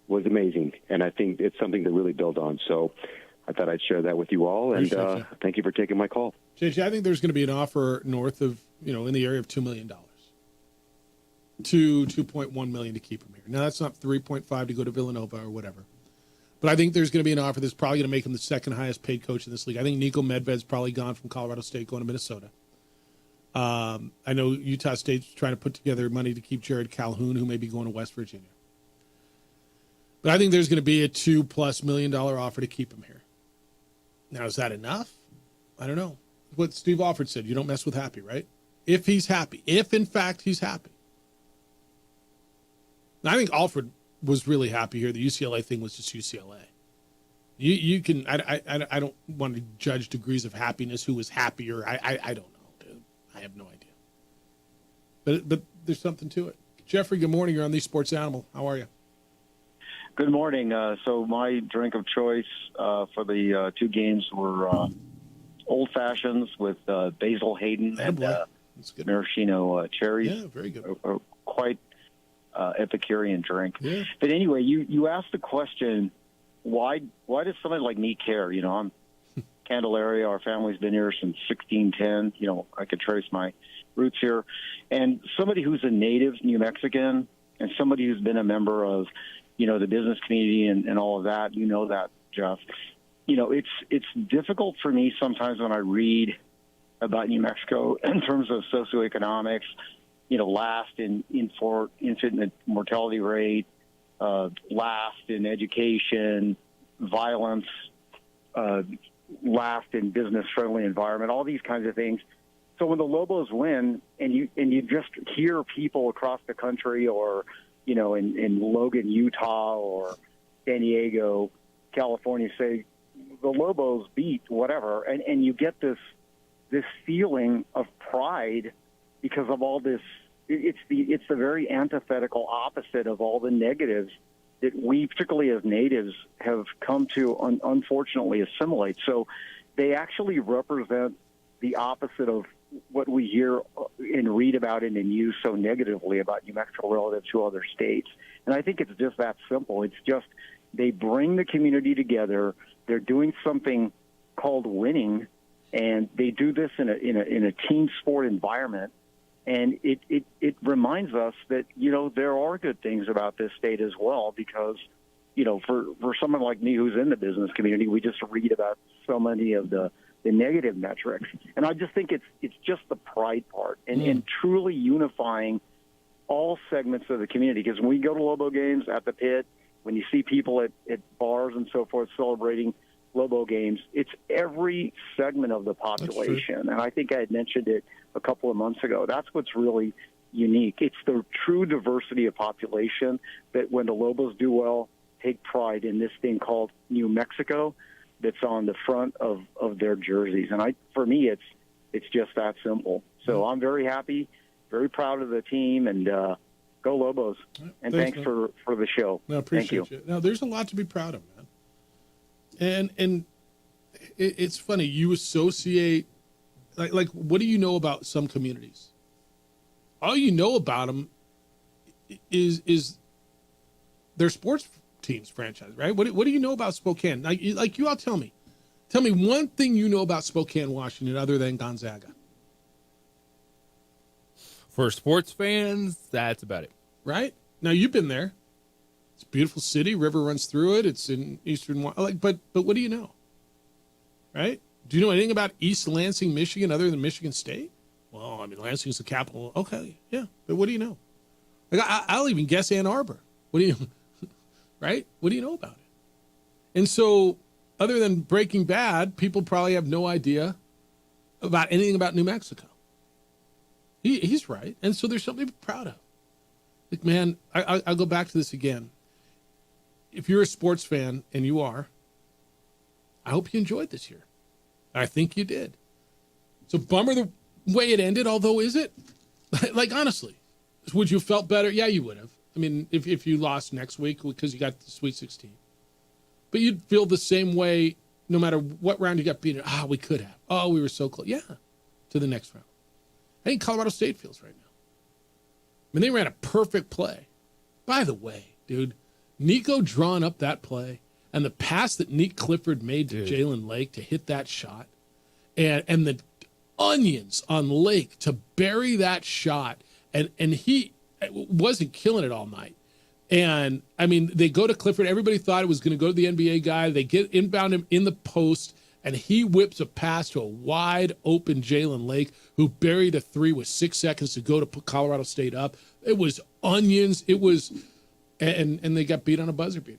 was amazing, and I think it's something to really build on. So I thought I'd share that with you all, and thank you for taking my call. JJ, I think there's going to be an offer north of, in the area of $2 million to $2.1 million to keep him here. Now, that's not 3.5 to go to Villanova or whatever, but I think there's going to be an offer that's probably going to make him the second highest paid coach in this league. I think Nico Medved's probably gone from Colorado State going to Minnesota. I know Utah State's trying to put together money to keep Jared Calhoun, who may be going to West Virginia. But I think there's going to be a $2+ million offer to keep him here. Now, is that enough? I don't know. What Steve Alford said, you don't mess with happy, right? If he's happy, if in fact he's happy. Now, I think Alford was really happy here. The UCLA thing was just UCLA. You can, I don't want to judge degrees of happiness, who was happier. I don't know. I have no idea. But there's something to it. Jeffrey, good morning. You're on the Sports Animal. How are you? Good morning. So my drink of choice for the two games were Old Fashions with Basil Hayden and maraschino cherries. Yeah, very good. Quite Epicurean drink. Yeah. But anyway, you asked the question, why does somebody like me care? You know, I'm Candelaria. Our family's been here since 1610. You know, I could trace my roots here. And somebody who's a native New Mexican and somebody who's been a member of, you know, the business community and all of that, you know that, Jeff. You know, it's difficult for me sometimes when I read about New Mexico in terms of socioeconomics, you know, last in infant mortality rate, last in education, violence, last in business-friendly environment, all these kinds of things. So when the Lobos win, and you just hear people across the country, or you know, in Logan, Utah, or San Diego, California, say the Lobos beat whatever, and you get this feeling of pride because of all this. It's the very antithetical opposite of all the negatives that we, particularly as natives, have come to unfortunately assimilate. So they actually represent the opposite of what we hear and read about and use so negatively about New Mexico relative to other states. And I think it's just that simple. It's just they bring the community together. They're doing something called winning, and they do this in a team sport environment. And it reminds us that, you know, there are good things about this state as well, because, you know, for someone like me who's in the business community, we just read about so many of the negative metrics. And I just think it's just the pride part and truly unifying all segments of the community. Because when we go to Lobo games at the Pit, when you see people at bars and so forth celebrating Lobo games, it's every segment of the population. And I think I had mentioned it a couple of months ago. That's what's really unique. It's the true diversity of population that when the Lobos do well, take pride in this thing called New Mexico that's on the front of their jerseys. And for me, it's just that simple. So I'm very happy, very proud of the team, and go Lobos. And thanks for the show. No, appreciate you. Now, there's a lot to be proud of, man. And it's funny, you associate, like what do you know about some communities? All you know about them is their sports teams franchise, right? What do you know about Spokane? Like you all tell me one thing you know about Spokane, Washington, other than Gonzaga. For sports fans, that's about it. Right? Now, you've been there. It's a beautiful city. River runs through it. It's in eastern, but what do you know? Right? Do you know anything about East Lansing, Michigan, other than Michigan State? Well, I mean, Lansing is the capital. Okay, yeah, but what do you know? Like, I'll even guess Ann Arbor. What do you know? Right? What do you know about it? And so, other than Breaking Bad, people probably have no idea about anything about New Mexico. He's right. And so there's something to be proud of. Like, man, I'll go back to this again. If you're a sports fan, and you are, I hope you enjoyed this year. I think you did. So bummer the way it ended, although is it? Like, honestly, would you have felt better? Yeah, you would have. I mean, if you lost next week because you got the Sweet 16. But you'd feel the same way no matter what round you got beaten. We could have. Oh, we were so close. Yeah, to the next round. I think Colorado State feels right now. I mean, they ran a perfect play. By the way, dude, Nico drawing up that play and the pass that Nick Clifford made to Jalen Lake to hit that shot and the onions on Lake to bury that shot. And he wasn't killing it all night. And, I mean, they go to Clifford. Everybody thought it was going to go to the NBA guy. They get inbound him in the post, and he whips a pass to a wide-open Jalen Lake, who buried a three with 6 seconds to go to put Colorado State up. It was onions. It was – and they got beat on a buzzer beater.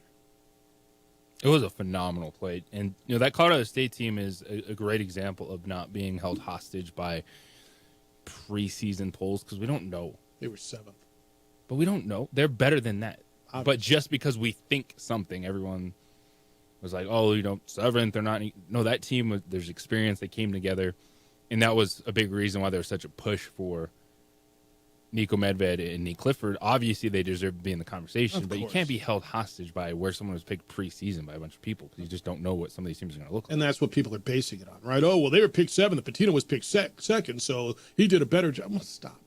It was a phenomenal play. And, that Colorado State team is a great example of not being held hostage by preseason polls because we don't know. They were 7th. But we don't know. They're better than that. But just because we think something, everyone was like, 7th, they're not. No, that team, there's experience. They came together. And that was a big reason why there was such a push for Nico Medved and Nick Clifford. Obviously, they deserve to be in the conversation, but you can't be held hostage by where someone was picked preseason by a bunch of people because you just don't know what some of these teams are going to look like. And that's what people are basing it on, right? Oh, well, they were picked 7th. Patino was picked second, so he did a better job. Well, stop.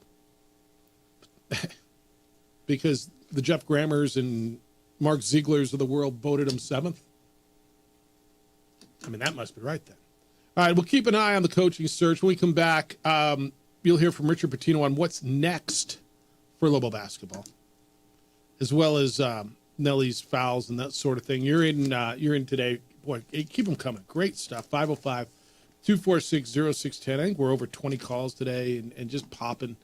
Because the Jeff Grammers and Mark Zieglers of the world voted him 7th? I mean, that must be right then. All right, we'll keep an eye on the coaching search. When we come back, you'll hear from Richard Pitino on what's next for Lobo basketball, as well as Nelly's fouls and that sort of thing. You're in today. Boy, keep them coming. Great stuff. 505-246-0610. I think we're over 20 calls today and just popping.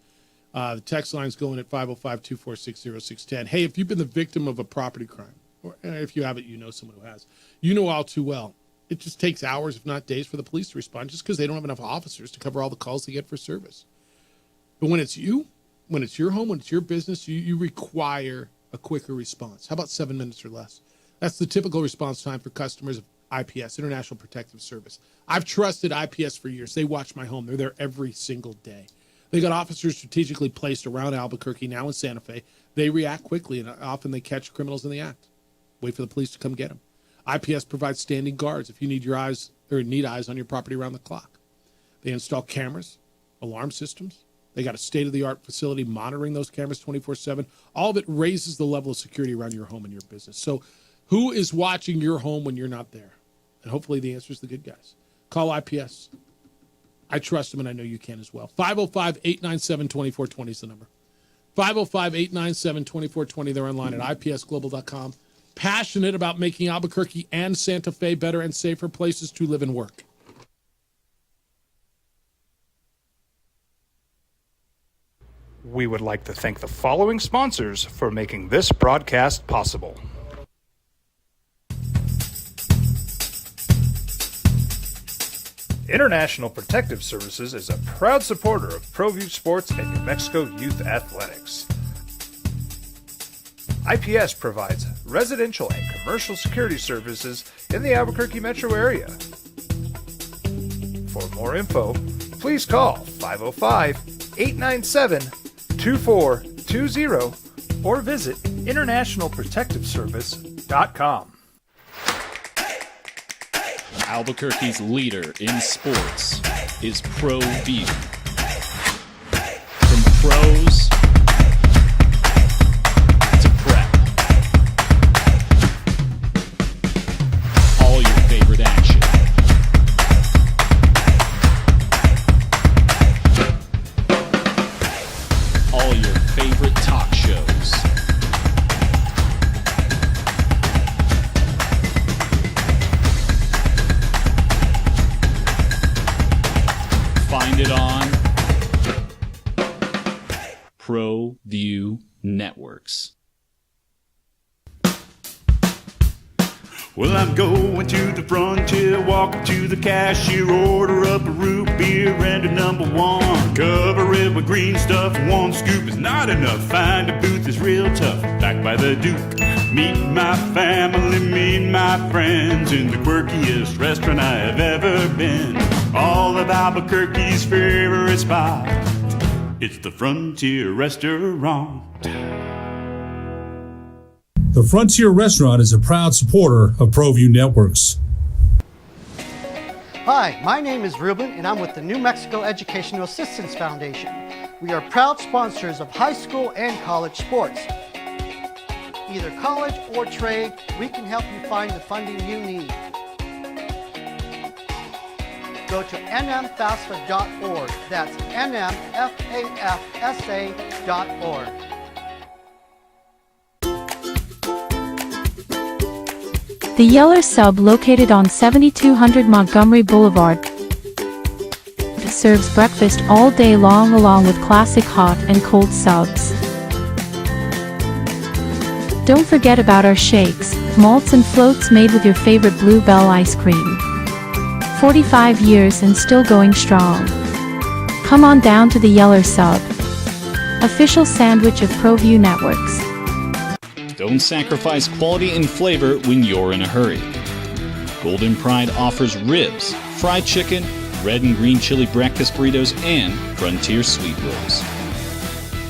The text line's going at 505-246-0610. Hey, if you've been the victim of a property crime, or if you haven't, you know someone who has, you know all too well. It just takes hours, if not days, for the police to respond just because they don't have enough officers to cover all the calls they get for service. But when it's you, when it's your home, when it's your business, you require a quicker response. How about 7 minutes or less? That's the typical response time for customers of IPS, International Protective Service. I've trusted IPS for years. They watch my home. They're there every single day. They got officers strategically placed around Albuquerque, now in Santa Fe. They react quickly, and often they catch criminals in the act. Wait for the police to come get them. IPS provides standing guards if you need eyes on your property around the clock. They install cameras, alarm systems. They got a state-of-the-art facility monitoring those cameras 24/7. All of it raises the level of security around your home and your business. So who is watching your home when you're not there? And hopefully the answer is the good guys. Call IPS. I trust them, and I know you can as well. 505-897-2420 is the number. 505-897-2420. They're online at ipsglobal.com. Passionate about making Albuquerque and Santa Fe better and safer places to live and work. We would like to thank the following sponsors for making this broadcast possible. International Protective Services is a proud supporter of ProView Sports and New Mexico Youth Athletics. IPS provides residential and commercial security services in the Albuquerque metro area. For more info, please call 505-897-2420 or visit internationalprotectiveservice.com. Albuquerque's leader in sports is ProView. From pros to prep, all your favorite action. All your favorite talk shows. Find it on ProView Networks. Well, I'm going to the frontier, walk up to the cashier, order up a root beer and a number one. Cover it with green stuff, one scoop is not enough. Find a booth is real tough, back by the Duke. Meet my family, meet my friends in the quirkiest restaurant I have ever been. All of Albuquerque's favorite spot, it's the Frontier Restaurant. The Frontier Restaurant is a proud supporter of ProView Networks. Hi, my name is Ruben, and I'm with the New Mexico Educational Assistance Foundation. We are proud sponsors of high school and college sports. Either college or trade, we can help you find the funding you need. Go to nmfafsa.org. That's nmfafsa.org. The Yeller Sub, located on 7200 Montgomery Boulevard, serves breakfast all day long along with classic hot and cold subs. Don't forget about our shakes, malts and floats made with your favorite Bluebell ice cream. 45 years and still going strong. Come on down to the Yeller Sub, official sandwich of ProView Networks. Don't sacrifice quality and flavor when you're in a hurry. Golden Pride offers ribs, fried chicken, red and green chili breakfast burritos, and Frontier sweet rolls.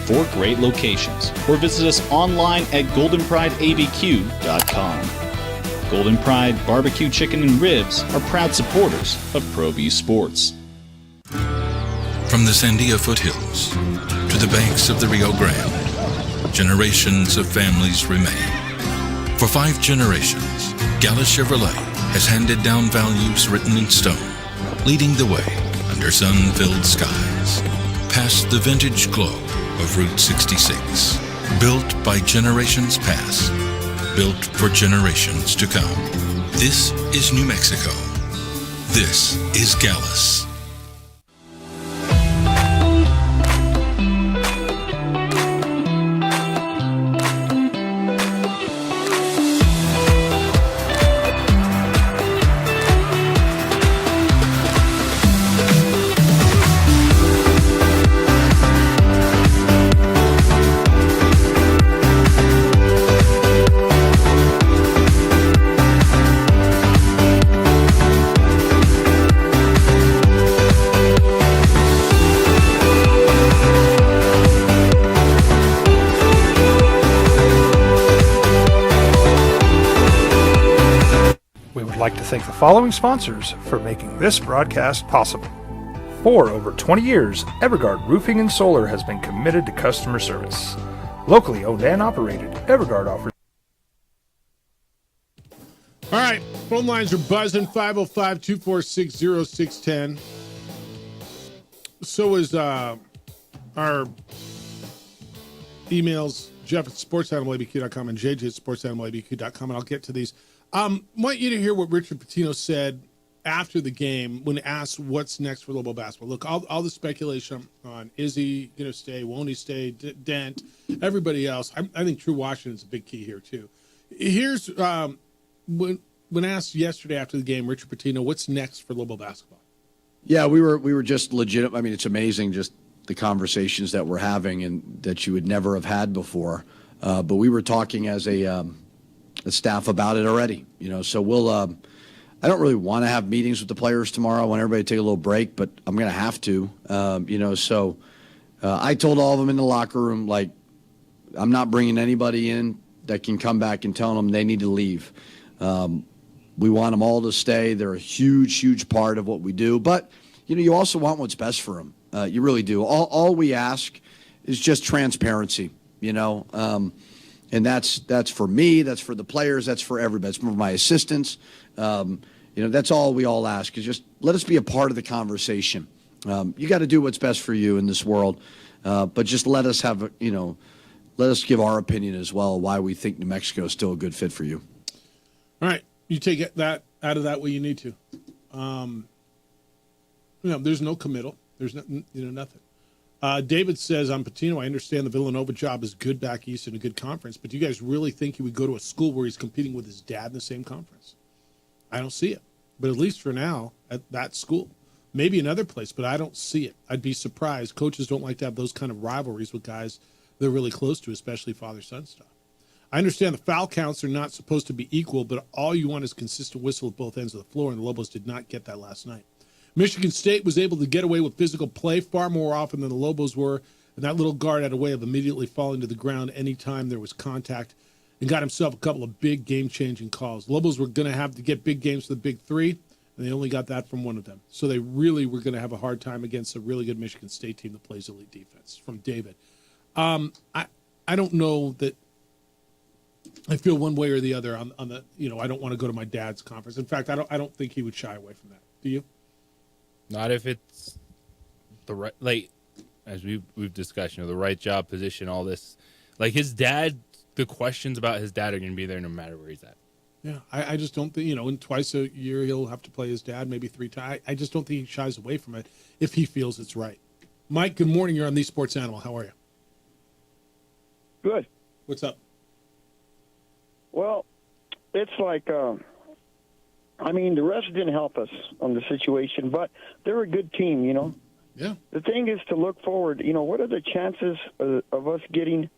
4 great locations, or visit us online at goldenprideabq.com. Golden Pride Barbecue Chicken and Ribs are proud supporters of ProView Sports. From the Sandia foothills to the banks of the Rio Grande, generations of families remain. For 5 generations, Gala Chevrolet has handed down values written in stone, leading the way under sun-filled skies, past the vintage glow of Route 66. Built by generations past, built for generations to come. This is New Mexico. This is Gallus. Like to thank the following sponsors for making this broadcast possible. For over 20 years, Evergard Roofing and Solar has been committed to customer service. Locally owned and operated, Evergard offers. All right, phone lines are buzzing, 505-246-0610. So is our emails, Jeff at sportsanimalabq.com and JJ at sportsanimalabq.com, and I'll get to these. Want you to hear what Richard Pitino said after the game when asked what's next for Lobo basketball. Look, all the speculation on is he going to stay, won't he stay, Dent, everybody else. I think True Washington is a big key here too. Here's when asked yesterday after the game, Richard Pitino, what's next for Lobo basketball? Yeah, we were just legit. I mean, it's amazing just the conversations that we're having and that you would never have had before. But we were talking as a staff about it already, so we'll I don't really want to have meetings with the players tomorrow. I want everybody to take a little break, but I'm going to have to, so I told all of them in the locker room, like, I'm not bringing anybody in that can come back and tell them they need to leave. We want them all to stay. They're a huge part of what we do, but you also want what's best for them. You really do. All we ask is just transparency, and that's for me, that's for the players, that's for everybody, it's for my assistants. That's all we all ask is just let us be a part of the conversation. You got to do what's best for you in this world, but just let us have, let us give our opinion as well why we think New Mexico is still a good fit for you. All right, you take that out of that way you need to. There's no committal. There's nothing. David says, on Pitino, I understand the Villanova job is good back east in a good conference, but do you guys really think he would go to a school where he's competing with his dad in the same conference? I don't see it. But at least for now, at that school. Maybe another place, but I don't see it. I'd be surprised. Coaches don't like to have those kind of rivalries with guys they're really close to, especially father-son stuff. I understand the foul counts are not supposed to be equal, but all you want is consistent whistle at both ends of the floor, and the Lobos did not get that last night. Michigan State was able to get away with physical play far more often than the Lobos were, and that little guard had a way of immediately falling to the ground anytime there was contact and got himself a couple of big game-changing calls. Lobos were going to have to get big games for the Big Three, and they only got that from one of them. So they really were going to have a hard time against a really good Michigan State team that plays elite defense. From David. I don't know that I feel one way or the other on the, I don't want to go to my dad's conference. In fact, I don't think he would shy away from that. Do you? Not if it's the right, like, as we've discussed, the right job, position, all this. Like his dad, the questions about his dad are going to be there no matter where he's at. Yeah, I just don't think, in twice a year he'll have to play his dad, maybe 3 times. I just don't think he shies away from it if he feels it's right. Mike, good morning. You're on The Sports Animal. How are you? Good. What's up? Well, it's like, the refs didn't help us on the situation, but they're a good team, Yeah. The thing is to look forward. What are the chances of us getting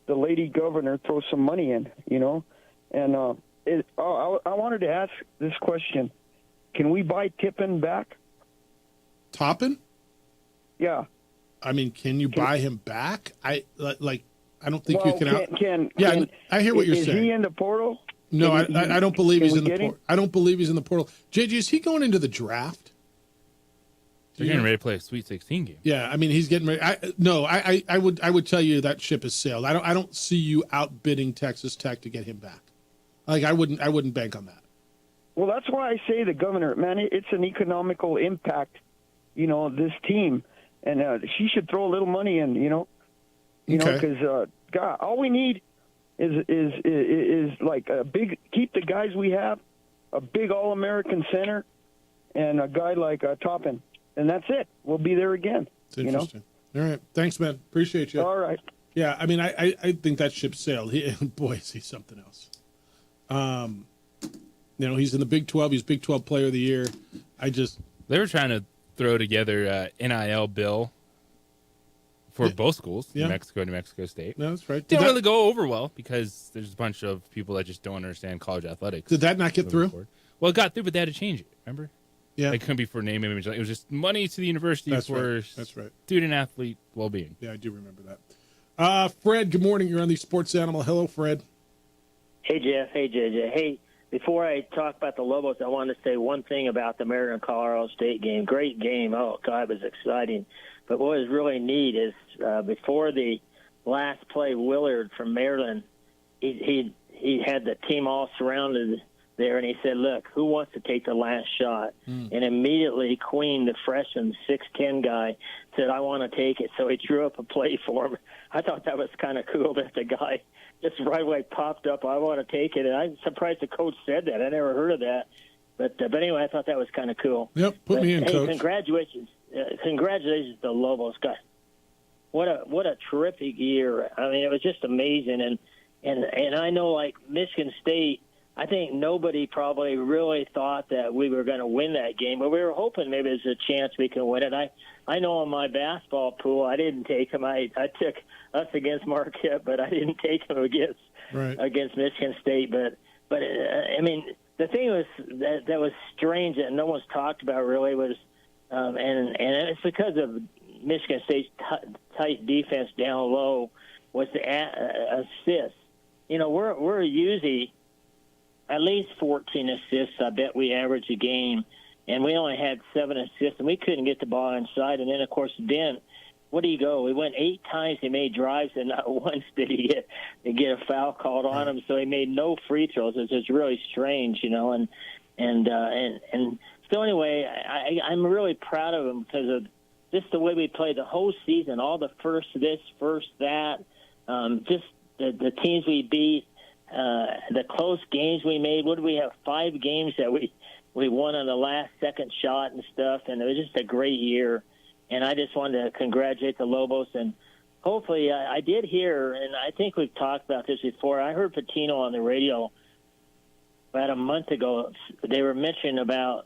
the lady governor throw some money in, And I wanted to ask this question. Can we buy Tippin back? Toppin? Yeah. I mean, can you buy him back? I don't think you can. Can I hear what you're saying. Is he in the portal? No, I don't believe he's in the get him? portal. I don't believe he's in the portal. JJ, is he going into the draft? They're getting ready to play a Sweet 16 game. Yeah, I mean he's getting ready. I would tell you that ship has sailed. I don't see you outbidding Texas Tech to get him back. Like I wouldn't bank on that. Well, that's why I say the governor, man. It's an economical impact, this team, and she should throw a little money in, because God, all we need is like a big keep the guys we have, a big All-American center, and a guy like Toppin, and that's it. We'll be there again. It's interesting. All right, thanks, man. Appreciate you. All right. Yeah, I mean, I think that ship sailed. Boy, is he something else. He's in the Big 12. He's Big 12 Player of the Year. They were trying to throw together NIL bill for both schools, New Mexico and New Mexico State. No, that's right. Didn't really go over well because there's a bunch of people that just don't understand college athletics. Did that not get through? Forward. Well, it got through, but they had to change it. Remember? Yeah. It couldn't be for name, image. It was just money to the university That's for right. That's right. student-athlete well-being. Yeah, I do remember that. Fred, good morning. You're on the Sports Animal. Hello, Fred. Hey, Jeff. Hey, JJ. Hey, before I talk about the Lobos, I want to say one thing about the Maryland-Colorado State game. Great game. Oh, God, it was exciting. But what was really neat is before the last play, Willard from Maryland, he had the team all surrounded there, and he said, look, who wants to take the last shot? And immediately Queen, the freshman 6'10" guy, said, I want to take it. So he drew up a play for him. I thought that was kind of cool that the guy just right away popped up, I want to take it. And I'm surprised the coach said that. I never heard of that. But anyway, I thought that was kind of cool. Yep, put me in, hey, Coach. Congratulations to the Lobos. God, what a terrific year. I mean, it was just amazing. And I know, like, Michigan State, I think nobody probably really thought that we were going to win that game, but we were hoping maybe there's a chance we can win it. I know in my basketball pool, I didn't take them. I took us against Marquette, but I didn't take them against Michigan State. But I mean, the thing was that was strange that no one's talked about really was, and it's because of Michigan State's tight defense down low was the assists. We're usually at least 14 assists, I bet we average a game, and we only had 7 assists, and we couldn't get the ball inside. And then, of course, what do you go? We went 8 times. He made drives, and not once did he get a foul called on him. So he made no free throws. It's just really strange, and so anyway, I'm really proud of him because of just the way we played the whole season, all the first this, first that, just the teams we beat. The close games we made. What did we have? 5 games that we won on the last second shot and stuff, and it was just a great year. And I just wanted to congratulate the Lobos, and hopefully I did hear, and I think we've talked about this before. I heard Patino on the radio about a month ago. They were mentioning about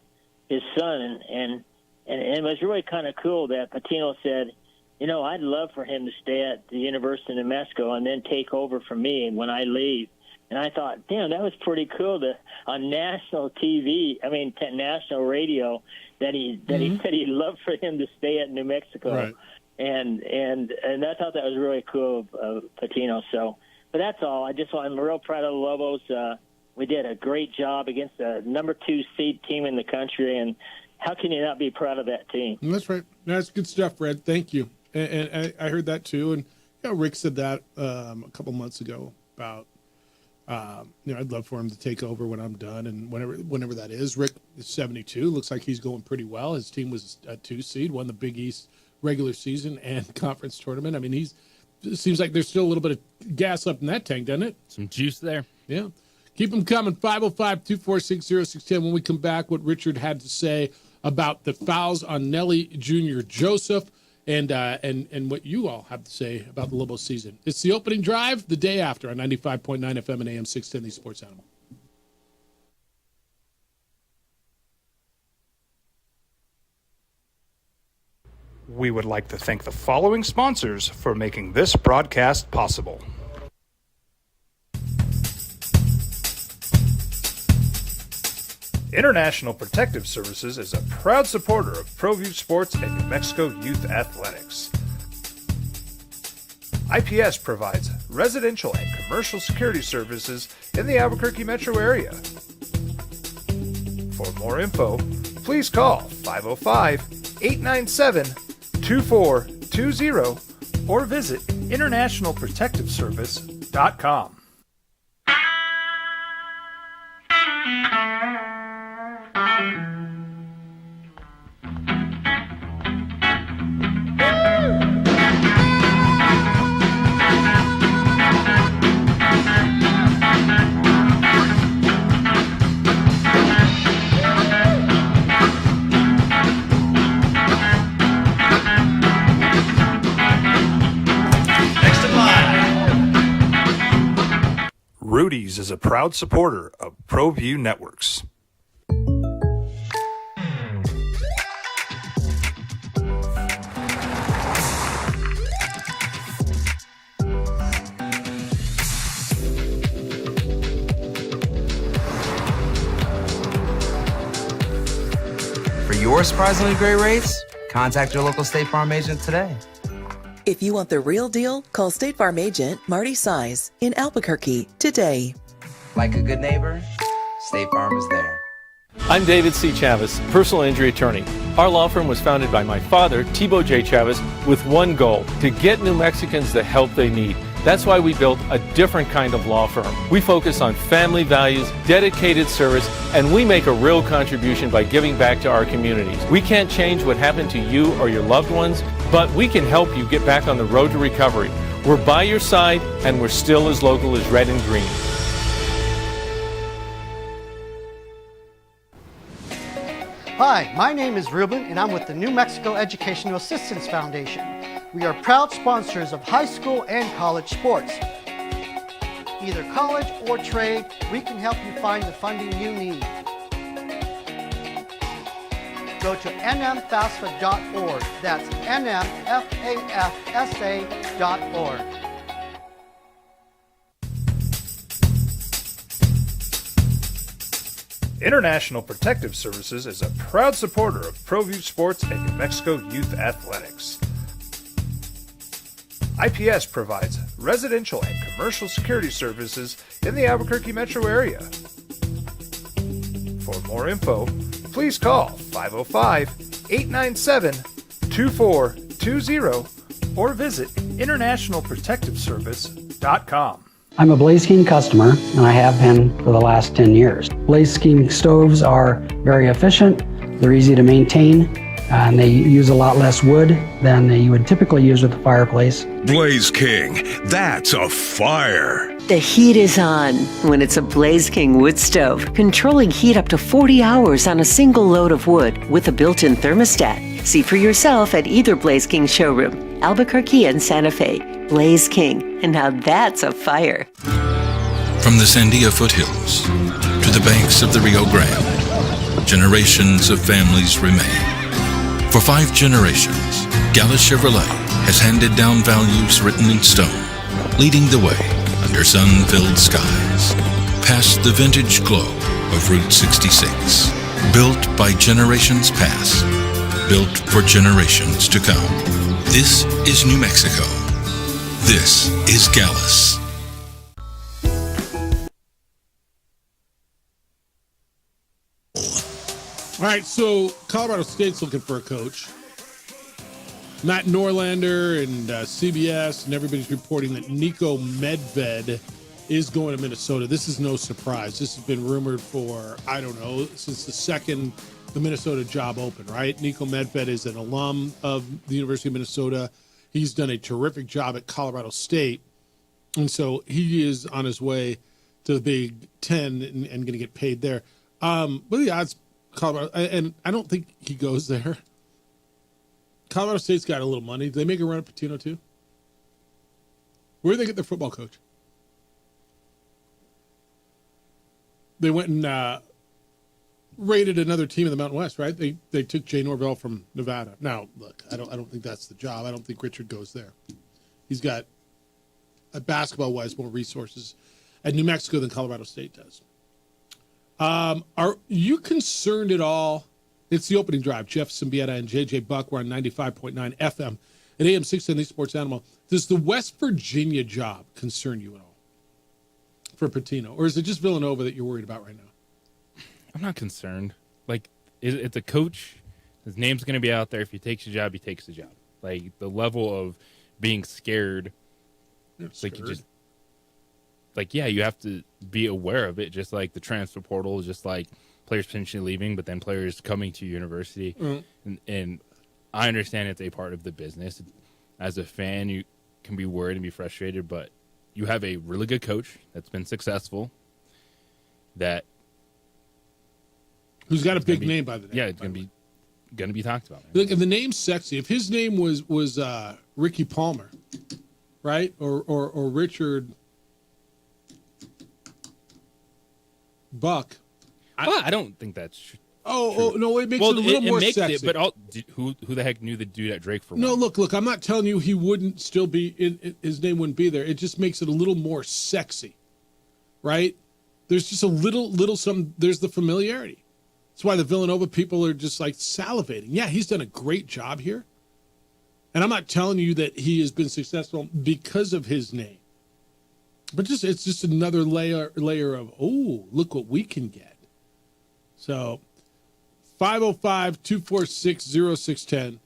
his son, and it was really kind of cool that Patino said, I'd love for him to stay at the University of New Mexico and then take over for me when I leave. And I thought, damn, that was pretty cool on national TV, national radio, that he said he'd love for him to stay at New Mexico. Right. And I thought that was really cool of Patino. So, but that's all. I'm real proud of the Lobos. We did a great job against the number 2 seed team in the country, and how can you not be proud of that team? That's right. That's good stuff, Fred. Thank you. And I heard that too. And Rick said that a couple months ago about. I'd love for him to take over when I'm done, and whenever that is. Rick is 72. Looks like he's going pretty well. His team was a 2 seed, won the Big East regular season and conference tournament. I mean, it seems like there's still a little bit of gas up in that tank, doesn't it? Some juice there. Yeah. Keep them coming. 505-246-0610. When we come back, what Richard had to say about the fouls on Nelly Jr. Joseph and what you all have to say about the Lobos season. It's the opening drive the day after on 95.9 FM and AM 610, the Sports Animal. We would like to thank the following sponsors for making this broadcast possible. International Protective Services is a proud supporter of ProView Sports and New Mexico Youth Athletics. IPS provides residential and commercial security services in the Albuquerque metro area. For more info, please call 505-897-2420 or visit internationalprotectiveservice.com. Rudy's is a proud supporter of ProView Networks. For your surprisingly great rates, contact your local State Farm agent today. If you want the real deal, call State Farm agent Marty Size in Albuquerque today. Like a good neighbor, State Farm is there. I'm David C. Chavis, personal injury attorney. Our law firm was founded by my father, Thibaut J. Chavis, with one goal, to get New Mexicans the help they need. That's why we built a different kind of law firm. We focus on family values, dedicated service, and we make a real contribution by giving back to our communities. We can't change what happened to you or your loved ones, but we can help you get back on the road to recovery. We're by your side, and we're still as local as red and green. Hi, my name is Ruben, and I'm with the New Mexico Educational Assistance Foundation. We are proud sponsors of high school and college sports. Either college or trade, we can help you find the funding you need. Go to nmfafsa.org. That's nmfafsa.org. International Protective Services is a proud supporter of ProView Sports and New Mexico Youth Athletics. IPS provides residential and commercial security services in the Albuquerque metro area. For more info, please call 505-897-2420 or visit internationalprotectiveservice.com. I'm a Blaze King customer, and I have been for the last 10 years. Blaze King stoves are very efficient, they're easy to maintain, and they use a lot less wood than you would typically use with a fireplace. Blaze King, that's a fire. The heat is on when it's a Blaze King wood stove, controlling heat up to 40 hours on a single load of wood with a built-in thermostat. See for yourself at either Blaze King showroom, Albuquerque and Santa Fe. Blaze King, and now that's a fire. From the Sandia foothills to the banks of the Rio Grande, generations of families remain. For 5 generations, Gallus Chevrolet has handed down values written in stone, leading the way under sun-filled skies, past the vintage glow of Route 66. Built by generations past, built for generations to come. This is New Mexico. This is Gallus. All right, so Colorado State's looking for a coach. Matt Norlander and CBS and everybody's reporting that Niko Medved is going to Minnesota. This is no surprise. This has been rumored for, I don't know, since the Minnesota job opened, right? Niko Medved is an alum of the University of Minnesota. He's done a terrific job at Colorado State. And so he is on his way to the Big Ten and going to get paid there. What are the odds, Colorado? And I don't think he goes there. Colorado State's got a little money. Do they make a run at Pitino too? Where do they get their football coach? They went and raided another team in the Mountain West, right? They took Jay Norvell from Nevada. Now, look, I don't think that's the job. I don't think Richard goes there. He's got, basketball-wise, more resources at New Mexico than Colorado State does. Are you concerned at all? It's the opening drive. Jeff Symbieta and JJ Buck were on 95.9 FM at AM 610 Sports Animal. Does the West Virginia job concern you at all for Pitino? Or is it just Villanova that you're worried about right now? I'm not concerned. Like, it's a coach. His name's going to be out there. If he takes the job, he takes the job. Like, the level of being scared, like, you just, like, yeah, you have to be aware of it, just like the transfer portal, just like players potentially leaving, but then players coming to university. Mm-hmm. And I understand it's a part of the business. As a fan, you can be worried and be frustrated, but you have a really good coach that's been successful, who's got a big name by the name. Yeah, it's going to be talked about. Look, and the name's sexy. If his name was Ricky Palmer, right, or Richard Buck, I don't think that's true. Oh, no, it makes it a little more sexy. But who the heck knew the dude at Drake for? No, look, I'm not telling you he wouldn't still be his name wouldn't be there. It just makes it a little more sexy, right? There's just a little something. There's the familiarity. That's why the Villanova people are just like salivating. Yeah, he's done a great job here. And I'm not telling you that he has been successful because of his name. But it's just another layer of, oh, look what we can get. So 505-246-0610,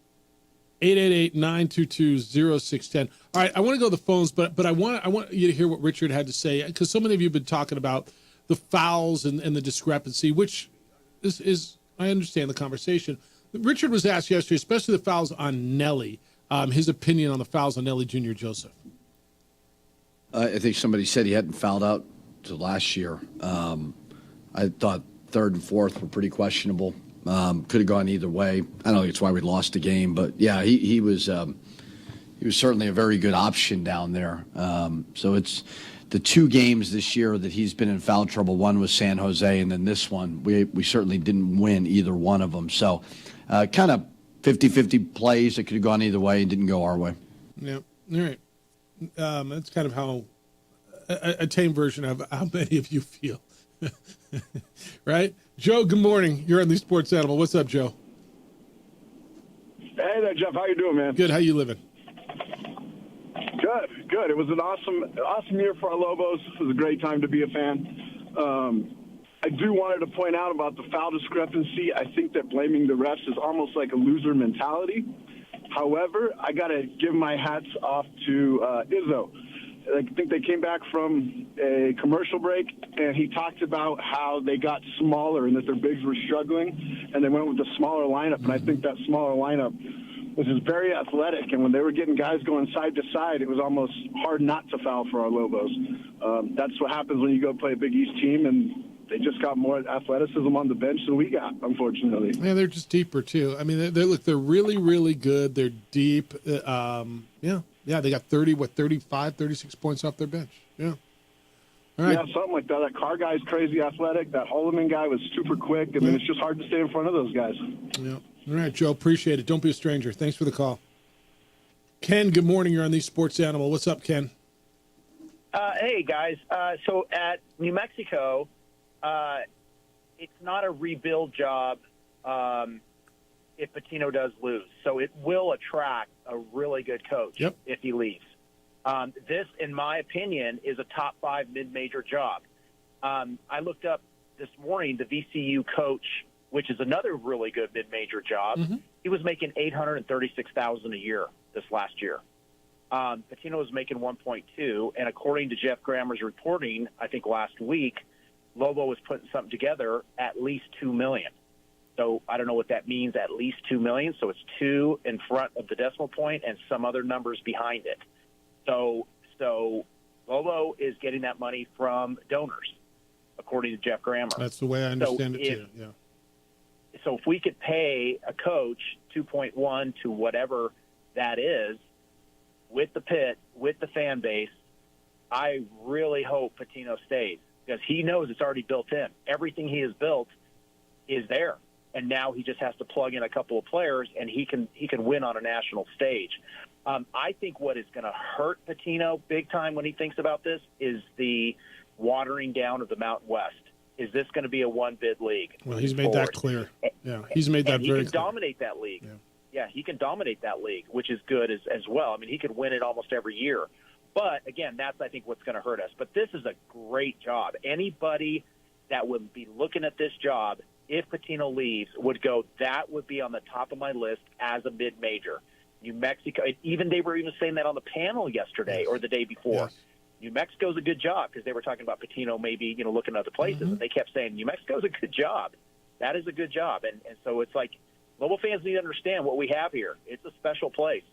888-922-0610. All right, I want to go to the phones, but I want you to hear what Richard had to say, because so many of you have been talking about the fouls and the discrepancy, which is I understand the conversation. Richard was asked yesterday, especially the fouls on Nelly, his opinion on the fouls on Nelly Jr. Joseph. I think somebody said he hadn't fouled out to last year. I thought third and fourth were pretty questionable. Could have gone either way. I don't think it's why we lost the game, but yeah, he was certainly a very good option down there. So it's the two games this year that he's been in foul trouble. One was San Jose, and then this one we certainly didn't win either one of them. So kind of 50-50 plays that could have gone either way and didn't go our way. Yeah, all right. That's kind of how a tame version of how many of you feel. Right? Joe, good morning. You're on the Sports Animal. What's up, Joe? Hey there, Jeff. How you doing, man? Good. How you living? Good. It was an awesome year for our Lobos. It was a great time to be a fan. I do wanted to point out about the foul discrepancy. I think that blaming the refs is almost like a loser mentality. However, I got to give my hats off to Izzo. I think they came back from a commercial break, and he talked about how they got smaller and that their bigs were struggling, and they went with the smaller lineup. And I think that smaller lineup was just very athletic. And when they were getting guys going side to side, it was almost hard not to foul for our Lobos. That's what happens when you go play a Big East team, and they just got more athleticism on the bench than we got, unfortunately. Yeah, they're just deeper too. I mean, they're really, really good. They're deep. Yeah, they got 35, 36 points off their bench. Yeah. All right. Yeah, something like that. That Carr guy's crazy athletic. That Holloman guy was super quick. I mean, it's just hard to stay in front of those guys. Yeah. All right, Joe, appreciate it. Don't be a stranger. Thanks for the call. Ken, good morning. You're on the Sports Animal. What's up, Ken? Hey, guys. So at New Mexico, it's not a rebuild job if Pitino does lose. So it will attract a really good coach if he leaves. This, in my opinion, is a top 5 mid-major job. I looked up this morning the VCU coach, which is another really good mid-major job. Mm-hmm. He was making $836,000 a year this last year. Pitino was making 1.2, and according to Jeff Grammer's reporting, I think last week, Lobo was putting something together at least $2 million. So I don't know what that means, at least $2 million. So it's 2 in front of the decimal point and some other numbers behind it. So Lobo is getting that money from donors, according to Jeff Grammer. That's the way I understand it too. Yeah. So if we could pay a coach 2.1 to whatever that is, with the pit, with the fan base, I really hope Pitino stays, because he knows it's already built in. Everything he has built is there, and now he just has to plug in a couple of players, and he can win on a national stage. I think what is going to hurt Pitino big time when he thinks about this is the watering down of the Mountain West. Is this going to be a one-bid league? Well, he's made that clear. Yeah, he's made that very clear. He can dominate that league. Yeah, he can dominate that league, which is good as well. I mean, he could win it almost every year. But, again, that's, I think, what's going to hurt us. But this is a great job. Anybody that would be looking at this job, if Pitino leaves, would go, that would be on the top of my list as a mid-major. New Mexico, they were even saying that on the panel yesterday or the day before. Yes. New Mexico's a good job, because they were talking about Pitino maybe, looking at other places. And they kept saying, New Mexico's a good job. That is a good job. And so it's like, Lobo fans need to understand what we have here. It's a special place.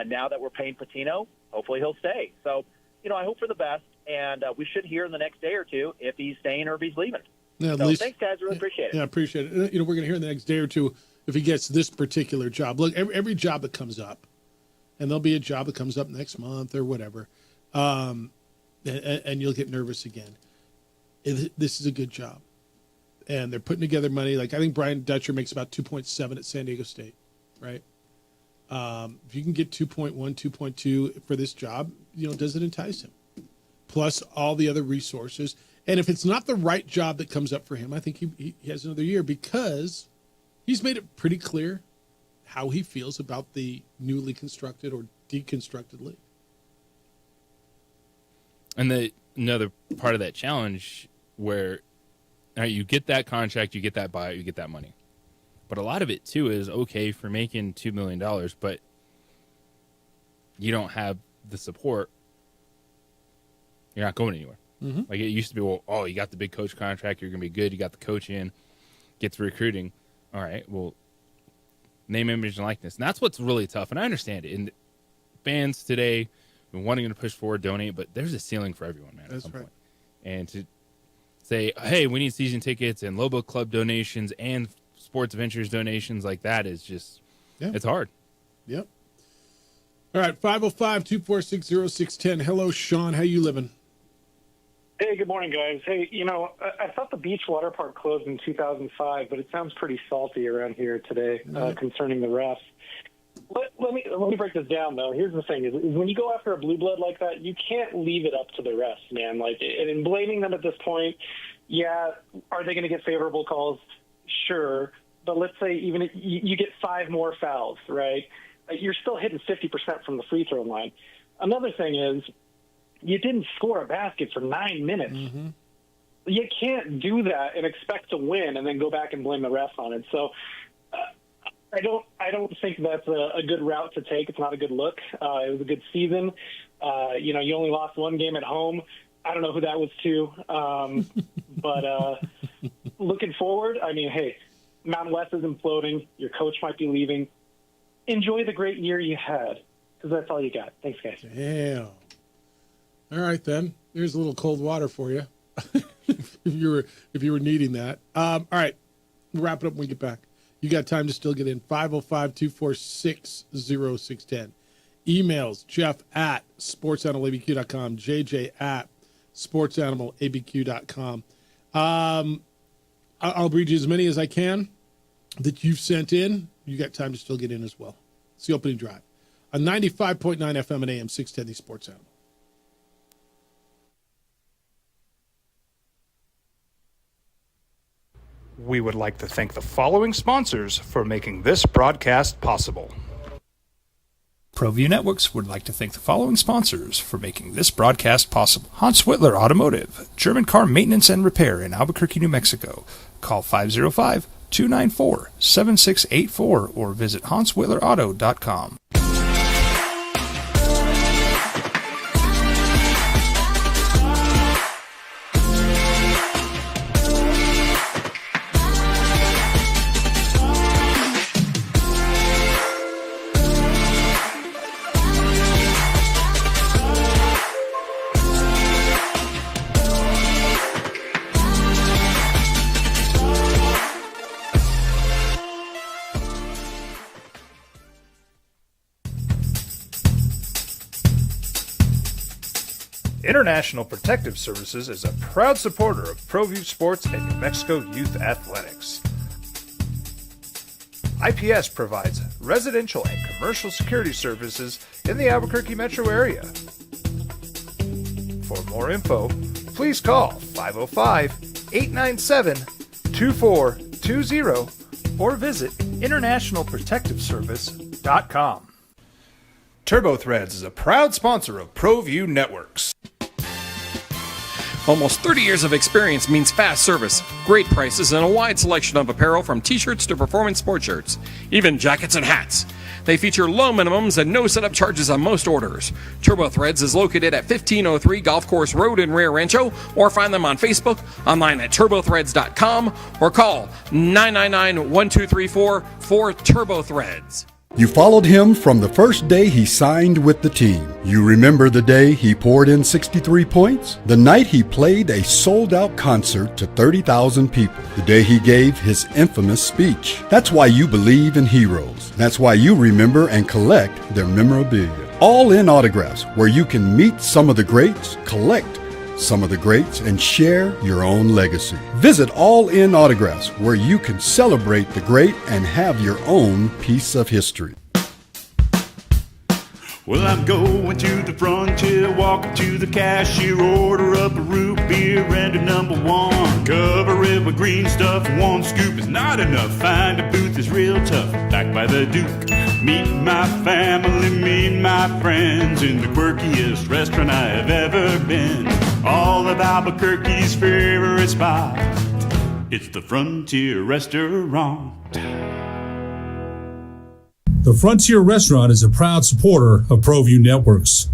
Now that we're paying Pitino, hopefully he'll stay. So, I hope for the best, and we should hear in the next day or two if he's staying or if he's leaving. Yeah, so thanks, guys. Really appreciate it. Yeah, appreciate it. We're going to hear in the next day or two if he gets this particular job. Look, every job that comes up, and there'll be a job that comes up next month or whatever, and you'll get nervous again. This is a good job. And they're putting together money. Like, I think Brian Dutcher makes about 2.7 at San Diego State, right? If you can get 2.1, 2.2 for this job, does it entice him? Plus all the other resources. And if it's not the right job that comes up for him, I think he has another year, because he's made it pretty clear how he feels about the newly constructed or deconstructed league. And another part of that challenge where you get that contract, you get that buyout, you get that money. But a lot of it, too, is okay for making $2 million, but you don't have the support. You're not going anywhere. Mm-hmm. Like, it used to be, you got the big coach contract, you're going to be good, you got the coach in, get the recruiting. All right, well, name, image, and likeness. And that's what's really tough, and I understand it. And fans today have been wanting to push forward, donate, but there's a ceiling for everyone, man, at some point. And to say, hey, we need season tickets and Lobo Club donations and Sports Ventures donations, like that is just, it's hard. Yep. All right, 505-246-0610. Hello, Sean. How you living? Hey, good morning, guys. Hey, I thought the beach water park closed in 2005, but it sounds pretty salty around here today concerning the refs. Let me break this down, though. Here's the thing: is when you go after a blue blood like that, you can't leave it up to the refs, man. Like, and in blaming them at this point, are they going to get favorable calls? Sure, but let's say even if you get 5 more fouls, right? You're still hitting 50% from the free throw line. Another thing is, you didn't score a basket for 9 minutes. Mm-hmm. You can't do that and expect to win and then go back and blame the refs on it. So I don't think that's a good route to take. It's not a good look. It was a good season. You only lost 1 game at home. I don't know who that was to. But looking forward, I mean, hey, Mountain West is imploding. Your coach might be leaving. Enjoy the great year you had, because that's all you got. Thanks, guys. Damn. All right, then. Here's a little cold water for you, if you were needing that. All right, we'll wrap it up when we get back. You got time to still get in. 505-246-0610. Emails, Jeff@sportsanimalabq.com, JJ@sportsanimalabq.com. I'll read you as many as I can that you've sent in. You got time to still get in as well. It's the opening drive on 95.9 FM and AM 610, the Sports Animal. We would like to thank the following sponsors for making this broadcast possible. ProView Networks would like to thank the following sponsors for making this broadcast possible. Hans Whitler Automotive, German car maintenance and repair in Albuquerque, New Mexico. Call 505-294-7684 or visit HansWhitlerAuto.com. International Protective Services is a proud supporter of ProView Sports and New Mexico Youth Athletics. IPS provides residential and commercial security services in the Albuquerque metro area. For more info, please call 505-897-2420 or visit internationalprotectiveservice.com. TurboThreads is a proud sponsor of ProView Networks. Almost 30 years of experience means fast service, great prices, and a wide selection of apparel from t-shirts to performance sports shirts, even jackets and hats. They feature low minimums and no setup charges on most orders. TurboThreads is located at 1503 Golf Course Road in Rio Rancho, or find them on Facebook, online at turbothreads.com, or call 999-1234 for TurboThreads. You followed him from the first day he signed with the team. You remember the day he poured in 63 points? The night he played a sold-out concert to 30,000 people. The day he gave his infamous speech. That's why you believe in heroes. That's why you remember and collect their memorabilia. All in Autographs, where you can meet some of the greats, collect some of the greats, and share your own legacy. Visit All In Autographs, where you can celebrate the great and have your own piece of history. Well, I'm going to the frontier, walking to the cashier, order up a root beer and a number one. Cover it with green stuff, one scoop is not enough. Find a booth is real tough, back by the Duke. Meet my family, meet my friends in the quirkiest restaurant I have ever been. All of Albuquerque's favorite spot, it's the Frontier Restaurant. The Frontier Restaurant is a proud supporter of ProView Networks.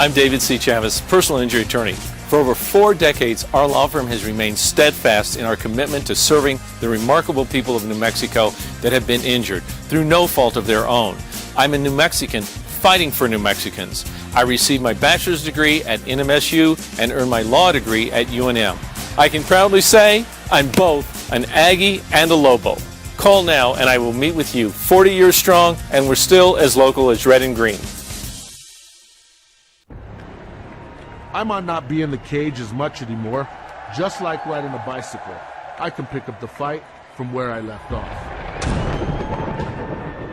I'm David C. Chavez, personal injury attorney. For over 4 decades, our law firm has remained steadfast in our commitment to serving the remarkable people of New Mexico that have been injured through no fault of their own. I'm a New Mexican fighting for New Mexicans. I received my bachelor's degree at NMSU and earned my law degree at UNM. I can proudly say I'm both an Aggie and a Lobo. Call now and I will meet with you. 40 years strong, and we're still as local as red and green. I might not be in the cage as much anymore. Just like riding a bicycle, I can pick up the fight from where I left off.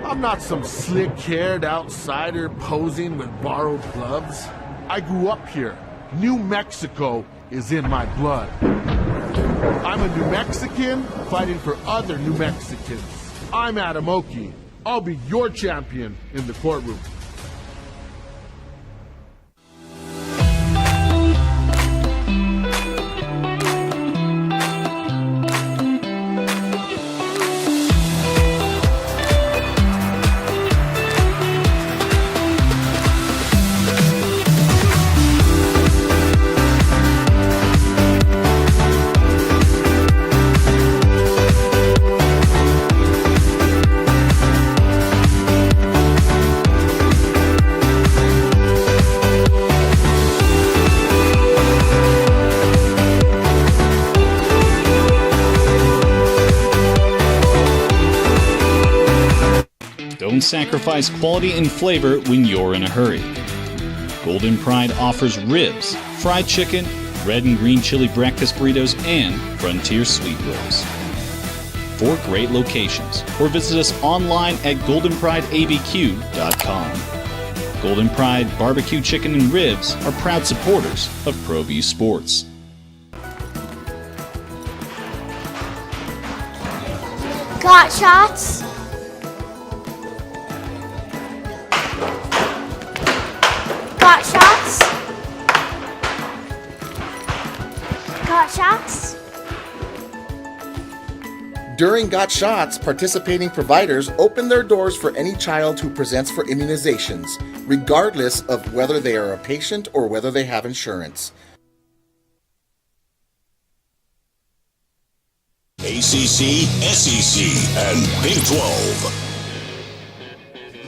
I'm not some slick-haired outsider posing with borrowed gloves. I grew up here. New Mexico is in my blood. I'm a New Mexican fighting for other New Mexicans. I'm Adam Oki. I'll be your champion in the courtroom. Don't sacrifice quality and flavor when you're in a hurry. Golden Pride offers ribs, fried chicken, red and green chili breakfast burritos, and Frontier Sweet Rolls. 4 great locations, or visit us online at goldenprideabq.com. Golden Pride Barbecue Chicken and Ribs are proud supporters of ProView Sports. Got shots? Got shots? Got shots? During Got Shots, participating providers open their doors for any child who presents for immunizations, regardless of whether they are a patient or whether they have insurance. ACC, SEC, and Big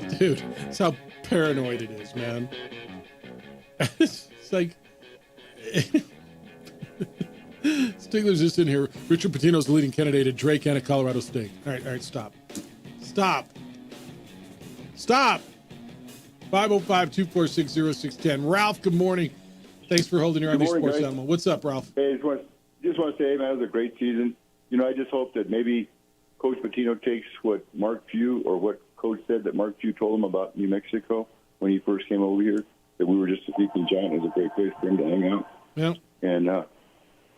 12. Dude, that's how paranoid it is, man. It's like... Stigler's just in here. Richard Pitino's the leading candidate at Drake and at Colorado State. All right, stop. 505-246-0610. Ralph, good morning. Thanks for holding your Good RV morning, Sports guys. Animal. What's up, Ralph? Hey, just want to say, man, it was a great season. I just hope that maybe Coach Pitino takes what Mark Few or what Coach said that Mark Few told him about New Mexico when he first came over here, that we were just a sleeping giant. It was a great place for him to hang out. Yeah. And I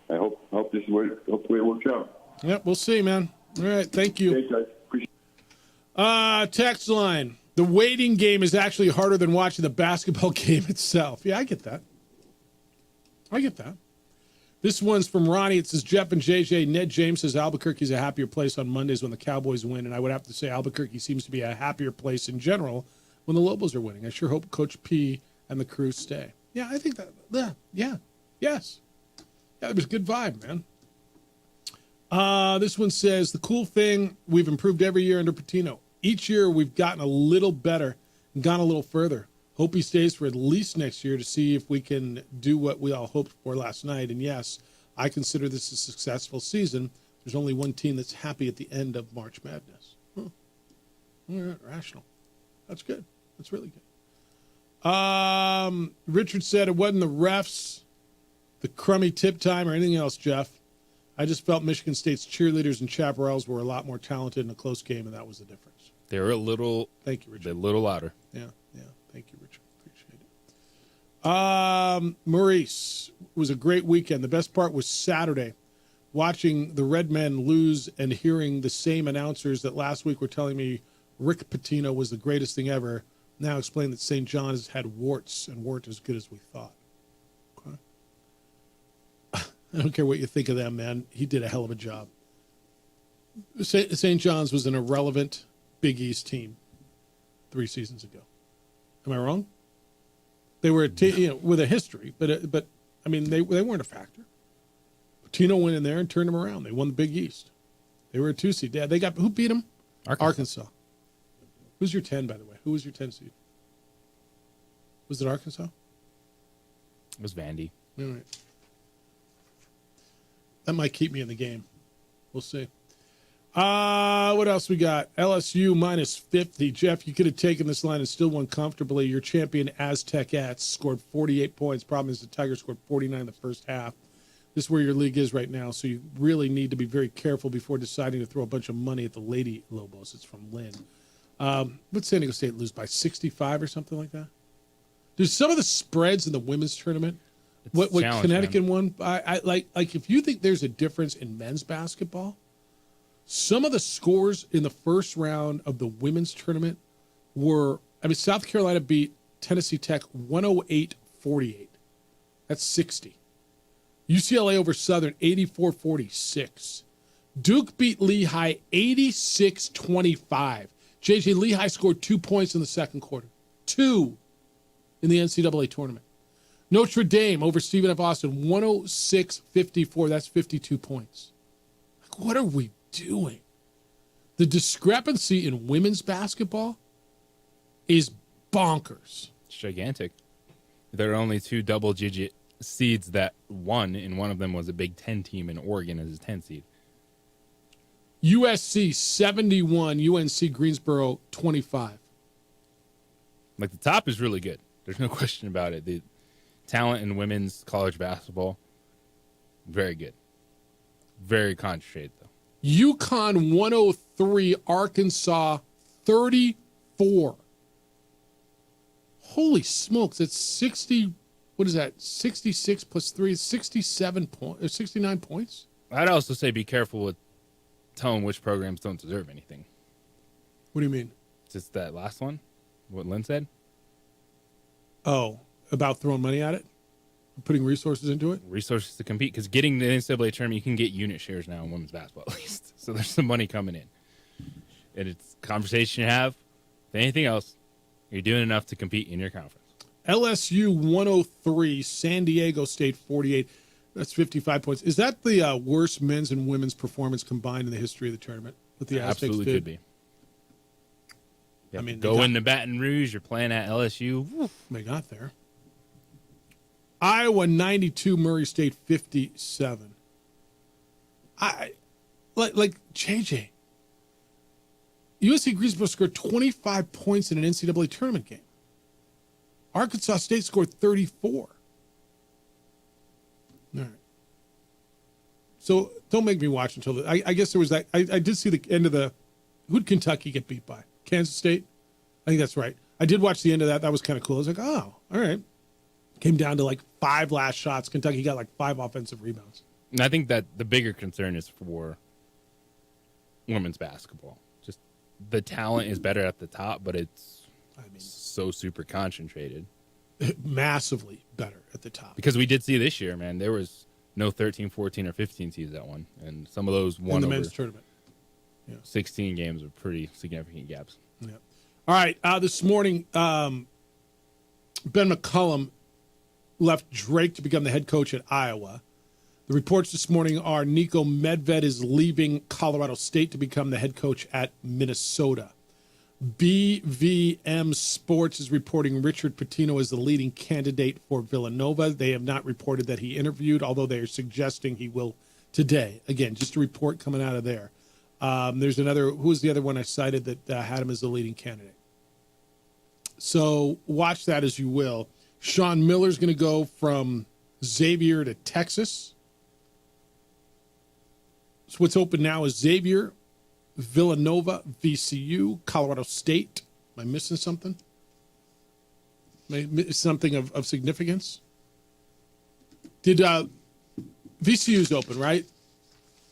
hope this is the way it works out. Yep, we'll see, man. All right, thank you. Thanks, guys. Appreciate Text line. The waiting game is actually harder than watching the basketball game itself. Yeah, I get that. This one's from Ronnie. It says, Jeff and JJ, Ned James says Albuquerque's a happier place on Mondays when the Cowboys win. And I would have to say Albuquerque seems to be a happier place in general when the Lobos are winning. I sure hope Coach P and the crew stay. Yeah, I think that. Yeah. Yes. Yeah, there was a good vibe, man. This one says, the cool thing, we've improved every year under Pitino. Each year we've gotten a little better and gone a little further. Hope he stays for at least next year to see if we can do what we all hoped for last night. And yes, I consider this a successful season. There's only one team that's happy at the end of March Madness. All right, rational. That's good. That's really good. Richard said it wasn't the refs, the crummy tip time, or anything else, Jeff. I just felt Michigan State's cheerleaders and chaparrals were a lot more talented in a close game, and that was the difference. They were a little. Thank you, Richard. They're a little louder. Yeah. Thank you, Richard. Appreciate it. Maurice, it was a great weekend. The best part was Saturday, watching the Red Men lose and hearing the same announcers that last week were telling me Rick Pitino was the greatest thing ever now explain that St. John has had warts and weren't as good as we thought. Okay. I don't care what you think of them, man. He did a hell of a job. St. John's was an irrelevant Big East team 3 seasons ago. Am I wrong? They were with a history, but I mean they weren't a factor. Pitino went in there and turned them around. They won the Big East. They were a 2 seed. They got who beat them? Arkansas. Who's your 10, by the way? Who was your 10 seed? Was it Arkansas? It was Vandy. All right. That might keep me in the game. We'll see. What else we got? LSU minus 50. Jeff, you could have taken this line and still won comfortably. Your champion Aztecs scored 48 points. Problem is the Tigers scored 49 in the first half. This is where your league is right now, so you really need to be very careful before deciding to throw a bunch of money at the Lady Lobos. It's from Lynn. Would San Diego State lose by 65 or something like that? There's some of the spreads in the women's tournament. What Connecticut won? I like if you think there's a difference in men's basketball, some of the scores in the first round of the women's tournament were, South Carolina beat Tennessee Tech 108-48. That's 60. UCLA over Southern 84-46. Duke beat Lehigh 86-25. JJ Lehigh scored 2 points in the second quarter. 2 in the NCAA tournament. Notre Dame over Stephen F. Austin 106-54. That's 52 points. What are we doing? The discrepancy in women's basketball is bonkers. It's gigantic. There are only 2 double-digit seeds that won, and one of them was a Big Ten team in Oregon as a 10 seed. USC 71, UNC Greensboro 25. Like, the top is really good. There's no question about it. The talent in women's college basketball, very good. Very concentrated, though. UConn 103, Arkansas 34. Holy smokes, that's 60, what is that, 66 plus 3, 67 points, or 69 points? I'd also say be careful with telling which programs don't deserve anything. What do you mean? Just that last one, what Lynn said? Oh, about throwing money at it? Putting resources into it? Resources to compete, because getting the NCAA tournament, you can get unit shares now in women's basketball at least. So there's some money coming in. And it's a conversation you have. If anything else, you're doing enough to compete in your conference. LSU 103, San Diego State 48. That's 55 points. Is that the worst men's and women's performance combined in the history of the tournament? With the Aztecs absolutely could be. Go into Baton Rouge. You're playing at LSU. Woof. They got there. Iowa 92, Murray State 57. Like JJ. USC Greensboro scored 25 points in an NCAA tournament game. Arkansas State scored 34. So don't make me watch until I guess there was that. I did see the end of the. Who did Kentucky get beat by? Kansas State? I think that's right. I did watch the end of that. That was kind of cool. I was like, oh, all right. Came down to like 5 last shots. Kentucky got like 5 offensive rebounds. And I think that the bigger concern is for women's basketball. Just the talent is better at the top, but it's so super concentrated. Massively better at the top. Because we did see this year, man, there was no 13, 14, or 15 seeds that won. And some of those won in the over men's tournament. 16 games with pretty significant gaps. Yeah. All right. This morning, Ben McCollum left Drake to become the head coach at Iowa. The reports this morning are Nico Medved is leaving Colorado State to become the head coach at Minnesota. BVM Sports is reporting Richard Pitino is the leading candidate for Villanova. They have not reported that he interviewed, although they are suggesting he will today. Again, just a report coming out of there. There's another, who was the other one I cited that had him as the leading candidate? So watch that as you will. Sean Miller's going to go from Xavier to Texas. So what's open now is Xavier, Villanova, VCU, Colorado State. Am I missing something? Something of significance? Did VCU's open, right?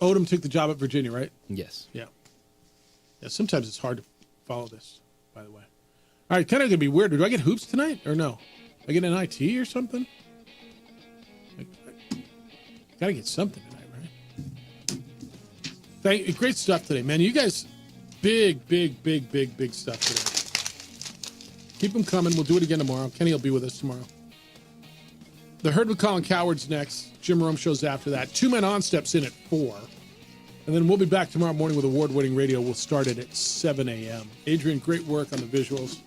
Odom took the job at Virginia, right? Yes. Yeah. Yeah. Sometimes it's hard to follow this, by the way. All right, kind of going to be weird. Do I get hoops tonight or no? I get an IT or something? Got to get something tonight, right? Great stuff today, man. You guys, big stuff today. Keep them coming. We'll do it again tomorrow. Kenny will be with us tomorrow. The Herd with Colin Coward's next. Jim Rome shows after that. 2 Men On steps in at 4. And then we'll be back tomorrow morning with award-winning radio. We'll start it at 7 a.m. Adrian, great work on the visuals.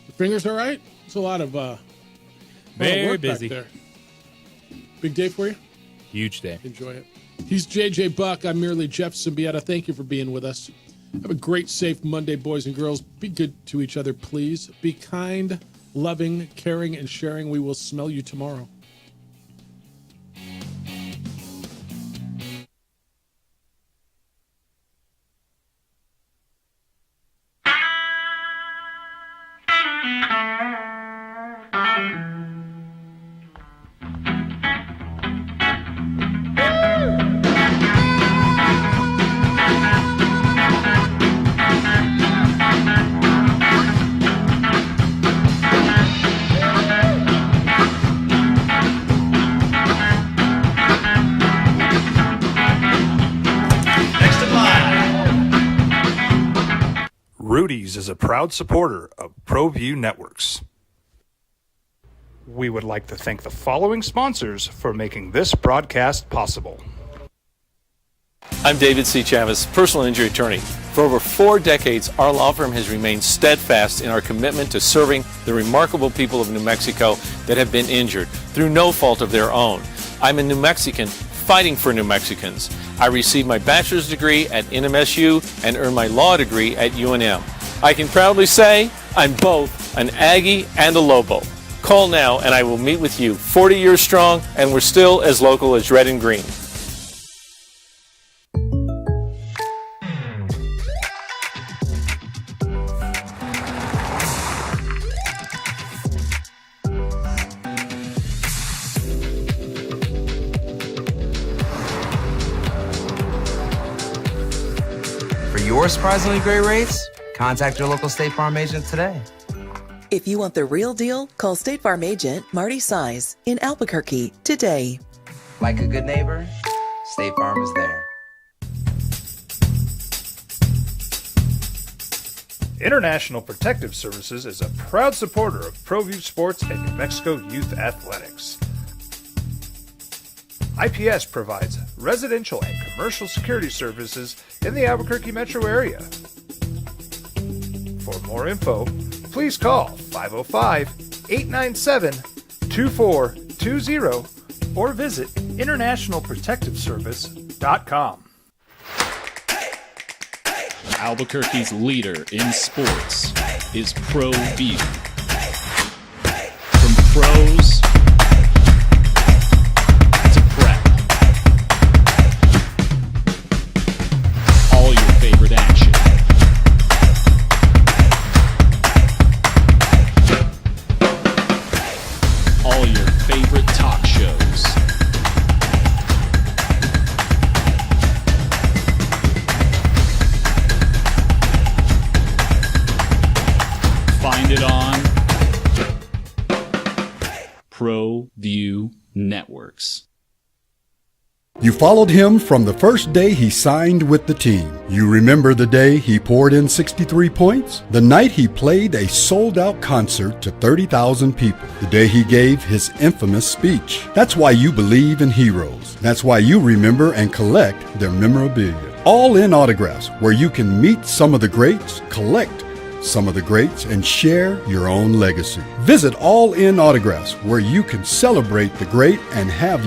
The fingers all right? It's a lot of very work busy. Back there. Big day for you? Huge day. Enjoy it. He's JJ Buck. I'm merely Jeff Symbieta. Thank you for being with us. Have a great, safe Monday, boys and girls. Be good to each other, please. Be kind, loving, caring, and sharing. We will smell you tomorrow. Rudy's is a proud supporter of ProView Networks. We would like to thank the following sponsors for making this broadcast possible. I'm David C. Chavez, personal injury attorney. For over 4 decades, our law firm has remained steadfast in our commitment to serving the remarkable people of New Mexico that have been injured through no fault of their own. I'm a New Mexican fighting for New Mexicans. I received my bachelor's degree at NMSU and earned my law degree at UNM. I can proudly say I'm both an Aggie and a Lobo. Call now and I will meet with you. 40 years strong and we're still as local as red and green. For your surprisingly great rates, contact your local State Farm agent today. If you want the real deal, call State Farm agent Marty Size in Albuquerque today. Like a good neighbor, State Farm is there. International Protective Services is a proud supporter of ProView Sports and New Mexico Youth Athletics. IPS provides residential and commercial security services in the Albuquerque metro area. For more info, please call 505-897-2420 or visit internationalprotectiveservice.com. Albuquerque's leader in sports is ProView. From pros to prep, ProView Networks. You followed him from the first day he signed with the team. You remember the day he poured in 63 points? The night he played a sold-out concert to 30,000 people. The day he gave his infamous speech. That's why you believe in heroes. That's why you remember and collect their memorabilia. All in Autographs, where you can meet some of the greats, collect some of the greats, and share your own legacy. Visit All In Autographs, where you can celebrate the great and have your